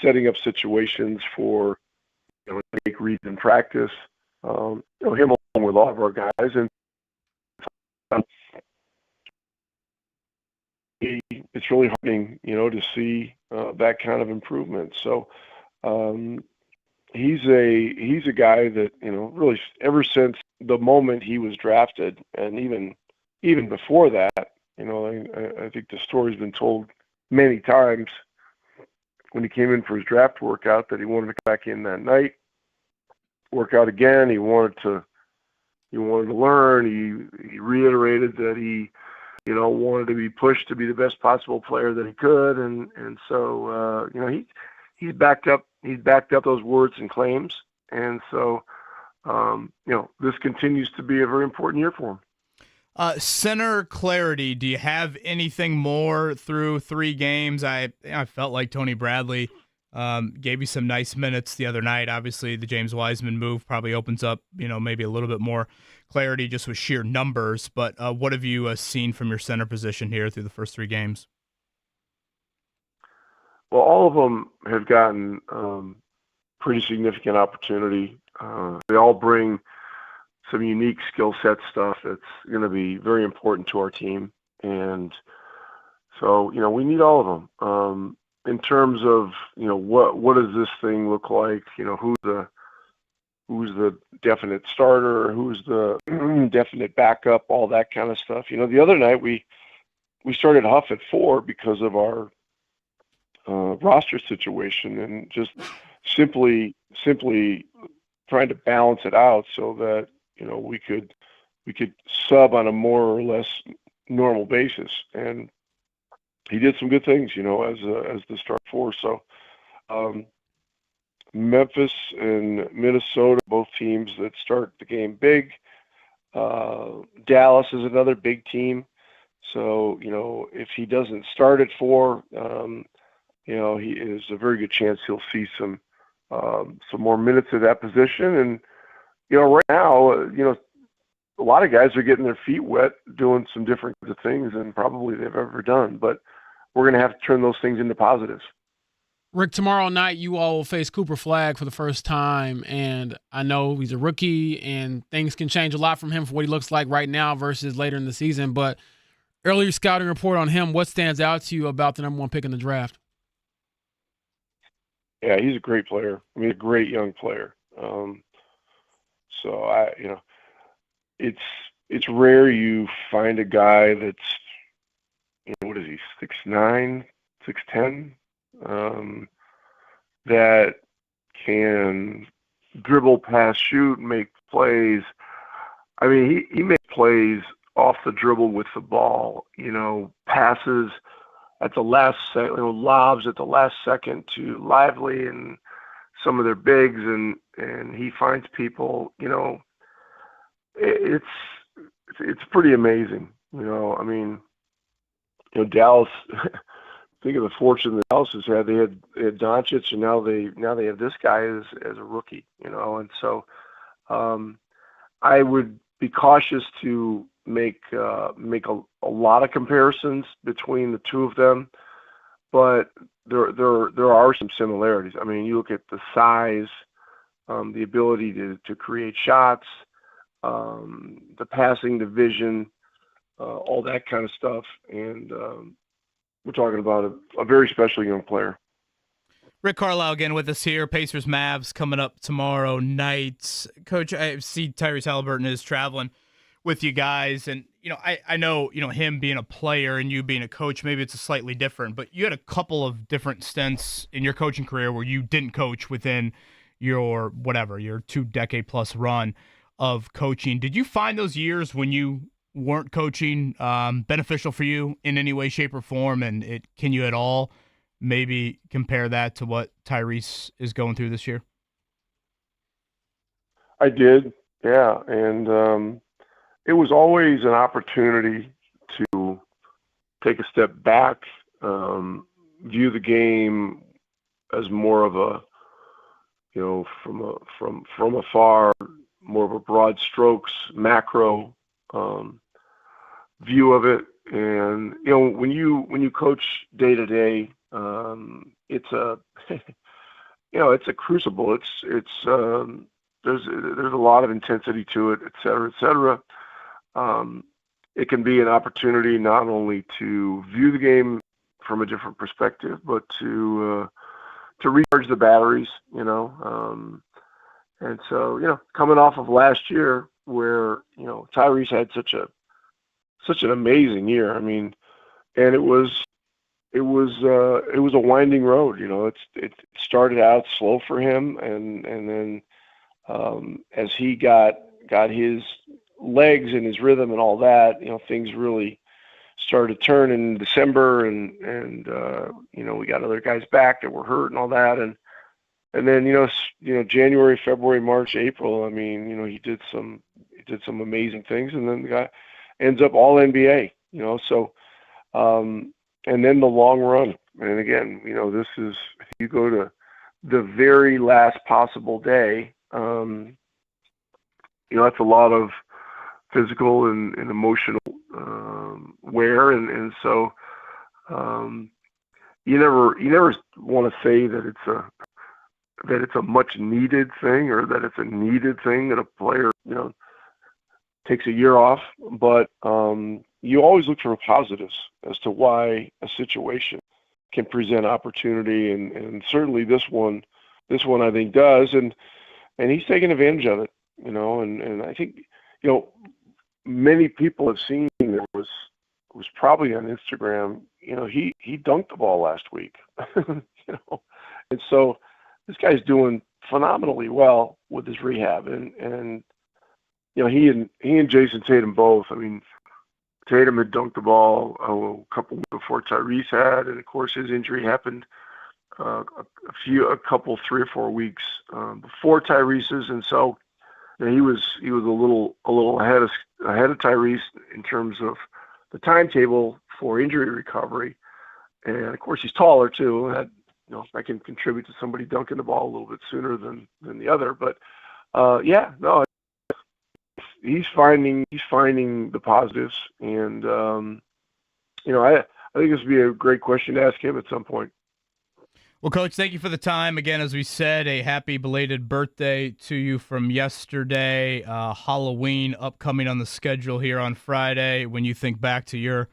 setting up situations for make reads in practice. Him along with all of our guys, and it's really heartening, to see that kind of improvement. So he's a guy that really ever since the moment he was drafted, and even before that, I think the story's been told many times when he came in for his draft workout that he wanted to come back in that night. Work out again. He wanted to learn. He reiterated that he, wanted to be pushed to be the best possible player that he could, and so he's backed up those words and claims, and so this continues to be a very important year for him.
Center clarity. Do you have anything more through 3 games? I felt like Tony Bradley gave you some nice minutes the other night. Obviously, the James Wiseman move probably opens up, maybe a little bit more clarity just with sheer numbers. But what have you seen from your center position here through the first 3 games?
Well, all of them have gotten pretty significant opportunity. They all bring some unique skill set stuff that's going to be very important to our team. And so, we need all of them. In terms of, what does this thing look like? Who's the definite starter, who's the definite backup, all that kind of stuff. The other night we started Huff at 4 because of our roster situation, and just simply trying to balance it out so that we could sub on a more or less normal basis. And he did some good things, as the start four. So Memphis and Minnesota, both teams that start the game big. Dallas is another big team. So, if he doesn't start at 4, he is a very good chance he'll see some more minutes at that position. And, right now, a lot of guys are getting their feet wet doing some different things than probably they've ever done. But we're going to have to turn those things into positives.
Rick, tomorrow night you all will face Cooper Flagg for the first time, and I know he's a rookie and things can change a lot from him for what he looks like right now versus later in the season, but earlier scouting report on him, what stands out to you about the number 1 pick in the draft?
Yeah, he's a great player. I mean, a great young player. It's rare you find a guy that's, what is he, 6'9", 6'10", that can dribble, pass, shoot, make plays. I mean, he makes plays off the dribble with the ball, passes at the last second, lobs at the last second to Lively and some of their bigs, and he finds people, it's pretty amazing. I mean, Dallas, think of the fortune that Dallas has had. They had Doncic, and now they have this guy as a rookie, and so I would be cautious to make a lot of comparisons between the two of them, but there are some similarities. I mean, you look at the size, the ability to create shots, the passing, the vision, all that kind of stuff, and we're talking about a very special young player.
Rick Carlisle again with us here. Pacers Mavs coming up tomorrow night. Coach, I see Tyrese Haliburton is traveling with you guys, and I know him being a player and you being a coach, maybe it's a slightly different, but you had a couple of different stints in your coaching career where you didn't coach within your 2-decade plus run of coaching. Did you find those years when you weren't coaching beneficial for you in any way, shape, or form? And can you at all maybe compare that to what Tyrese is going through this year?
I did, yeah. And it was always an opportunity to take a step back, view the game as more of a, from afar, more of a broad strokes, macro view of it. And when you coach day to day, it's a it's a crucible. There's a lot of intensity to it, et cetera, et cetera. It can be an opportunity not only to view the game from a different perspective, but to recharge the batteries, and so, coming off of last year where, Tyrese had such an amazing year. I mean, and it was a winding road. It started out slow for him, and then as he got his legs and his rhythm and all that, things really started to turn in December, and we got other guys back that were hurt and all that, and then January, February, March, April. I mean, he did some amazing things, and then the guy ends up all NBA. So and then the long run, and again, this is, you go to the very last possible day. That's a lot of physical and emotional wear, and so you never want to say that it's a much needed thing, or that it's a needed thing that a player takes a year off, but you always look for positives as to why a situation can present opportunity, and certainly this one I think does, and he's taking advantage of it, and I think many people have seen, there was probably on Instagram, he dunked the ball last week, and so this guy's doing phenomenally well with his rehab, and he and Jason Tatum both. I mean, Tatum had dunked the ball a couple weeks before Tyrese had, and of course his injury happened a couple 3 or 4 weeks before Tyrese's, and so he was a little ahead of Tyrese in terms of the timetable for injury recovery, and of course he's taller too. And that can contribute to somebody dunking the ball a little bit sooner than the other. But he's finding the positives, and I think this would be a great question to ask him at some point.
Well, Coach, thank you for the time. Again, as we said, a happy belated birthday to you from yesterday. Halloween upcoming on the schedule here on Friday. When you think back to your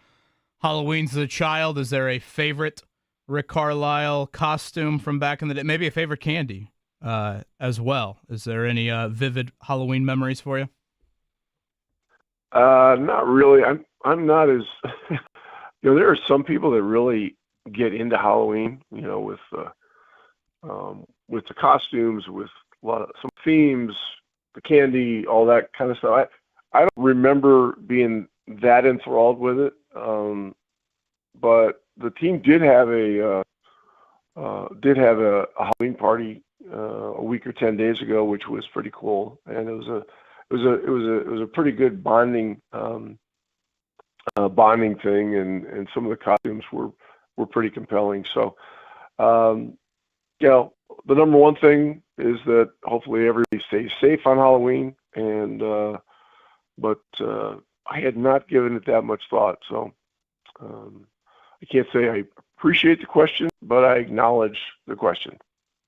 Halloweens as a child, is there a favorite Rick Carlisle costume from back in the day? Maybe a favorite candy as well. Is there any vivid Halloween memories for you?
Not really. I'm not as there are some people that really get into Halloween, with the costumes, with some themes, the candy, all that kind of stuff. I don't remember being that enthralled with it, but the team did have a Halloween party a week or 10 days ago, which was pretty cool, and it was a pretty good bonding thing, and some of the costumes were pretty compelling. So, the number one thing is that hopefully everybody stays safe on Halloween, but I had not given it that much thought. So, I can't say I appreciate the question, but I acknowledge the question.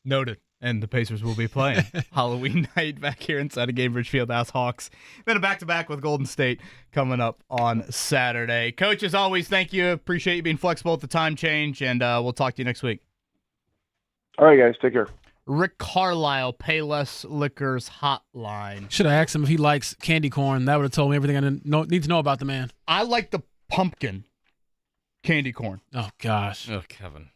Noted. And the Pacers will be playing Halloween night back here inside of Gainbridge Fieldhouse Hawks. Then a back-to-back with Golden State coming up on Saturday. Coach, as always, thank you. Appreciate you being flexible at the time change, and we'll talk to you next week.
All right, guys. Take care.
Rick Carlisle, Payless Liquors Hotline.
Should have asked him if he likes candy corn. That would have told me everything I need to know about the man.
I like the pumpkin candy corn.
Oh, gosh.
Oh, Kevin.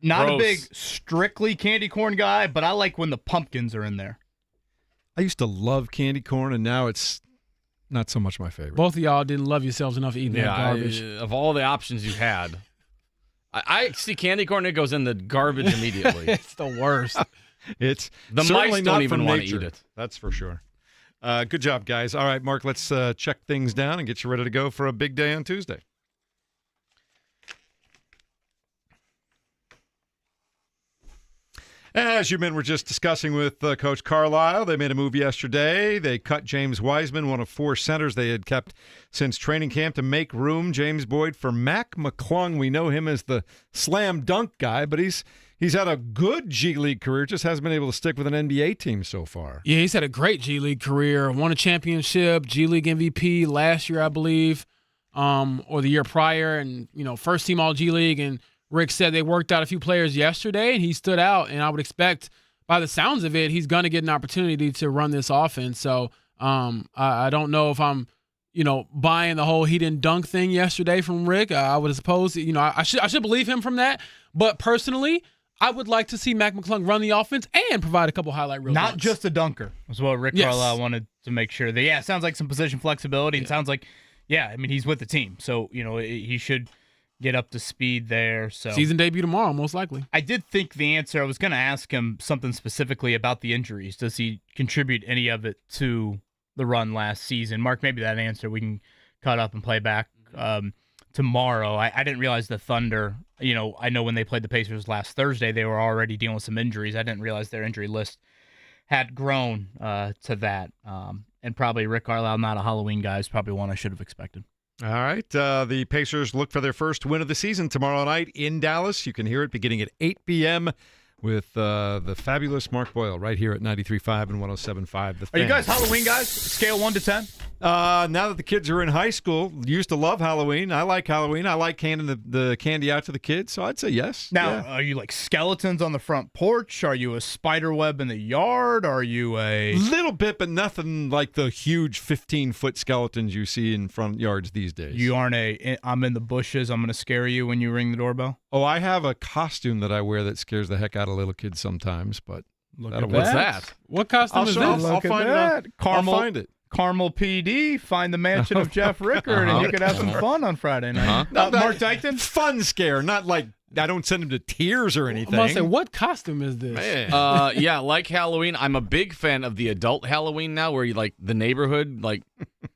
Not
Gross.
a big strictly candy corn guy, but I like when the pumpkins are in there.
I used to love candy corn, and now it's not so much my favorite.
Both of y'all didn't love yourselves enough eating that garbage.
Of all the options you had, I see candy corn, it goes in the garbage immediately.
It's the worst.
It's
The
certainly
mice
not
don't even
from
want to
nature.
eat it.
That's for sure. Good job, guys. All right, Mark, let's check things down and get you ready to go for a big day on Tuesday. As you men were just discussing with Coach Carlisle, they made a move yesterday. They cut James Wiseman, one of 4 centers they had kept since training camp, to make room, James Boyd, for Mac McClung. We know him as the slam dunk guy, but he's had a good G League career, just hasn't been able to stick with an NBA team so far.
Yeah, he's had a great G League career. Won a championship, G League MVP last year, I believe, or the year prior, and first team All G League. And Rick said they worked out a few players yesterday, and he stood out. And I would expect, by the sounds of it, he's going to get an opportunity to run this offense. So I don't know if I'm, buying the whole he didn't dunk thing yesterday from Rick. I would suppose, I should believe him from that. But personally, I would like to see Mac McClung run the offense and provide a couple highlight reels.
Not just a dunker, was what Rick Carlisle wanted to make sure. That, it sounds like some position flexibility. It sounds like, he's with the team. So, he should get up to speed there. So
season debut tomorrow, most likely.
I did think the answer, I was going to ask him something specifically about the injuries. Does he contribute any of it to the run last season? Mark, maybe that answer we can cut up and play back tomorrow. I didn't realize the Thunder, I know when they played the Pacers last Thursday, they were already dealing with some injuries. I didn't realize their injury list had grown to that. And probably Rick Carlisle, not a Halloween guy, is probably one I should have expected.
All right. The Pacers look for their first win of the season tomorrow night in Dallas. You can hear it beginning at 8 p.m. with the fabulous Mark Boyle right here at 93.5 and 107.5.
Are you guys Halloween guys? Scale 1 to 10?
Now that the kids are in high school, used to love Halloween. I like Halloween. I like handing the candy out to the kids, so I'd say yes.
Now, Are you like skeletons on the front porch? Are you a spider web in the yard? Are you a
little bit, but nothing like the huge 15-foot skeletons you see in front yards these days.
You aren't I'm in the bushes, I'm going to scare you when you ring the doorbell?
Oh, I have a costume that I wear that scares the heck out of little kids sometimes, but
what's that?
What costume is this?
I'll find it.
Carmel PD, find the mansion of Jeff Rickard, and you could have some fun on Friday night. Mark Dykton?
Fun scare, not like I don't send him to tears or anything.
I'm about to say, what costume is this?
Man.
Yeah, like Halloween. I'm a big fan of the adult Halloween now, where you like the neighborhood, like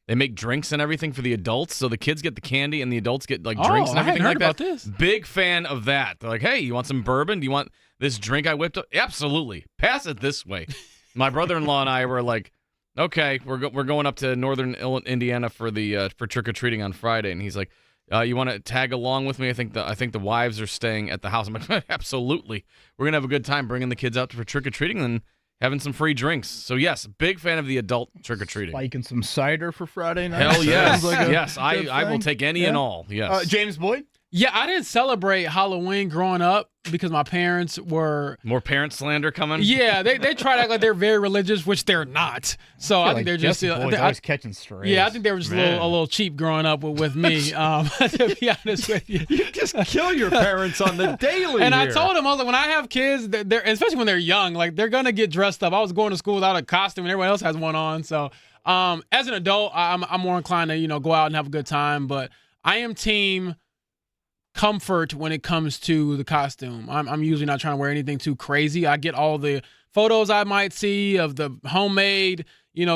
they make drinks and everything for the adults, so the kids get the candy and the adults get like drinks and everything
I
like
hadn't heard
that.
about this.
Big fan of that. They're like, hey, you want some bourbon? Do you want this drink I whipped up? Absolutely. Pass it this way. My brother-in-law and I were like, okay, we're going up to northern Indiana for the for trick or treating on Friday, and he's like, you want to tag along with me? I think the wives are staying at the house. I'm like, absolutely. We're gonna have a good time bringing the kids out for trick or treating and having some free drinks. So yes, big fan of the adult trick or treating.
Spiking some cider for Friday night.
Hell yes,
like
yes. I will take any and all. Yes.
James Boyd.
Yeah, I didn't celebrate Halloween growing up because my parents were...
More parent slander coming?
Yeah, they try to act like they're very religious, which they're not. So I think they're just...
always catching strays.
Yeah, I think they were just a little cheap growing up with me, to be honest with you.
You just kill your parents on the daily
And
here.
I told them, I was like, when I have kids, they're especially when they're young, like they're going to get dressed up. I was going to school without a costume and everyone else has one on. So as an adult, I'm more inclined to, go out and have a good time. But I am team... comfort when it comes to the costume. I'm usually not trying to wear anything too crazy. I get all the photos I might see of the homemade,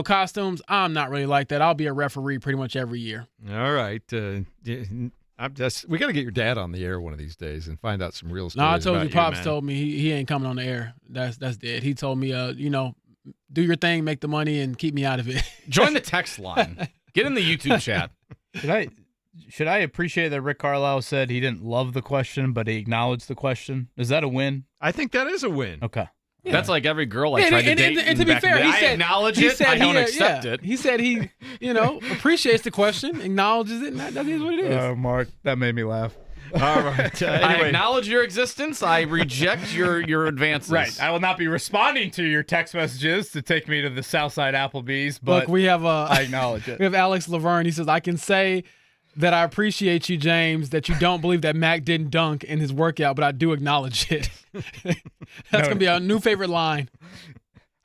costumes. I'm not really like that. I'll be a referee pretty much every year.
All right. We got to get your dad on the air one of these days and find out some real stories.
No, I told
about
you, Pops
man.
told me he ain't coming on the air. That's dead. He told me, do your thing, make the money, and keep me out of it.
Join the text line. Get in the YouTube chat.
Should I appreciate that Rick Carlisle said he didn't love the question, but he acknowledged the question? Is that a win?
I think that is a win.
Okay.
Yeah. That's like every girl I tried to date.
And to be fair,
I acknowledge it. I don't accept it.
He said he, appreciates the question, acknowledges it, and that is what it is.
Oh, Mark, that made me laugh.
All right.
Anyway. I acknowledge your existence. I reject your advances.
Right. I will not be responding to your text messages to take me to the Southside Applebee's, but
look, we have
I acknowledge it.
We have Alex Laverne. He says, I can say that I appreciate you, James, that you don't believe that Mac didn't dunk in his workout, but I do acknowledge it. That's going to be our new favorite line.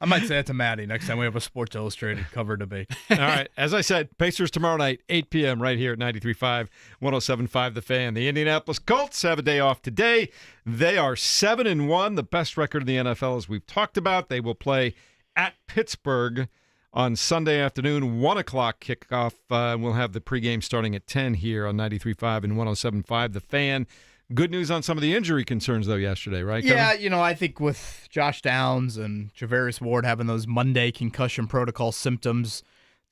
I might say that to Maddie next time we have a Sports Illustrated cover debate.
All right. As I said, Pacers tomorrow night, 8 p.m. right here at 93.5, 107.5 The Fan. The Indianapolis Colts have a day off today. They are 7-1, the best record in the NFL as we've talked about. They will play at Pittsburgh on Sunday afternoon, 1 o'clock kickoff. We'll have the pregame starting at 10 here on 93.5 and 107.5 The Fan. Good news on some of the injury concerns, though, yesterday, right, Kevin?
Yeah, I think with Josh Downs and Javarius Ward having those Monday concussion protocol symptoms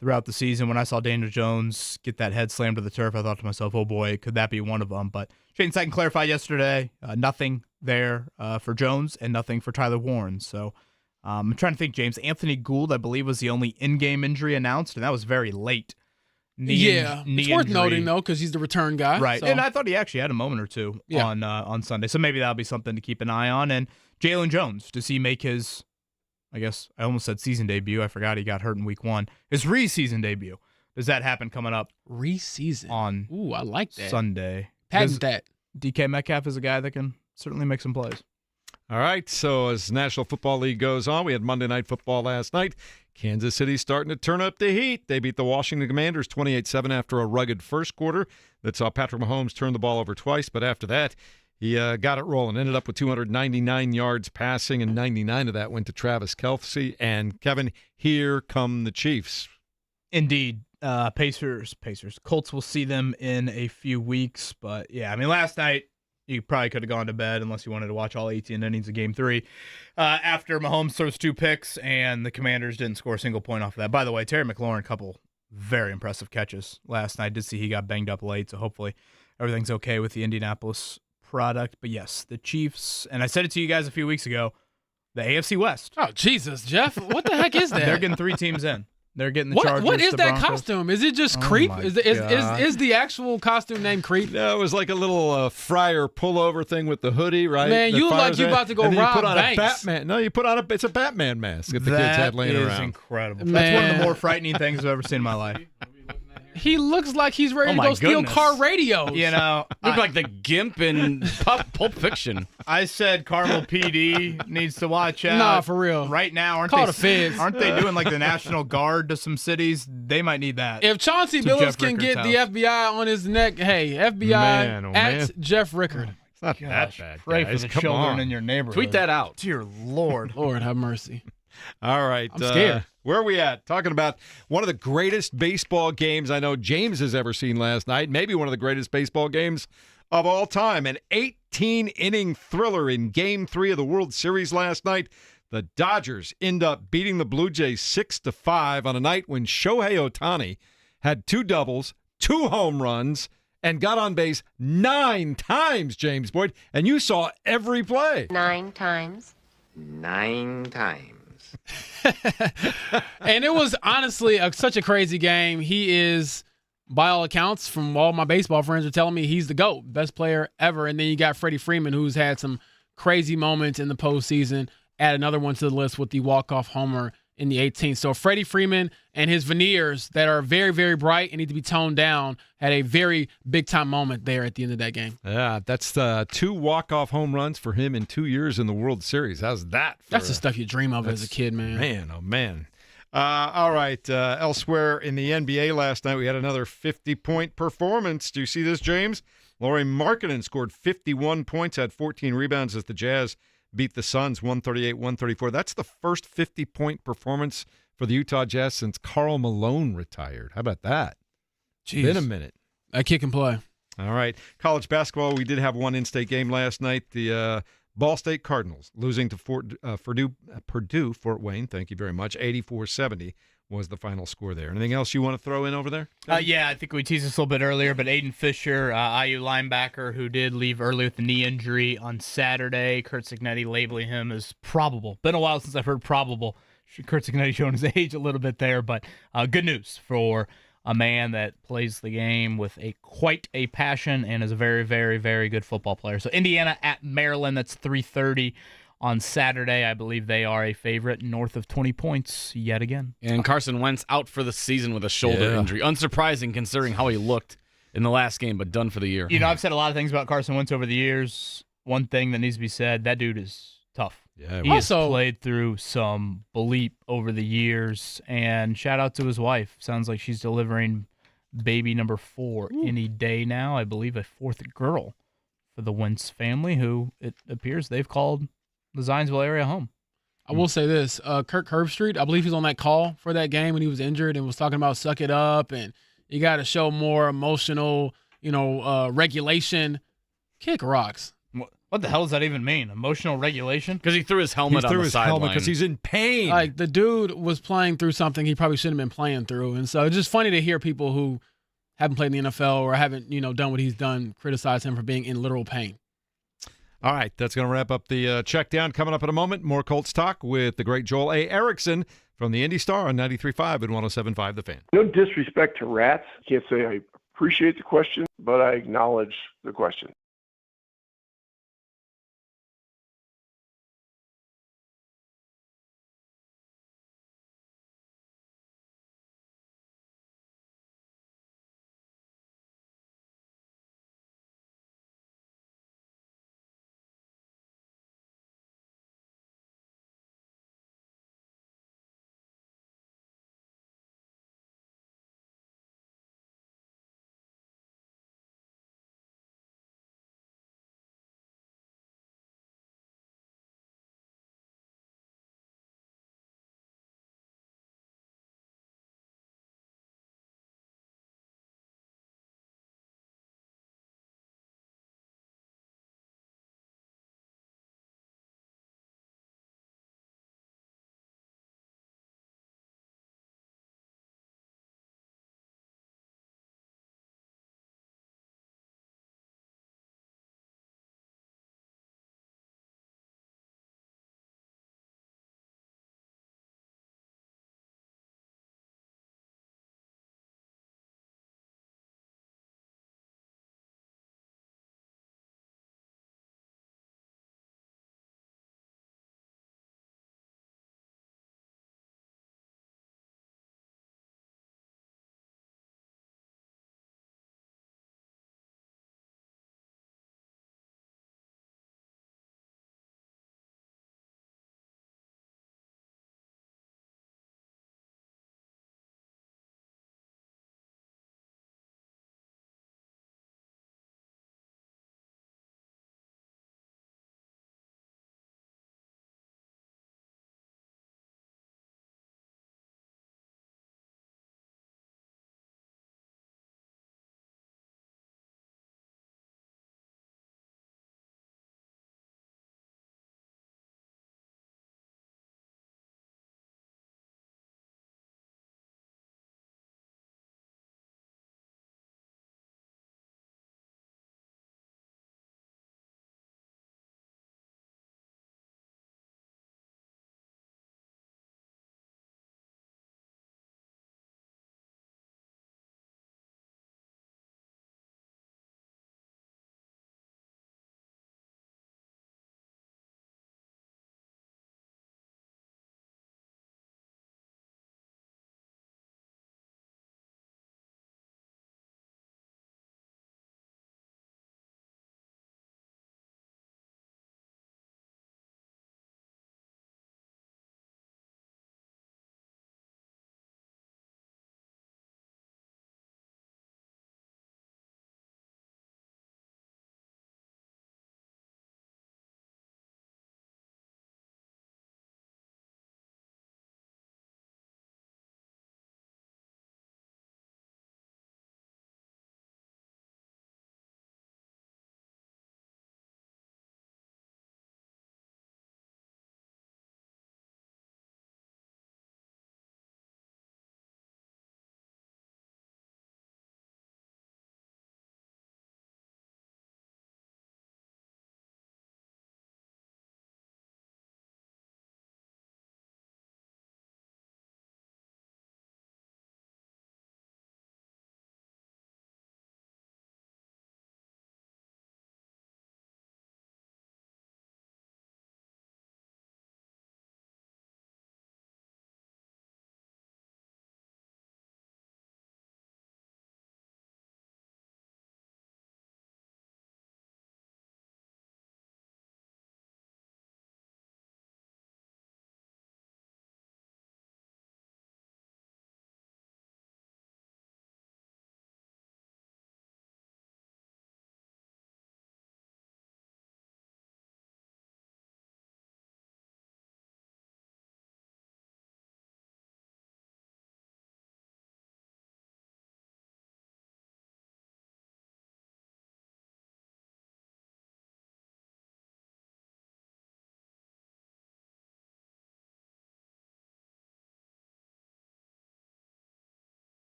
throughout the season, when I saw Daniel Jones get that head slammed to the turf, I thought to myself, oh, boy, could that be one of them? But Shane Steichen clarified yesterday, nothing there for Jones and nothing for Tyler Warren. So I'm trying to think, James. Anthony Gould, I believe, was the only in-game injury announced, and that was very late. Knee
it's worth
injury.
Noting, though, because he's the return guy.
Right,
so.
and I thought he actually had a moment or two on Sunday, so maybe that'll be something to keep an eye on. And Jalen Jones, does he make his, I guess I almost said season debut. I forgot he got hurt in week 1. His re-season debut. Does that happen coming up?
Re-season.
On
Ooh, I like that.
Sunday.
Patent that.
DK Metcalf is a guy that can certainly make some plays.
All right, so as National Football League goes on, we had Monday Night Football last night. Kansas City starting to turn up the heat. They beat the Washington Commanders 28-7 after a rugged first quarter that saw Patrick Mahomes turn the ball over twice, but after that, he got it rolling. Ended up with 299 yards passing, and 99 of that went to Travis Kelce. And, Kevin, here come the Chiefs.
Indeed. Pacers. Colts will see them in a few weeks, but, yeah, I mean, last night, you probably could have gone to bed unless you wanted to watch all 18 innings of Game 3. After Mahomes throws 2 picks and the Commanders didn't score a single point off of that. By the way, Terry McLaurin, a couple very impressive catches last night. Did see he got banged up late, so hopefully everything's okay with the Indianapolis product. But yes, the Chiefs, and I said it to you guys a few weeks ago, the AFC West.
Oh, Jesus, Jeff. What the heck is that?
They're getting 3 teams in. They're getting the Chargers.
What is
the
that
Broncos.
costume? Is it just Creep?
my
Is
God.
the actual costume named Creep?
No, it was like a little Friar pullover thing with the hoodie, right?
Man,
that
you look like
fires
you
in,
about to go
and then
rob
you put on
banks.
a Batman. No, you put on it's a Batman mask that the kids had laying
That is
around.
incredible.
Man.
That's one of the more frightening things I've ever seen in my life.
He looks like he's ready to
my
go steal
goodness.
car radios.
You know,
Look like the Gimp in Pulp Fiction.
I said Carmel PD needs to watch out.
Nah, for real.
Right now,
Call the feds.
aren't they doing like the National Guard to some cities? They might need that.
If Chauncey
To
Billups
Jeff
can
Rickard's
get the
house.
FBI on his neck, hey, FBI
Man, oh,
at
man.
Jeff Rickard.
It's not
Gosh,
that bad.
pray
guys.
for the
Come
children
on.
in your neighborhood.
Tweet that out.
Dear Lord.
Lord have mercy.
All right.
I'm scared.
Where are we at? Talking about one of the greatest baseball games I know James has ever seen last night. Maybe one of the greatest baseball games of all time. An 18-inning thriller in Game 3 of the World Series last night. The Dodgers end up beating the Blue Jays 6-5 on a night when Shohei Ohtani had 2 doubles, 2 home runs, and got on base 9 times, James Boyd. And you saw every play.
9 times.
9 times.
And it was honestly such a crazy game. He is, by all accounts, from all my baseball friends are telling me, he's the GOAT, best player ever. And then you got Freddie Freeman, who's had some crazy moments in the postseason. Add another one to the list with the walk-off homer in the 18th. So Freddie Freeman and his veneers that are very, very bright and need to be toned down had a very big-time moment there at the end of that game.
Yeah, that's 2 walk-off home runs for him in 2 years in the World Series. How's that?
That's the stuff you dream of as a kid, man.
Man, oh, man. All right, elsewhere in the NBA last night, we had another 50-point performance. Do you see this, James? Lauri Markkanen scored 51 points, had 14 rebounds as the Jazz beat the Suns 138-134. That's the first 50-point performance for the Utah Jazz since Karl Malone retired. How about that?
Jeez.
Been a minute.
That kid can play.
All right. College basketball, we did have one in-state game last night. The Ball State Cardinals losing to Purdue, Fort Wayne. Thank you very much. 84-70 was the final score there. Anything else you want to throw in over there?
Yeah, I think we teased this a little bit earlier, but Aiden Fisher, IU linebacker who did leave early with a knee injury on Saturday. Kurt Cignetti labeling him as probable. Been a while since I've heard probable. Kurt Cignetti showing his age a little bit there, but good news for a man that plays the game with quite a passion and is a very, very, very good football player. So Indiana at Maryland, that's 3:30 on Saturday. I believe they are a favorite, north of 20 points yet again.
And Carson Wentz out for the season with a shoulder injury. Unsurprising considering how he looked in the last game, but done for the year.
You know, I've said a lot of things about Carson Wentz over the years. One thing that needs to be said, that dude is tough.
Yeah,
he has played through some bleep over the years, and shout out to his wife. Sounds like she's delivering baby number 4 any day now. I believe a 4th girl for the Wentz family, who it appears they've called the Zionsville area home.
I will say this, Kirk Herbstreit, I believe he's on that call for that game when he was injured and was talking about suck it up and you got to show more emotional, regulation. Kick rocks.
What the hell does that even mean? Emotional regulation?
Because he threw his helmet on the sideline.
Because he's in pain.
Like, the dude was playing through something he probably shouldn't have been playing through. And so it's just funny to hear people who haven't played in the NFL or haven't, done what he's done, criticize him for being in literal pain.
All right, that's going to wrap up the check down. Coming up in a moment, more Colts talk with the great Joel A. Erickson from the Indy Star on 93.5 and 107.5 The Fan.
No disrespect to Rats. Can't say I appreciate the question, but I acknowledge the question.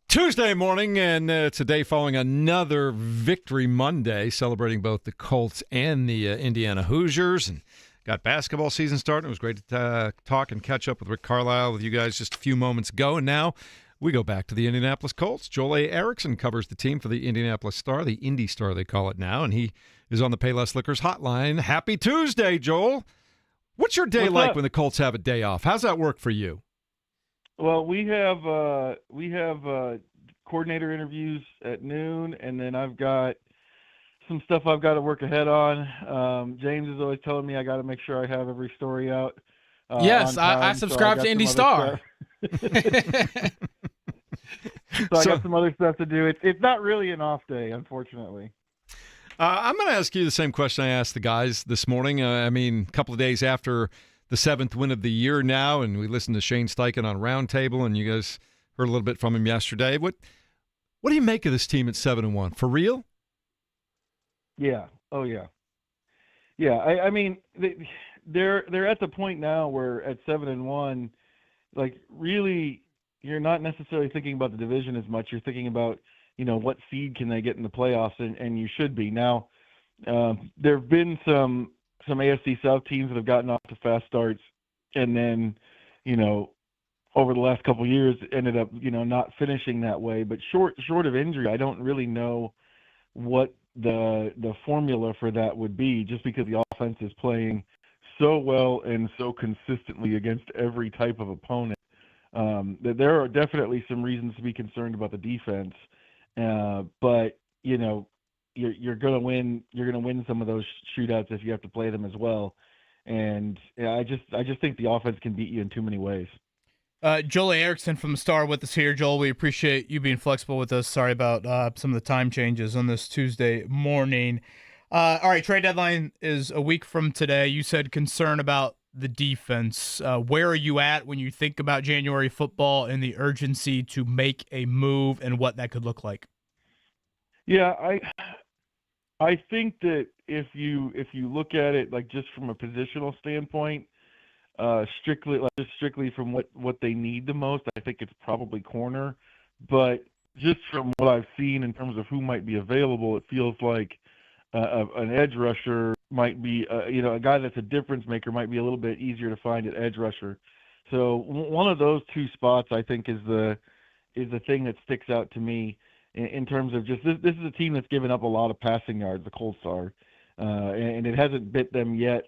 Tuesday morning, and it's a day following another Victory Monday, celebrating both the Colts and the Indiana Hoosiers. And got basketball season starting. It was great to talk and catch up with Rick Carlisle with you guys just a few moments ago. And now we go back to the Indianapolis Colts. Joel A. Erickson covers the team for the Indianapolis Star, the Indy Star they call it now, and he is on the Payless Liquors hotline. Happy Tuesday, Joel. What's your day like when the Colts have a day off? How's that work for you?
Well, we have coordinator interviews at noon, and then I've got some stuff I've got to work ahead on. James is always telling me I got to make sure I have every story out.
Yes,
on time,
I subscribe to Indy Star.
So I got some other stuff to do. It's not really an off day, unfortunately.
I'm going to ask you the same question I asked the guys this morning. A couple of days after the 7th win of the year now, and we listened to Shane Steichen on Roundtable, and you guys heard a little bit from him yesterday. What do you make of this team at 7-1? For real?
Yeah. Oh, yeah. Yeah. They're at the point now where at 7-1, like really, you're not necessarily thinking about the division as much. You're thinking about, what seed can they get in the playoffs, and you should be. Now, there have been some AFC South teams that have gotten off to fast starts, and then, over the last couple of years ended up, not finishing that way. But short of injury, I don't really know what the formula for that would be, just because the offense is playing so well and so consistently against every type of opponent. That there are definitely some reasons to be concerned about the defense. But you're going to win. You're going to win some of those shootouts if you have to play them as well. And I just think the offense can beat you in too many ways.
Joel Erickson from the Star with us here. Joel, we appreciate you being flexible with us. Sorry about some of the time changes on this Tuesday morning. All right, trade deadline is a week from today. You said concern about the defense. Where are you at when you think about January football and the urgency to make a move and what that could look like?
Yeah, I think that if you look at it like just from a positional standpoint, strictly from what they need the most, I think it's probably corner. But just from what I've seen in terms of who might be available, it feels like an edge rusher might be, a guy that's a difference maker might be a little bit easier to find at edge rusher. So one of those two spots, I think, is the thing that sticks out to me in terms of just this is a team that's given up a lot of passing yards, the Colts are, and it hasn't bit them yet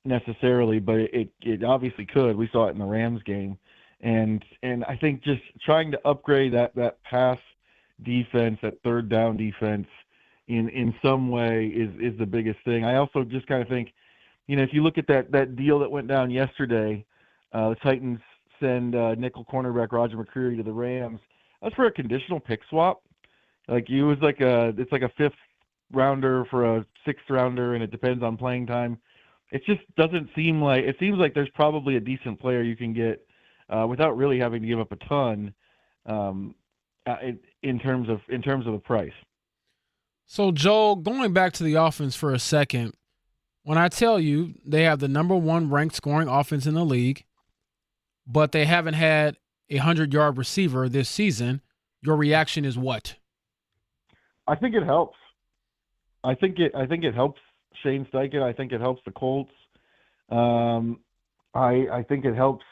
necessarily, but it obviously could. We saw it in the Rams game, and I think just trying to upgrade that pass defense, that third down defense, in some way is the biggest thing. I also just kind of think, if you look at that deal that went down yesterday, the Titans send nickel cornerback Roger McCreary to the Rams. That's for a conditional pick swap. It's like a 5th rounder for a 6th rounder, and it depends on playing time. It just doesn't seem like, it seems like there's probably a decent player you can get without really having to give up a ton in terms of the price.
So, Joel, going back to the offense for a second, when I tell you they have the number 1 ranked scoring offense in the league, but they haven't had a 100-yard receiver this season, your reaction is what?
I think it helps. I think it helps Shane Steichen. I think it helps the Colts. I think it helps,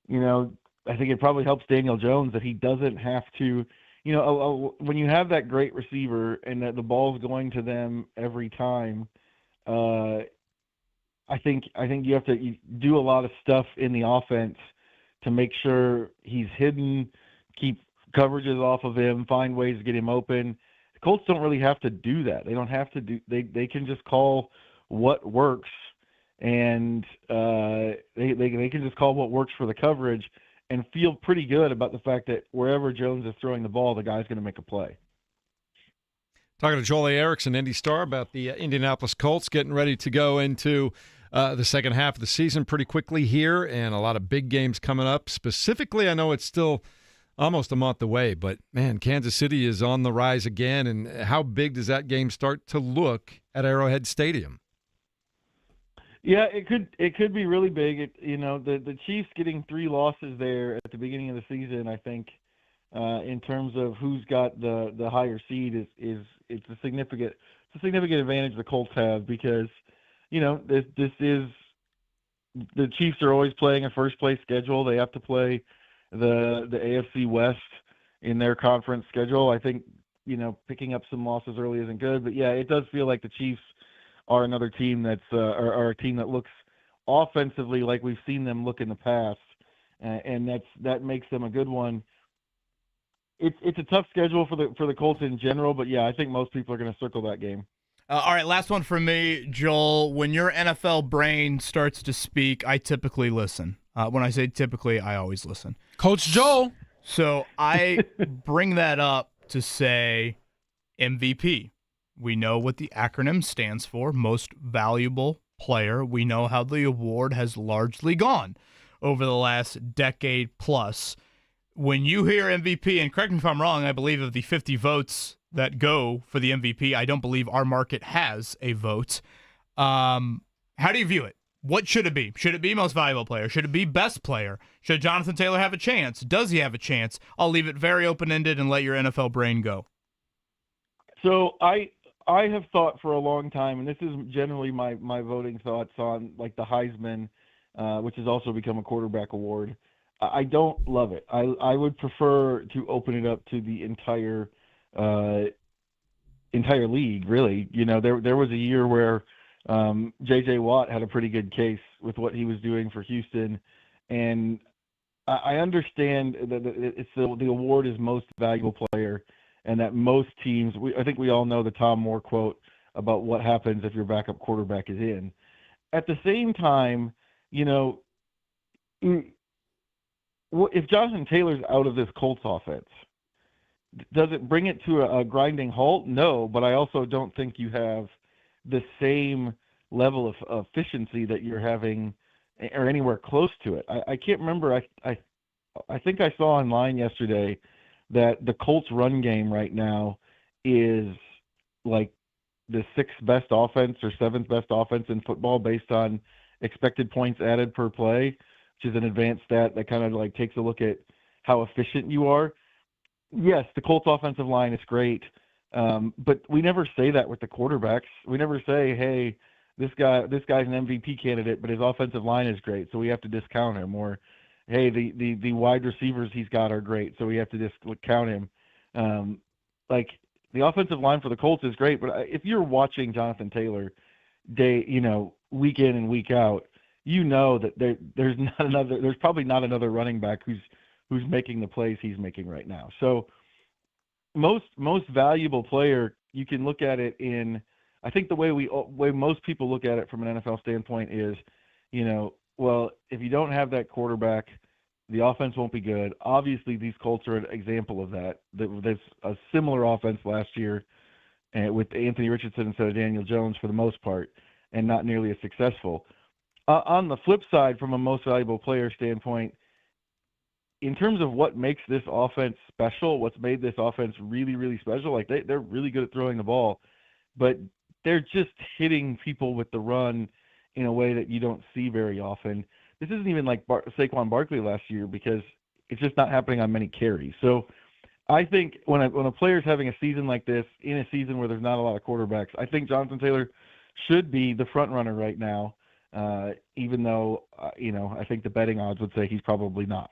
I think it probably helps Daniel Jones that he doesn't have to, when you have that great receiver and that the ball's going to them every time, I think you have to do a lot of stuff in the offense to make sure he's hidden, keep coverages off of him, find ways to get him open. The Colts don't really have to do that. They don't have to do. They can just call what works, and they can just call what works for the coverage, and feel pretty good about the fact that wherever Jones is throwing the ball, the guy's going to make a play.
Talking to Joel A. Erickson, Indy Star, about the Indianapolis Colts getting ready to go into the second half of the season pretty quickly here, and a lot of big games coming up. Specifically, I know it's still almost a month away, but, man, Kansas City is on the rise again, and how big does that game start to look at Arrowhead Stadium?
Yeah, it could be really big. The Chiefs getting 3 losses there at the beginning of the season, I think, in terms of who's got the higher seed it's a significant advantage the Colts have because this is the Chiefs are always playing a first place schedule. They have to play the AFC West in their conference schedule. I think picking up some losses early isn't good, but yeah, it does feel like the Chiefs are another team that's are a team that looks offensively like we've seen them look in the past, and that makes them a good one. It's a tough schedule for the Colts in general, but yeah, I think most people are going to circle that game.
All right, last one from me, Joel. When your NFL brain starts to speak, I typically listen. When I say typically, I always listen.
Coach Joel.
So I bring that up to say MVP. We know what the acronym stands for, most valuable player. We know how the award has largely gone over the last decade plus. When you hear MVP, and correct me if I'm wrong, I believe of the 50 votes that go for the MVP, I don't believe our market has a vote. How do you view it? What should it be? Should it be most valuable player? Should it be best player? Should Jonathan Taylor have a chance? Does he have a chance? I'll leave it very open-ended and let your NFL brain go.
So I have thought for a long time, and this is generally my voting thoughts on like the Heisman, which has also become a quarterback award. I don't love it. I would prefer to open it up to the entire league, really. There was a year where J.J. Watt had a pretty good case with what he was doing for Houston, and I understand that it's the award is most valuable player, and that most teams. I think we all know the Tom Moore quote about what happens if your backup quarterback is in. At the same time, if Jonathan Taylor's out of this Colts offense, does it bring it to a grinding halt? No, but I also don't think you have the same level of efficiency that you're having or anywhere close to it. I can't remember. I think I saw online yesterday that the Colts run game right now is like the 6th best offense or 7th best offense in football based on expected points added per play, which is an advanced stat that kind of like takes a look at how efficient you are. Yes, the Colts offensive line is great, but we never say that with the quarterbacks. We never say, hey, this guy's an MVP candidate, but his offensive line is great, so we have to discount him. Or, hey, the wide receivers he's got are great, so we have to discount him. Like the offensive line for the Colts is great, but if you're watching Jonathan Taylor week in and week out, that there's probably not another running back who's making the plays he's making right now. So most valuable player, you can look at it in, I think the way most people look at it from an NFL standpoint is, well, if you don't have that quarterback, the offense won't be good. Obviously, these Colts are an example of that. There's a similar offense last year with Anthony Richardson instead of Daniel Jones for the most part, and not nearly as successful. On the flip side, from a most valuable player standpoint, in terms of what makes this offense special, what's made this offense really, really special, like they're really good at throwing the ball, but they're just hitting people with the run in a way that you don't see very often. This isn't even like Saquon Barkley last year because it's just not happening on many carries. So I think when a player's having a season like this, in a season where there's not a lot of quarterbacks, I think Jonathan Taylor should be the front runner right now, even though, I think the betting odds would say he's probably not.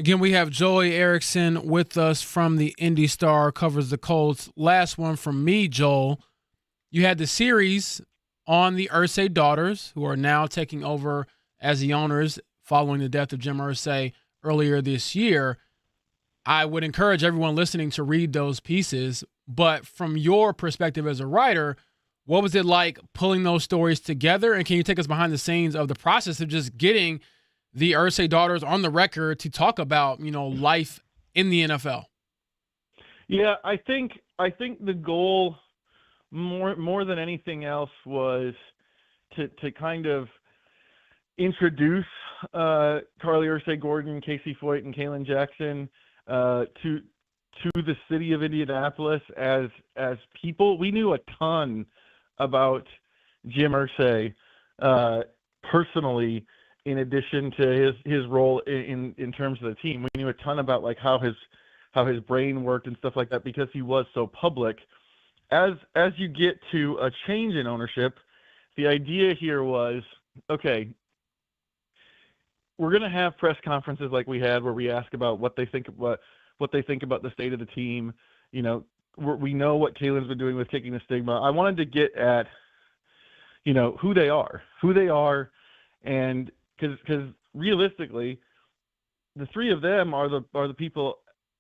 Again, we have Joey Erickson with us from the Indy Star, covers the Colts. Last one from me, Joel. You had the series on the Irsay daughters, who are now taking over as the owners following the death of Jim Irsay earlier this year. I would encourage everyone listening to read those pieces, but from your perspective as a writer, what was it like pulling those stories together? And can you take us behind the scenes of the process of just getting the Irsay daughters on the record to talk about, life in the NFL?
Yeah, I think the goal more than anything else was to kind of introduce Carly Irsay Gordon, Casey Foyt, and Kalen Jackson to the city of Indianapolis as people. We knew a ton about Jim Irsay personally, in addition to his role in terms of the team. We knew a ton about like how his how his brain worked and stuff like that because he was so public. As you get to a change in ownership, the idea here was, okay, we're going to have press conferences like we had where we ask about what they think about the state of the team. You know, we know what Kalen's been doing with Kicking the Stigma. I wanted to get at, you know, who they are, and because realistically, the three of them are the people,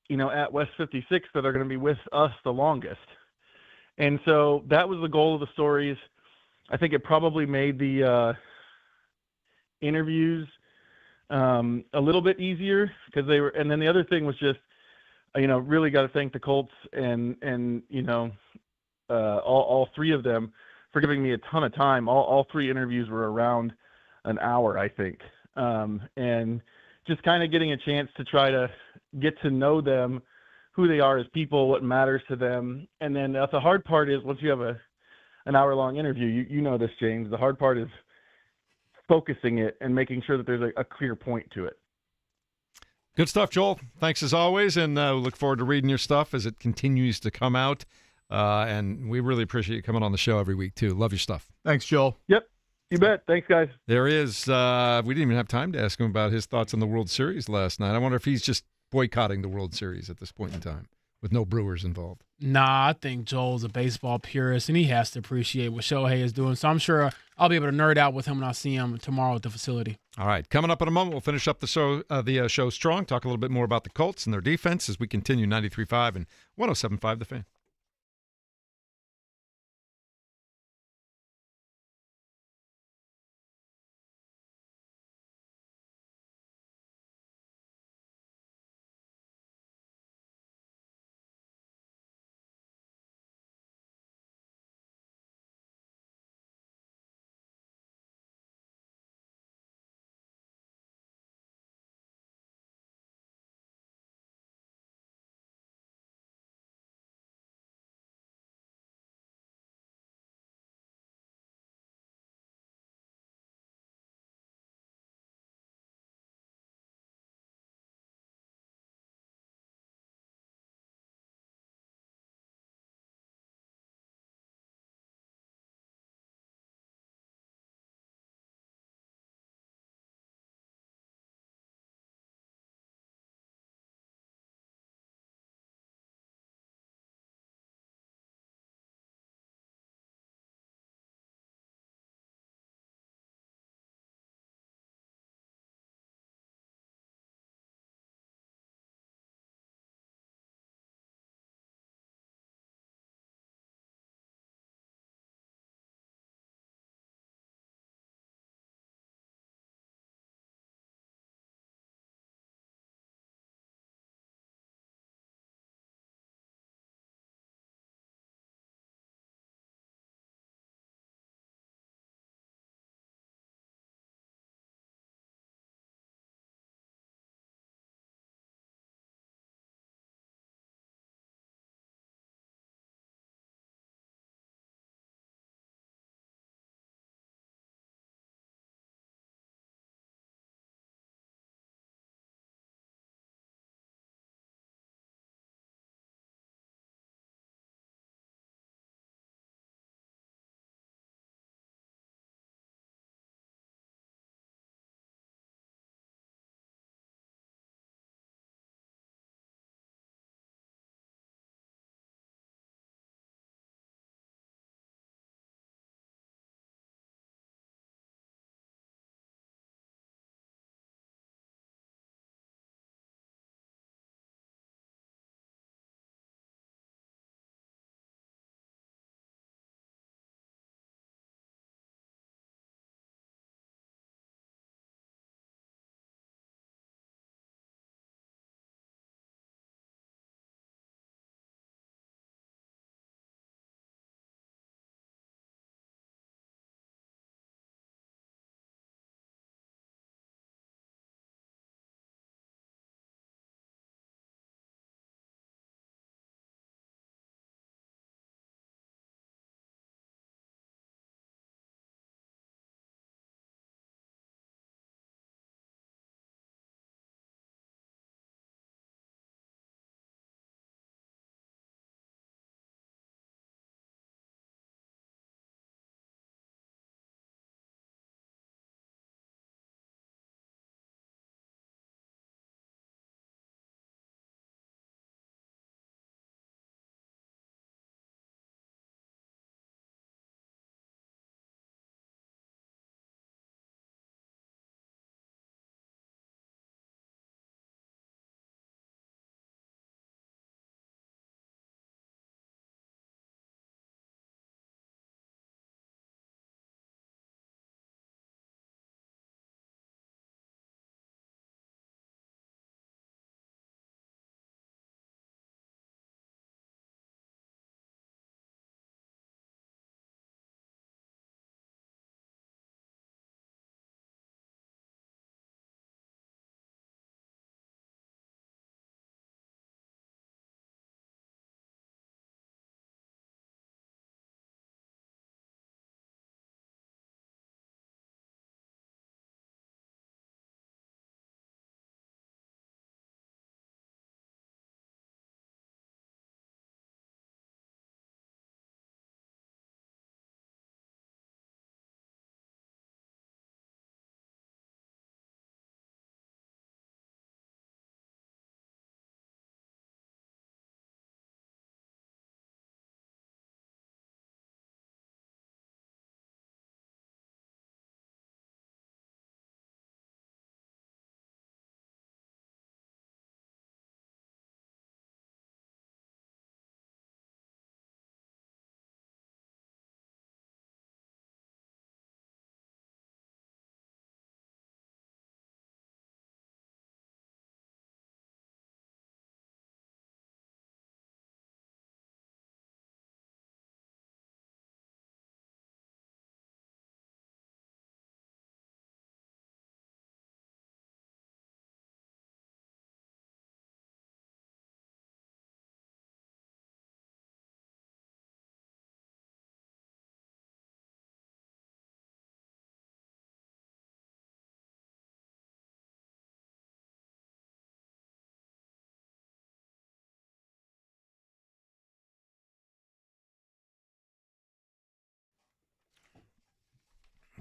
you know, at West 56 that are going to be with us the longest. And so that was the goal of the stories. I think it probably made the interviews a little bit easier because they were. And then the other thing was just, you know, really got to thank the Colts and you know, all three of them for giving me a ton of time. All three interviews were around an hour, I think, and just kind of getting a chance to try to get to know them, who they are as people, what matters to them. And then the hard part is once you have an hour-long interview, you know this, James, the hard part is focusing it and making sure that there's a clear point to it.
Good stuff, Joel. Thanks as always, and we look forward to reading your stuff as it continues to come out. And we really appreciate you coming on the show every week, too. Love your stuff.
Thanks, Joel.
Yep. You bet. Thanks, guys.
There is. We didn't even have time to ask him about his thoughts on the World Series last night. I wonder if he's just boycotting the World Series at this point in time with no Brewers involved.
Nah, I think Joel's a baseball purist, and he has to appreciate what Shohei is doing. So I'm sure I'll be able to nerd out with him when I see him tomorrow at the facility.
All right. Coming up in a moment, we'll finish up the show strong, talk a little bit more about the Colts and their defense as we continue 93.5 and 107.5 The Fan.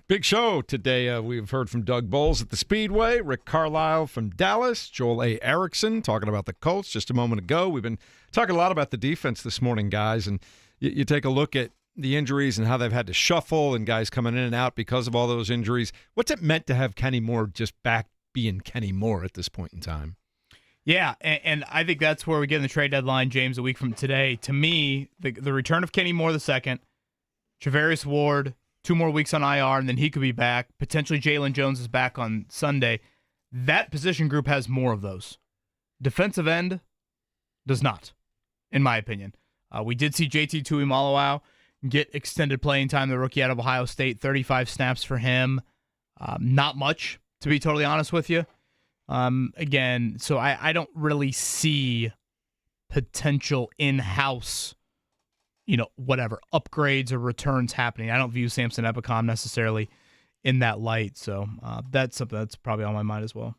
Big show today. We've heard from Doug Boles at the Speedway, Rick Carlisle from Dallas, Joel A. Erickson talking about the Colts just a moment ago. We've been talking a lot about the defense this morning, guys, and you take a look at the injuries and how they've had to shuffle and guys coming in and out because of all those injuries. What's it meant to have Kenny Moore just back being Kenny Moore at this point in time?
Yeah, and I think that's where we get in the trade deadline, James, a week from today. To me, the return of Kenny Moore II, Travarius Ward, 2 more weeks on IR, and then he could be back. Potentially Jalen Jones is back on Sunday. That position group has more of those. Defensive end does not, in my opinion. We did see JT Tuimoloau get extended playing time, the rookie out of Ohio State, 35 snaps for him. Not much, to be totally honest with you. Again, so I don't really see potential in-house, whatever, upgrades or returns happening. I don't view Samson Ebicom necessarily in that light. So that's something that's probably on my mind as well.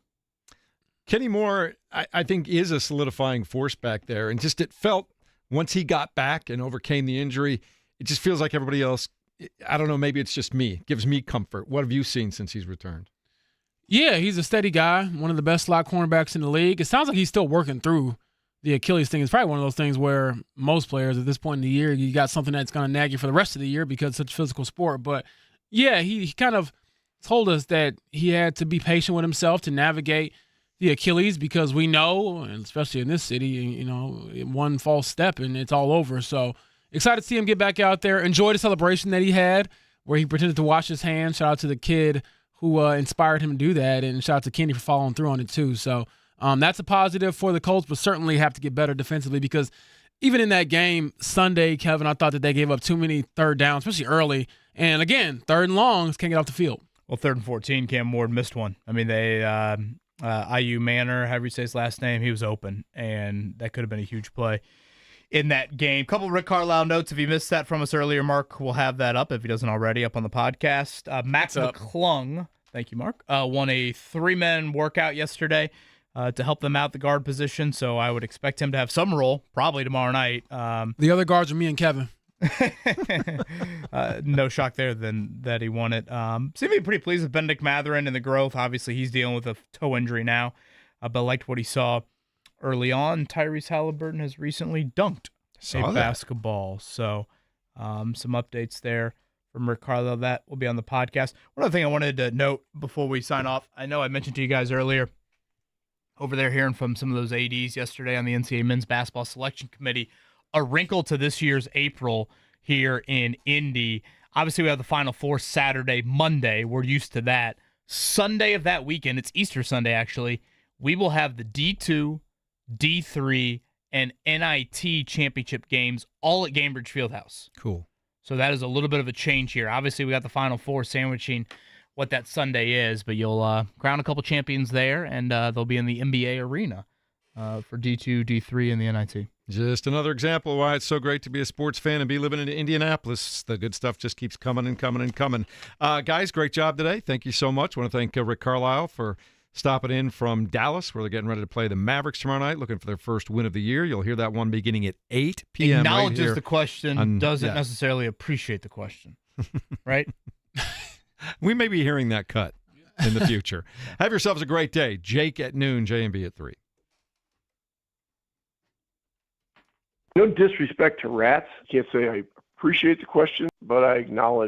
Kenny Moore, I think, is a solidifying force back there. And just it felt, once he got back and overcame the injury, it just feels like everybody else, I don't know, maybe it's just me. It gives me comfort. What have you seen since he's returned?
Yeah, he's a steady guy, one of the best slot cornerbacks in the league. It sounds like he's still working through the Achilles thing. It's probably one of those things where most players at this point in the year, you got something that's going to nag you for the rest of the year because it's such a physical sport. But, yeah, he kind of told us that he had to be patient with himself to navigate the Achilles because we know, and especially in this city, one false step and it's all over. So excited to see him get back out there. Enjoy the celebration that he had where he pretended to wash his hands. Shout out to the kid who inspired him to do that, and shout out to Kenny for following through on it too. So that's a positive for the Colts, but certainly have to get better defensively because even in that game Sunday, Kevin, I thought that they gave up too many third downs, especially early. And again, 3rd and longs, can't get off the field.
Well, 3rd and 14, Cam Ward missed one. I mean, they IU Manor, however you say his last name, he was open, and that could have been a huge play in that game. Couple Rick Carlisle notes. If you missed that from us earlier, Mark will have that up if he doesn't already up on the podcast. Max McClung, thank you, Mark, won a 3-man workout yesterday to help them out the guard position. So I would expect him to have some role probably tomorrow night.
The other guards are me and Kevin.
No shock there that he won it. Seemed to be pretty pleased with Benedict Mathurin and the growth. Obviously, he's dealing with a toe injury now, but liked what he saw early on. Tyrese Haliburton has recently dunked a basketball. So some updates there from Rick Carlisle. That will be on the podcast. One other thing I wanted to note before we sign off, I know I mentioned to you guys earlier, over there hearing from some of those ADs yesterday on the NCAA Men's Basketball Selection Committee, a wrinkle to this year's April here in Indy. Obviously, we have the Final Four Saturday, Monday. We're used to that. Sunday of that weekend, it's Easter Sunday actually, we will have the D2, D3, and NIT championship games all at Gainbridge Fieldhouse.
Cool.
So that is a little bit of a change here. Obviously, we got the Final Four sandwiching what that Sunday is, but you'll crown a couple champions there, and they'll be in the NBA arena for D2, D3, and the NIT.
Just another example of why it's so great to be a sports fan and be living in Indianapolis. The good stuff just keeps coming and coming and coming. Guys, great job today. Thank you so much. I want to thank Rick Carlisle for stopping in from Dallas, where they're getting ready to play the Mavericks tomorrow night, looking for their first win of the year. You'll hear that one beginning at 8 p.m.
Acknowledges
right
the question, doesn't necessarily appreciate the question, right?
We may be hearing that cut in the future. Have yourselves a great day. Jake at noon, J&B at 3.
No disrespect to rats. Can't say I appreciate the question, but I acknowledge